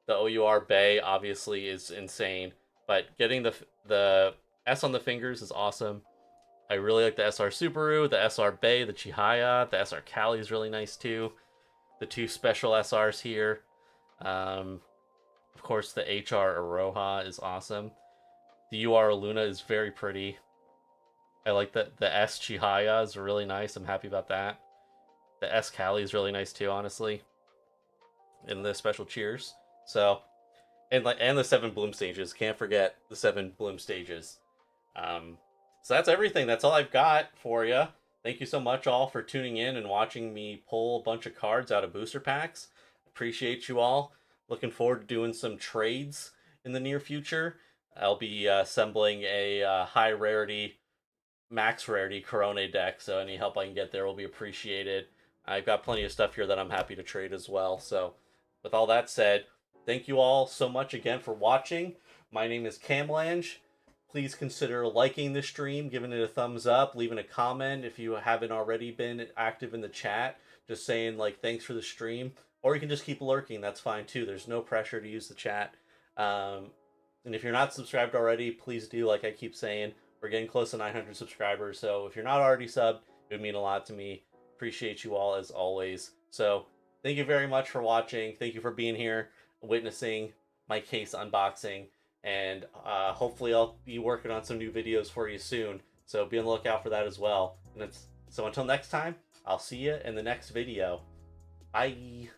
[SPEAKER 1] the OUR Bei obviously is insane, but getting the S on the fingers is awesome. I really like the SR Subaru, the SR Bei, the Chihaya, the SR Callie is really nice too. The 2 special SRs here. Of course, the HR Aroha is awesome. The UR Luna is very pretty. I like that the S Chihaya is really nice. I'm happy about that. The S Callie is really nice too, honestly. And the special cheers. So, and the 7 bloom stages. Can't forget the 7 bloom stages. So that's everything. That's all I've got for you. Thank you so much all for tuning in and watching me pull a bunch of cards out of booster packs. Appreciate you all. Looking forward to doing some trades in the near future. I'll be assembling a high rarity max rarity Corone deck, so any help I can get there will be appreciated. I've got plenty of stuff here that I'm happy to trade as well. So, with all that said, thank you all so much again for watching. My name is Camlange. Please consider liking the stream, giving it a thumbs up, leaving a comment if you haven't already been active in the chat, just saying like thanks for the stream, or you can just keep lurking. That's fine too. There's no pressure to use the chat. And if you're not subscribed already, please do. Like I keep saying, we're getting close to 900 subscribers. So if you're not already subbed, it would mean a lot to me. Appreciate you all as always. So thank you very much for watching. Thank you for being here, witnessing my case unboxing. And hopefully I'll be working on some new videos for you soon. So be on the lookout for that as well. So until next time, I'll see you in the next video. Bye.